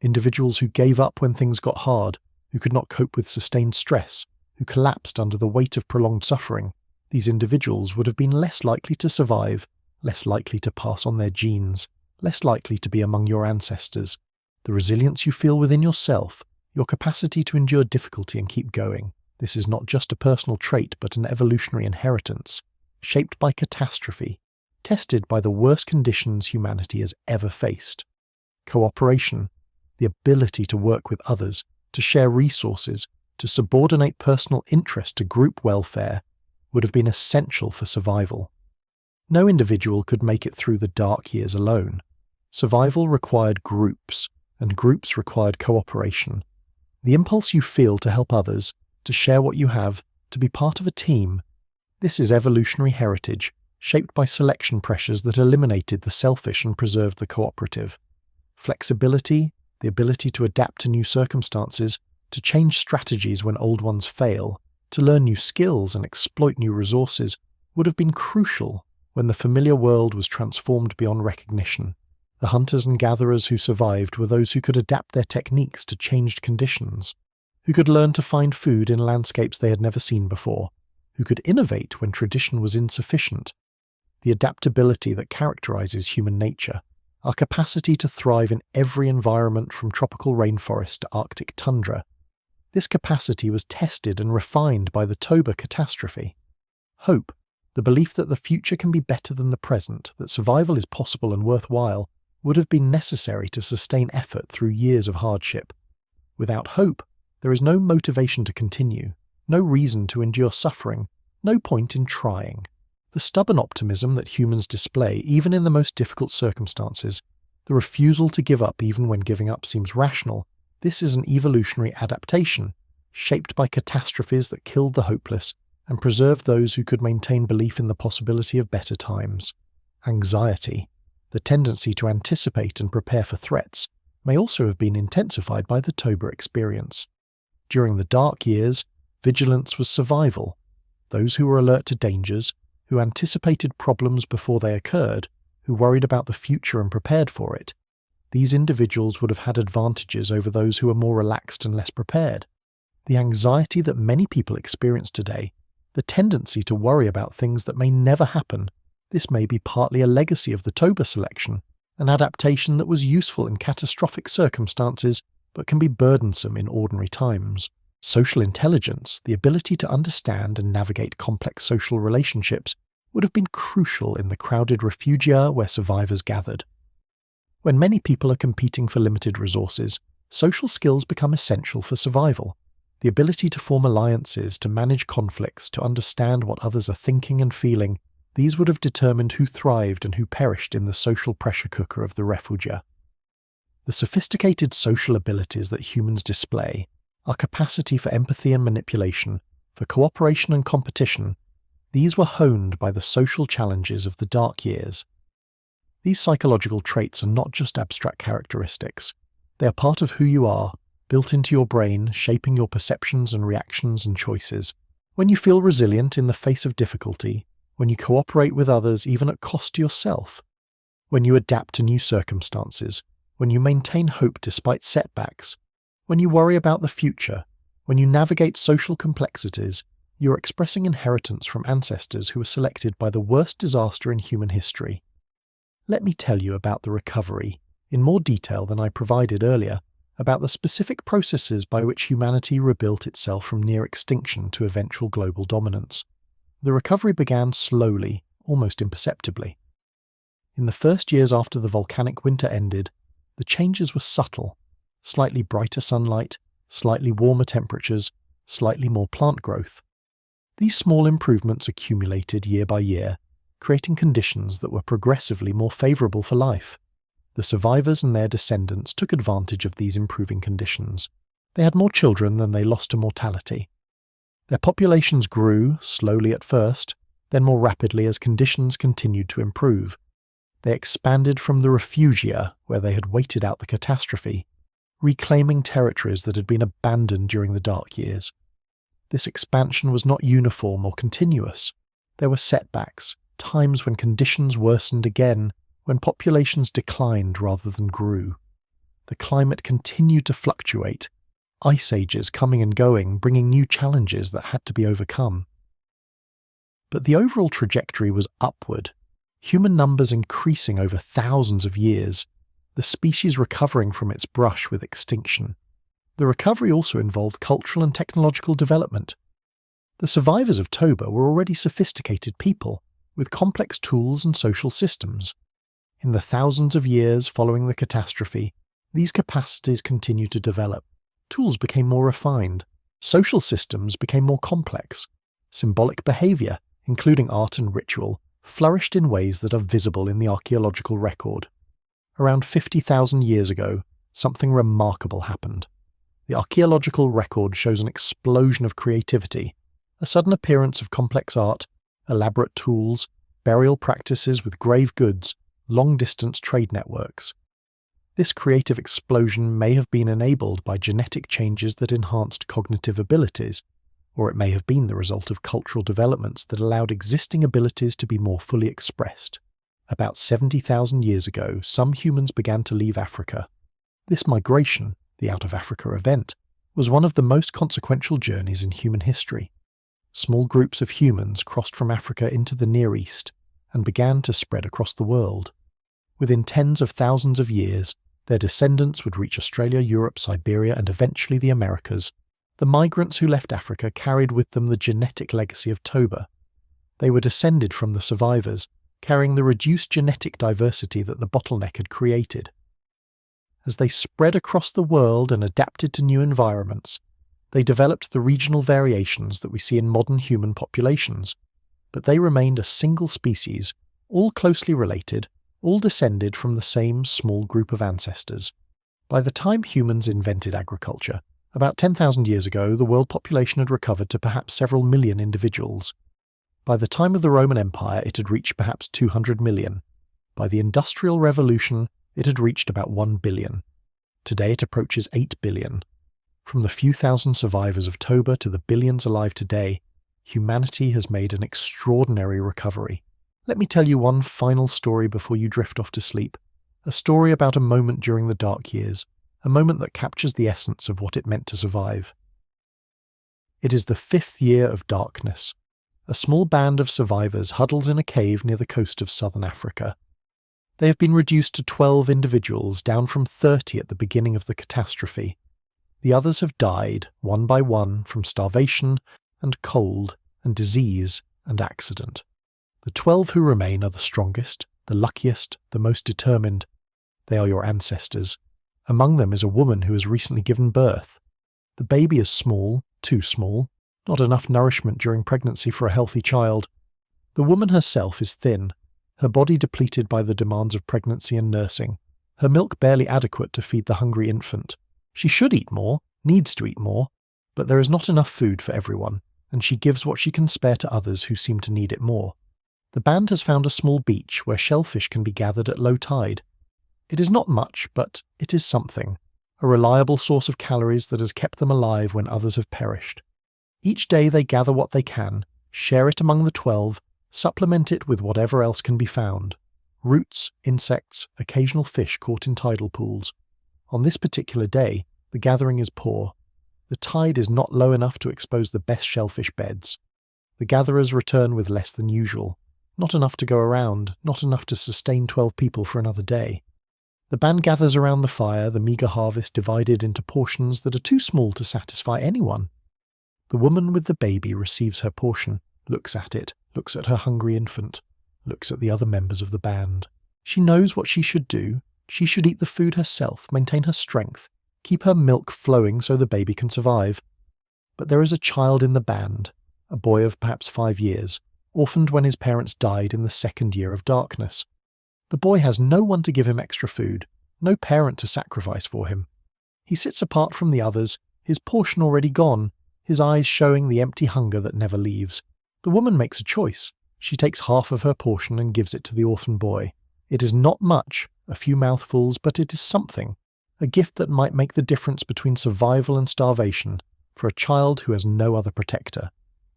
Individuals who gave up when things got hard, who could not cope with sustained stress, who collapsed under the weight of prolonged suffering, these individuals would have been less likely to survive, less likely to pass on their genes, less likely to be among your ancestors. The resilience you feel within yourself, your capacity to endure difficulty and keep going, this is not just a personal trait but an evolutionary inheritance, shaped by catastrophe, tested by the worst conditions humanity has ever faced. Cooperation, the ability to work with others, to share resources, to subordinate personal interest to group welfare, would have been essential for survival. No individual could make it through the dark years alone. Survival required groups, and groups required cooperation. The impulse you feel to help others, to share what you have, to be part of a team, this is evolutionary heritage, shaped by selection pressures that eliminated the selfish and preserved the cooperative. Flexibility, the ability to adapt to new circumstances, to change strategies when old ones fail, to learn new skills and exploit new resources, would have been crucial when the familiar world was transformed beyond recognition. The hunters and gatherers who survived were those who could adapt their techniques to changed conditions, who could learn to find food in landscapes they had never seen before, who could innovate when tradition was insufficient. The adaptability that characterizes human nature, our capacity to thrive in every environment from tropical rainforest to Arctic tundra. This capacity was tested and refined by the Toba catastrophe. Hope, the belief that the future can be better than the present, that survival is possible and worthwhile, would have been necessary to sustain effort through years of hardship. Without hope, there is no motivation to continue, no reason to endure suffering, no point in trying. The stubborn optimism that humans display even in the most difficult circumstances, the refusal to give up even when giving up seems rational, this is an evolutionary adaptation, shaped by catastrophes that killed the hopeless and preserved those who could maintain belief in the possibility of better times. Anxiety, the tendency to anticipate and prepare for threats, may also have been intensified by the Toba experience. During the dark years, vigilance was survival. Those who were alert to dangers, who anticipated problems before they occurred, who worried about the future and prepared for it, these individuals would have had advantages over those who were more relaxed and less prepared. The anxiety that many people experience today, the tendency to worry about things that may never happen, this may be partly a legacy of the Toba selection, an adaptation that was useful in catastrophic circumstances but can be burdensome in ordinary times. Social intelligence, the ability to understand and navigate complex social relationships, would have been crucial in the crowded refugia where survivors gathered. When many people are competing for limited resources, social skills become essential for survival. The ability to form alliances, to manage conflicts, to understand what others are thinking and feeling, these would have determined who thrived and who perished in the social pressure cooker of the refugia. The sophisticated social abilities that humans display, our capacity for empathy and manipulation, for cooperation and competition, these were honed by the social challenges of the dark years. These psychological traits are not just abstract characteristics. They are part of who you are, built into your brain, shaping your perceptions and reactions and choices. When you feel resilient in the face of difficulty, when you cooperate with others even at cost to yourself, when you adapt to new circumstances, when you maintain hope despite setbacks, when you worry about the future, when you navigate social complexities, you are expressing inheritance from ancestors who were selected by the worst disaster in human history. Let me tell you about the recovery, in more detail than I provided earlier, about the specific processes by which humanity rebuilt itself from near extinction to eventual global dominance. The recovery began slowly, almost imperceptibly. In the first years after the volcanic winter ended, the changes were subtle. Slightly brighter sunlight, slightly warmer temperatures, slightly more plant growth. These small improvements accumulated year by year, creating conditions that were progressively more favourable for life. The survivors and their descendants took advantage of these improving conditions. They had more children than they lost to mortality. Their populations grew, slowly at first, then more rapidly as conditions continued to improve. They expanded from the refugia, where they had waited out the catastrophe, reclaiming territories that had been abandoned during the dark years. This expansion was not uniform or continuous. There were setbacks, times when conditions worsened again, when populations declined rather than grew. The climate continued to fluctuate, ice ages coming and going, bringing new challenges that had to be overcome. But the overall trajectory was upward, human numbers increasing over thousands of years, the species recovering from its brush with extinction. The recovery also involved cultural and technological development. The survivors of Toba were already sophisticated people, with complex tools and social systems. In the thousands of years following the catastrophe, these capacities continued to develop. Tools became more refined. Social systems became more complex. Symbolic behaviour, including art and ritual, flourished in ways that are visible in the archaeological record. Around 50,000 years ago, something remarkable happened. The archaeological record shows an explosion of creativity, a sudden appearance of complex art, elaborate tools, burial practices with grave goods, long-distance trade networks. This creative explosion may have been enabled by genetic changes that enhanced cognitive abilities, or it may have been the result of cultural developments that allowed existing abilities to be more fully expressed. About 70,000 years ago, some humans began to leave Africa. This migration, the Out of Africa event, was one of the most consequential journeys in human history. Small groups of humans crossed from Africa into the Near East and began to spread across the world. Within tens of thousands of years, their descendants would reach Australia, Europe, Siberia, and eventually the Americas. The migrants who left Africa carried with them the genetic legacy of Toba. They were descended from the survivors, carrying the reduced genetic diversity that the bottleneck had created. As they spread across the world and adapted to new environments, they developed the regional variations that we see in modern human populations, but they remained a single species, all closely related, all descended from the same small group of ancestors. By the time humans invented agriculture, about 10,000 years ago, the world population had recovered to perhaps several million individuals. By the time of the Roman Empire, it had reached perhaps 200 million. By the Industrial Revolution, it had reached about 1 billion. Today it approaches 8 billion. From the few thousand survivors of Toba to the billions alive today, humanity has made an extraordinary recovery. Let me tell you one final story before you drift off to sleep. A story about a moment during the dark years, a moment that captures the essence of what it meant to survive. It is the 5th year of darkness. A small band of survivors huddles in a cave near the coast of southern Africa. They have been reduced to 12 individuals, down from 30 at the beginning of the catastrophe. The others have died, one by one, from starvation and cold and disease and accident. The 12 who remain are the strongest, the luckiest, the most determined. They are your ancestors. Among them is a woman who has recently given birth. The baby is small, too small, not enough nourishment during pregnancy for a healthy child. The woman herself is thin, her body depleted by the demands of pregnancy and nursing, her milk barely adequate to feed the hungry infant. She should eat more, needs to eat more, but there is not enough food for everyone, and she gives what she can spare to others who seem to need it more. The band has found a small beach where shellfish can be gathered at low tide. It is not much, but it is something, a reliable source of calories that has kept them alive when others have perished. Each day they gather what they can, share it among the 12, supplement it with whatever else can be found. Roots, insects, occasional fish caught in tidal pools. On this particular day, the gathering is poor. The tide is not low enough to expose the best shellfish beds. The gatherers return with less than usual. Not enough to go around, not enough to sustain 12 people for another day. The band gathers around the fire, the meagre harvest divided into portions that are too small to satisfy anyone. The woman with the baby receives her portion, looks at it, looks at her hungry infant, looks at the other members of the band. She knows what she should do. She should eat the food herself, maintain her strength, keep her milk flowing so the baby can survive. But there is a child in the band, a boy of perhaps 5 years, orphaned when his parents died in the 2nd year of darkness. The boy has no one to give him extra food, no parent to sacrifice for him. He sits apart from the others, his portion already gone, his eyes showing the empty hunger that never leaves. The woman makes a choice. She takes half of her portion and gives it to the orphan boy. It is not much, a few mouthfuls, but it is something, a gift that might make the difference between survival and starvation for a child who has no other protector.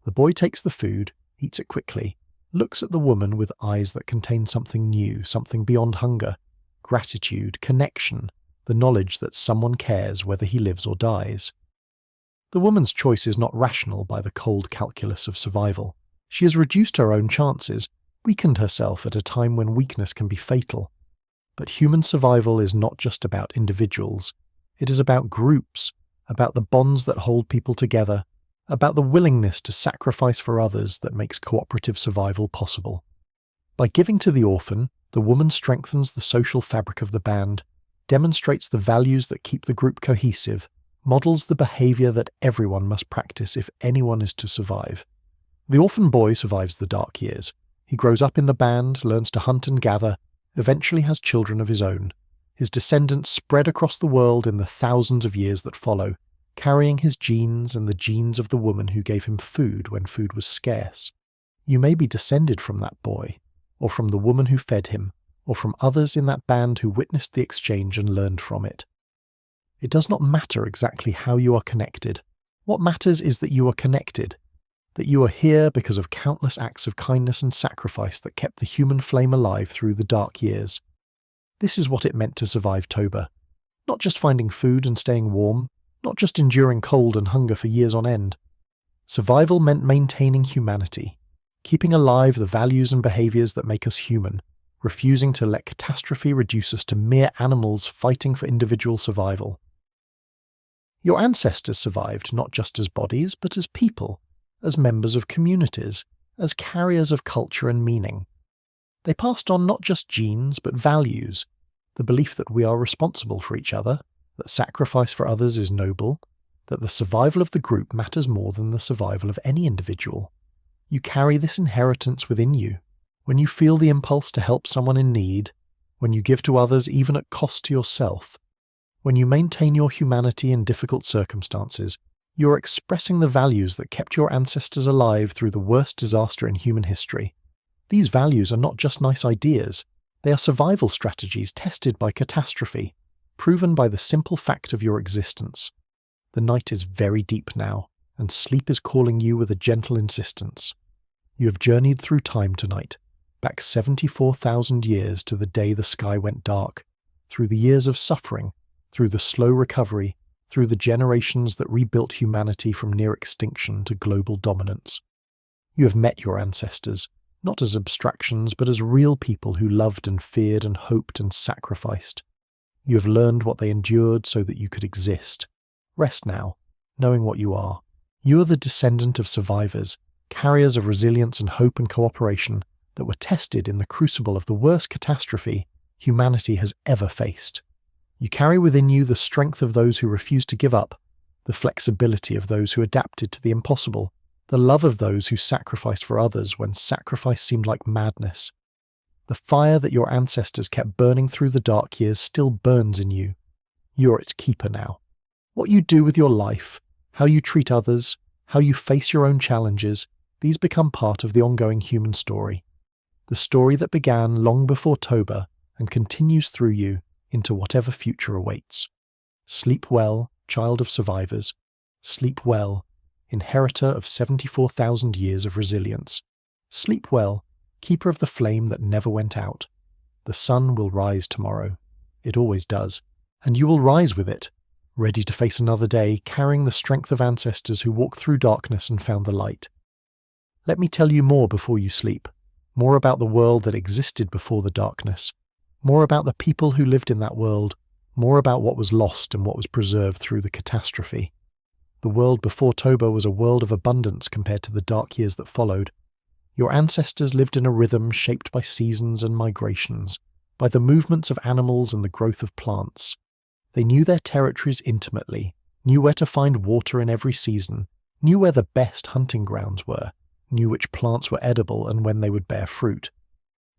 The boy takes the food, eats it quickly, looks at the woman with eyes that contain something new, something beyond hunger, gratitude, connection, the knowledge that someone cares whether he lives or dies. The woman's choice is not rational by the cold calculus of survival. She has reduced her own chances, weakened herself at a time when weakness can be fatal. But human survival is not just about individuals. It is about groups, about the bonds that hold people together, about the willingness to sacrifice for others that makes cooperative survival possible. By giving to the orphan, the woman strengthens the social fabric of the band, demonstrates the values that keep the group cohesive, models the behavior that everyone must practice if anyone is to survive. The orphan boy survives the dark years. He grows up in the band, learns to hunt and gather, eventually has children of his own. His descendants spread across the world in the thousands of years that follow, carrying his genes and the genes of the woman who gave him food when food was scarce. You may be descended from that boy, or from the woman who fed him, or from others in that band who witnessed the exchange and learned from it. It does not matter exactly how you are connected. What matters is that you are connected, that you are here because of countless acts of kindness and sacrifice that kept the human flame alive through the dark years. This is what it meant to survive Toba. Not just finding food and staying warm, not just enduring cold and hunger for years on end. Survival meant maintaining humanity, keeping alive the values and behaviours that make us human, refusing to let catastrophe reduce us to mere animals fighting for individual survival. Your ancestors survived not just as bodies, but as people, as members of communities, as carriers of culture and meaning. They passed on not just genes, but values, the belief that we are responsible for each other, that sacrifice for others is noble, that the survival of the group matters more than the survival of any individual. You carry this inheritance within you. When you feel the impulse to help someone in need, when you give to others even at cost to yourself, when you maintain your humanity in difficult circumstances, you are expressing the values that kept your ancestors alive through the worst disaster in human history. These values are not just nice ideas, they are survival strategies tested by catastrophe, proven by the simple fact of your existence. The night is very deep now, and sleep is calling you with a gentle insistence. You have journeyed through time tonight, back 74,000 years to the day the sky went dark, through the years of suffering, through the slow recovery, through the generations that rebuilt humanity from near extinction to global dominance. You have met your ancestors, not as abstractions, but as real people who loved and feared and hoped and sacrificed. You have learned what they endured so that you could exist. Rest now, knowing what you are. You are the descendant of survivors, carriers of resilience and hope and cooperation that were tested in the crucible of the worst catastrophe humanity has ever faced. You carry within you the strength of those who refused to give up, the flexibility of those who adapted to the impossible, the love of those who sacrificed for others when sacrifice seemed like madness. The fire that your ancestors kept burning through the dark years still burns in you. You are its keeper now. What you do with your life, how you treat others, how you face your own challenges, these become part of the ongoing human story. The story that began long before Toba and continues through you into whatever future awaits. Sleep well, child of survivors. Sleep well, inheritor of 74,000 years of resilience. Sleep well, keeper of the flame that never went out. The sun will rise tomorrow. It always does. And you will rise with it, ready to face another day, carrying the strength of ancestors who walked through darkness and found the light. Let me tell you more before you sleep, more about the world that existed before the darkness, more about the people who lived in that world, more about what was lost and what was preserved through the catastrophe. The world before Toba was a world of abundance compared to the dark years that followed. Your ancestors lived in a rhythm shaped by seasons and migrations, by the movements of animals and the growth of plants. They knew their territories intimately, knew where to find water in every season, knew where the best hunting grounds were, knew which plants were edible and when they would bear fruit.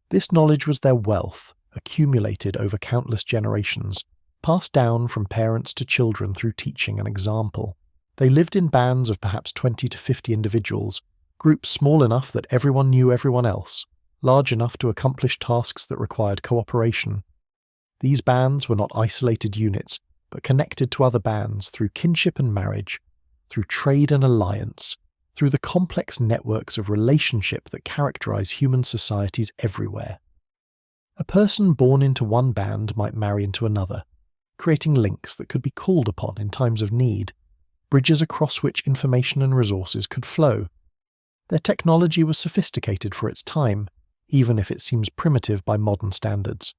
This knowledge was their wealth, accumulated over countless generations, passed down from parents to children through teaching and example. They lived in bands of perhaps 20 to 50 individuals, groups small enough that everyone knew everyone else, large enough to accomplish tasks that required cooperation. These bands were not isolated units, but connected to other bands through kinship and marriage, through trade and alliance, through the complex networks of relationship that characterize human societies everywhere. A person born into one band might marry into another, creating links that could be called upon in times of need, bridges across which information and resources could flow. Their technology was sophisticated for its time, even if it seems primitive by modern standards.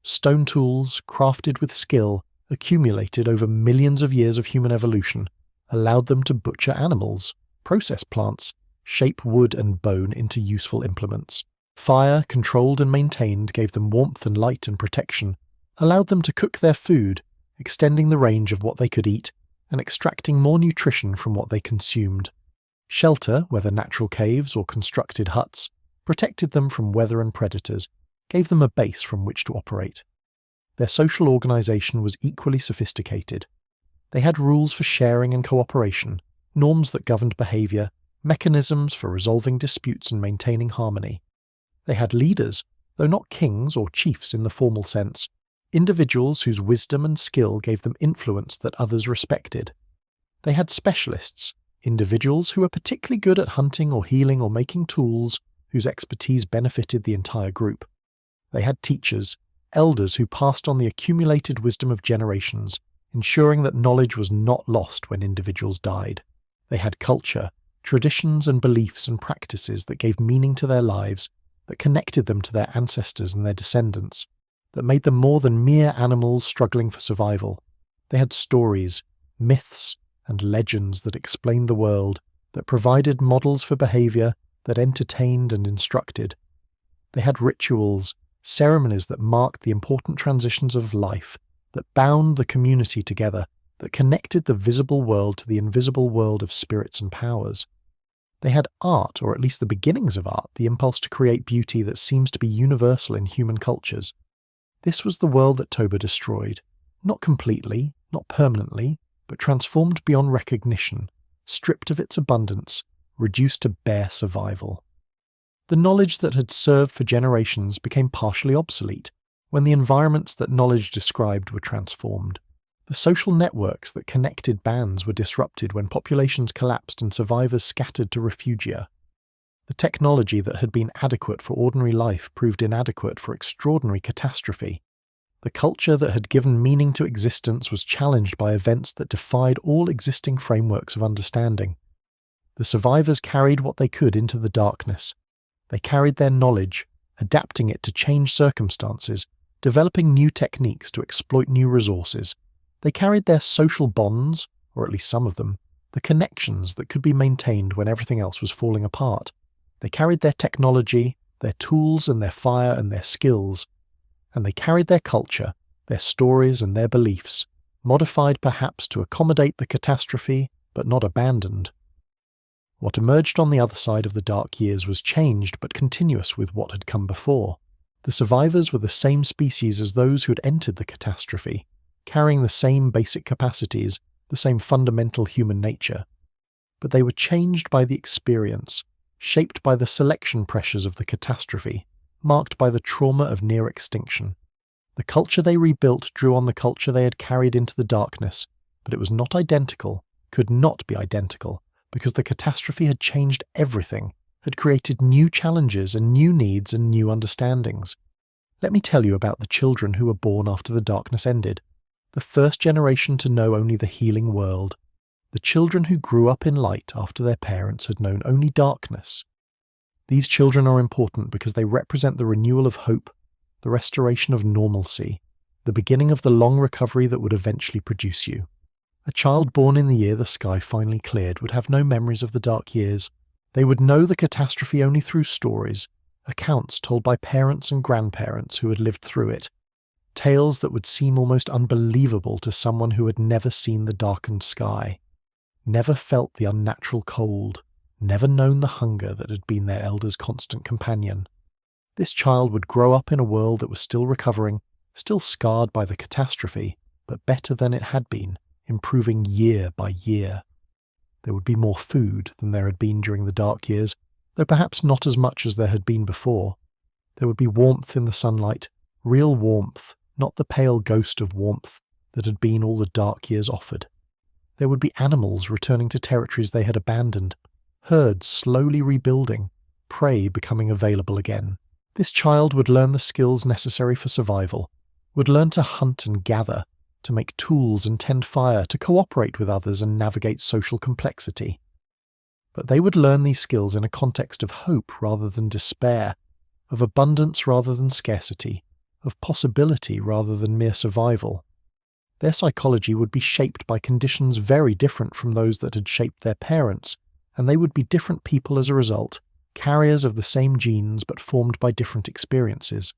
Stone tools, crafted with skill, accumulated over millions of years of human evolution, allowed them to butcher animals, process plants, shape wood and bone into useful implements. Fire, controlled and maintained, gave them warmth and light and protection, allowed them to cook their food, extending the range of what they could eat and extracting more nutrition from what they consumed. Shelter, whether natural caves or constructed huts, protected them from weather and predators, gave them a base from which to operate. Their social organization was equally sophisticated. They had rules for sharing and cooperation, norms that governed behavior, mechanisms for resolving disputes and maintaining harmony. They had leaders, though not kings or chiefs in the formal sense, individuals whose wisdom and skill gave them influence that others respected. They had specialists, individuals who were particularly good at hunting or healing or making tools whose expertise benefited the entire group. They had teachers, elders who passed on the accumulated wisdom of generations, ensuring that knowledge was not lost when individuals died. They had culture, traditions and beliefs and practices that gave meaning to their lives, that connected them to their ancestors and their descendants, that made them more than mere animals struggling for survival. They had stories, myths, and legends that explained the world, that provided models for behavior, that entertained and instructed. They had rituals, ceremonies that marked the important transitions of life, that bound the community together, that connected the visible world to the invisible world of spirits and powers. They had art, or at least the beginnings of art, the impulse to create beauty that seems to be universal in human cultures. This was the world that Toba destroyed. Not completely, not permanently, but transformed beyond recognition, stripped of its abundance, reduced to bare survival. The knowledge that had served for generations became partially obsolete when the environments that knowledge described were transformed. The social networks that connected bands were disrupted when populations collapsed and survivors scattered to refugia. The technology that had been adequate for ordinary life proved inadequate for extraordinary catastrophe. The culture that had given meaning to existence was challenged by events that defied all existing frameworks of understanding. The survivors carried what they could into the darkness. They carried their knowledge, adapting it to changed circumstances, developing new techniques to exploit new resources. They carried their social bonds, or at least some of them, the connections that could be maintained when everything else was falling apart. They carried their technology, their tools and their fire and their skills. And they carried their culture, their stories and their beliefs, modified perhaps to accommodate the catastrophe, but not abandoned. What emerged on the other side of the dark years was changed but continuous with what had come before. The survivors were the same species as those who had entered the catastrophe, carrying the same basic capacities, the same fundamental human nature. But they were changed by the experience, shaped by the selection pressures of the catastrophe, marked by the trauma of near extinction. The culture they rebuilt drew on the culture they had carried into the darkness, but it was not identical, could not be identical, because the catastrophe had changed everything, had created new challenges and new needs and new understandings. Let me tell you about the children who were born after the darkness ended, the first generation to know only the healing world, the children who grew up in light after their parents had known only darkness. These children are important because they represent the renewal of hope, the restoration of normalcy, the beginning of the long recovery that would eventually produce you. A child born in the year the sky finally cleared would have no memories of the dark years. They would know the catastrophe only through stories, accounts told by parents and grandparents who had lived through it, tales that would seem almost unbelievable to someone who had never seen the darkened sky, never felt the unnatural cold, never known the hunger that had been their elders' constant companion. This child would grow up in a world that was still recovering, still scarred by the catastrophe, but better than it had been, improving year by year. There would be more food than there had been during the dark years, though perhaps not as much as there had been before. There would be warmth in the sunlight, real warmth, not the pale ghost of warmth that had been all the dark years offered. There would be animals returning to territories they had abandoned, herds slowly rebuilding, prey becoming available again. This child would learn the skills necessary for survival, would learn to hunt and gather, to make tools and tend fire, to cooperate with others and navigate social complexity. But they would learn these skills in a context of hope rather than despair, of abundance rather than scarcity, of possibility rather than mere survival. Their psychology would be shaped by conditions very different from those that had shaped their parents, and they would be different people as a result, carriers of the same genes but formed by different experiences.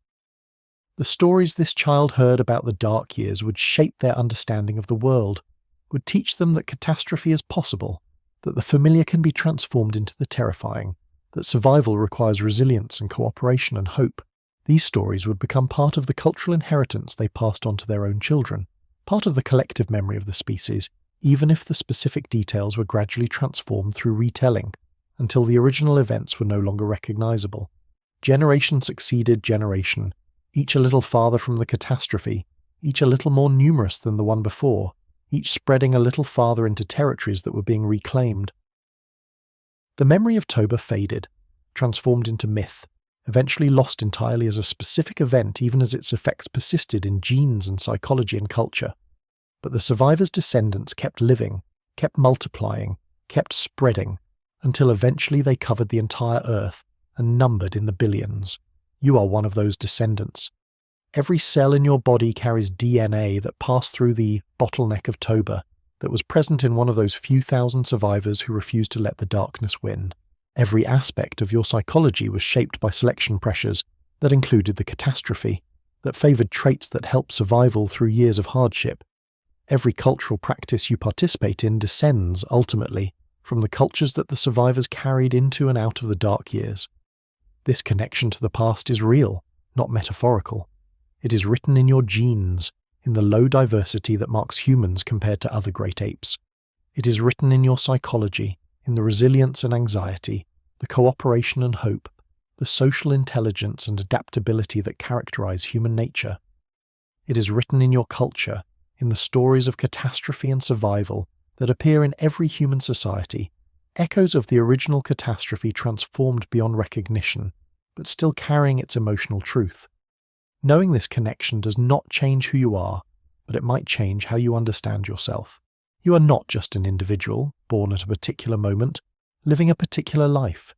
The stories this child heard about the dark years would shape their understanding of the world, would teach them that catastrophe is possible, that the familiar can be transformed into the terrifying, that survival requires resilience and cooperation and hope. These stories would become part of the cultural inheritance they passed on to their own children, part of the collective memory of the species, even if the specific details were gradually transformed through retelling, until the original events were no longer recognizable. Generation succeeded generation, each a little farther from the catastrophe, each a little more numerous than the one before, each spreading a little farther into territories that were being reclaimed. The memory of Toba faded, transformed into myth, eventually lost entirely as a specific event even as its effects persisted in genes and psychology and culture. But the survivors' descendants kept living, kept multiplying, kept spreading, until eventually they covered the entire Earth and numbered in the billions. You are one of those descendants. Every cell in your body carries DNA that passed through the bottleneck of Toba, that was present in one of those few thousand survivors who refused to let the darkness win. Every aspect of your psychology was shaped by selection pressures that included the catastrophe, that favoured traits that helped survival through years of hardship. Every cultural practice you participate in descends, ultimately, from the cultures that the survivors carried into and out of the dark years. This connection to the past is real, not metaphorical. It is written in your genes, in the low diversity that marks humans compared to other great apes. It is written in your psychology, in the resilience and anxiety, the cooperation and hope, the social intelligence and adaptability that characterize human nature. It is written in your culture, in the stories of catastrophe and survival that appear in every human society, echoes of the original catastrophe transformed beyond recognition, but still carrying its emotional truth. Knowing this connection does not change who you are, but it might change how you understand yourself. You are not just an individual, born at a particular moment, living a particular life.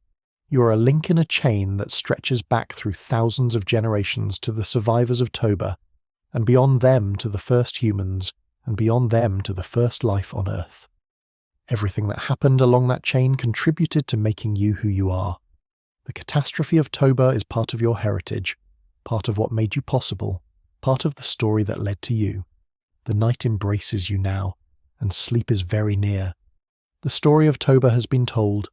You are a link in a chain that stretches back through thousands of generations to the survivors of Toba, and beyond them to the first humans, and beyond them to the first life on Earth. Everything that happened along that chain contributed to making you who you are. The catastrophe of Toba is part of your heritage, part of what made you possible, part of the story that led to you. The night embraces you now, and sleep is very near. The story of Toba has been told,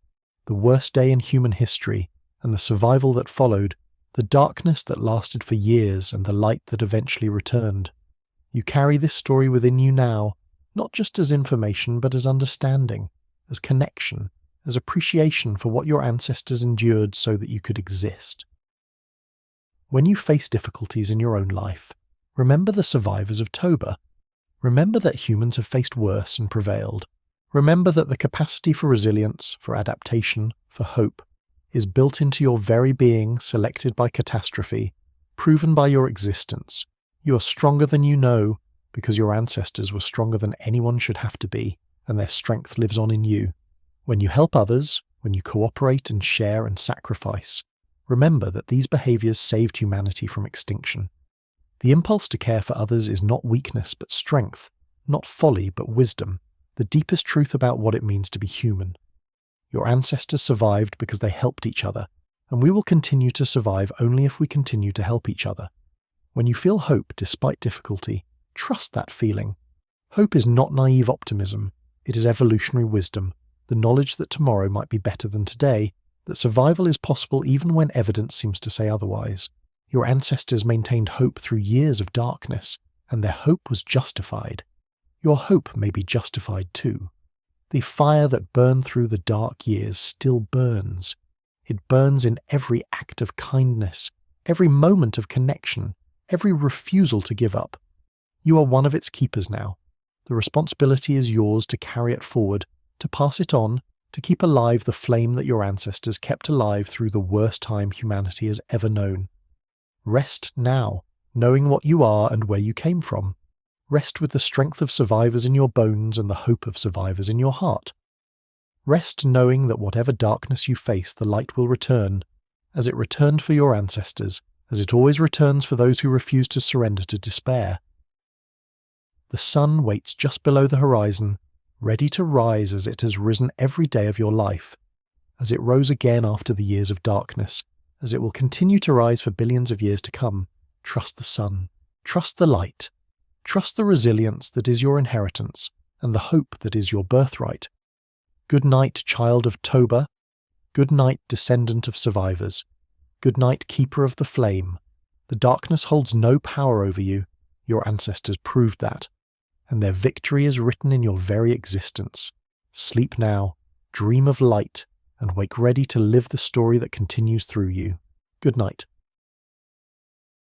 the worst day in human history, and the survival that followed, the darkness that lasted for years and the light that eventually returned. You carry this story within you now, not just as information but as understanding, as connection, as appreciation for what your ancestors endured so that you could exist. When you face difficulties in your own life, remember the survivors of Toba. Remember that humans have faced worse and prevailed. Remember that the capacity for resilience, for adaptation, for hope, is built into your very being, selected by catastrophe, proven by your existence. You are stronger than you know, because your ancestors were stronger than anyone should have to be, and their strength lives on in you. When you help others, when you cooperate and share and sacrifice, remember that these behaviours saved humanity from extinction. The impulse to care for others is not weakness but strength, not folly but wisdom, the deepest truth about what it means to be human. Your ancestors survived because they helped each other, and we will continue to survive only if we continue to help each other. When you feel hope despite difficulty, trust that feeling. Hope is not naive optimism, it is evolutionary wisdom, the knowledge that tomorrow might be better than today, that survival is possible even when evidence seems to say otherwise. Your ancestors maintained hope through years of darkness, and their hope was justified. Your hope may be justified too. The fire that burned through the dark years still burns. It burns in every act of kindness, every moment of connection, every refusal to give up. You are one of its keepers now. The responsibility is yours to carry it forward, to pass it on, to keep alive the flame that your ancestors kept alive through the worst time humanity has ever known. Rest now, knowing what you are and where you came from. Rest with the strength of survivors in your bones and the hope of survivors in your heart. Rest knowing that whatever darkness you face, the light will return, as it returned for your ancestors, as it always returns for those who refuse to surrender to despair. The sun waits just below the horizon, ready to rise as it has risen every day of your life, as it rose again after the years of darkness, as it will continue to rise for billions of years to come. Trust the sun. Trust the light. Trust the resilience that is your inheritance, and the hope that is your birthright. Good night, child of Toba. Good night, descendant of survivors. Good night, keeper of the flame. The darkness holds no power over you. Your ancestors proved that. And their victory is written in your very existence. Sleep now, dream of light, and wake ready to live the story that continues through you. Good night.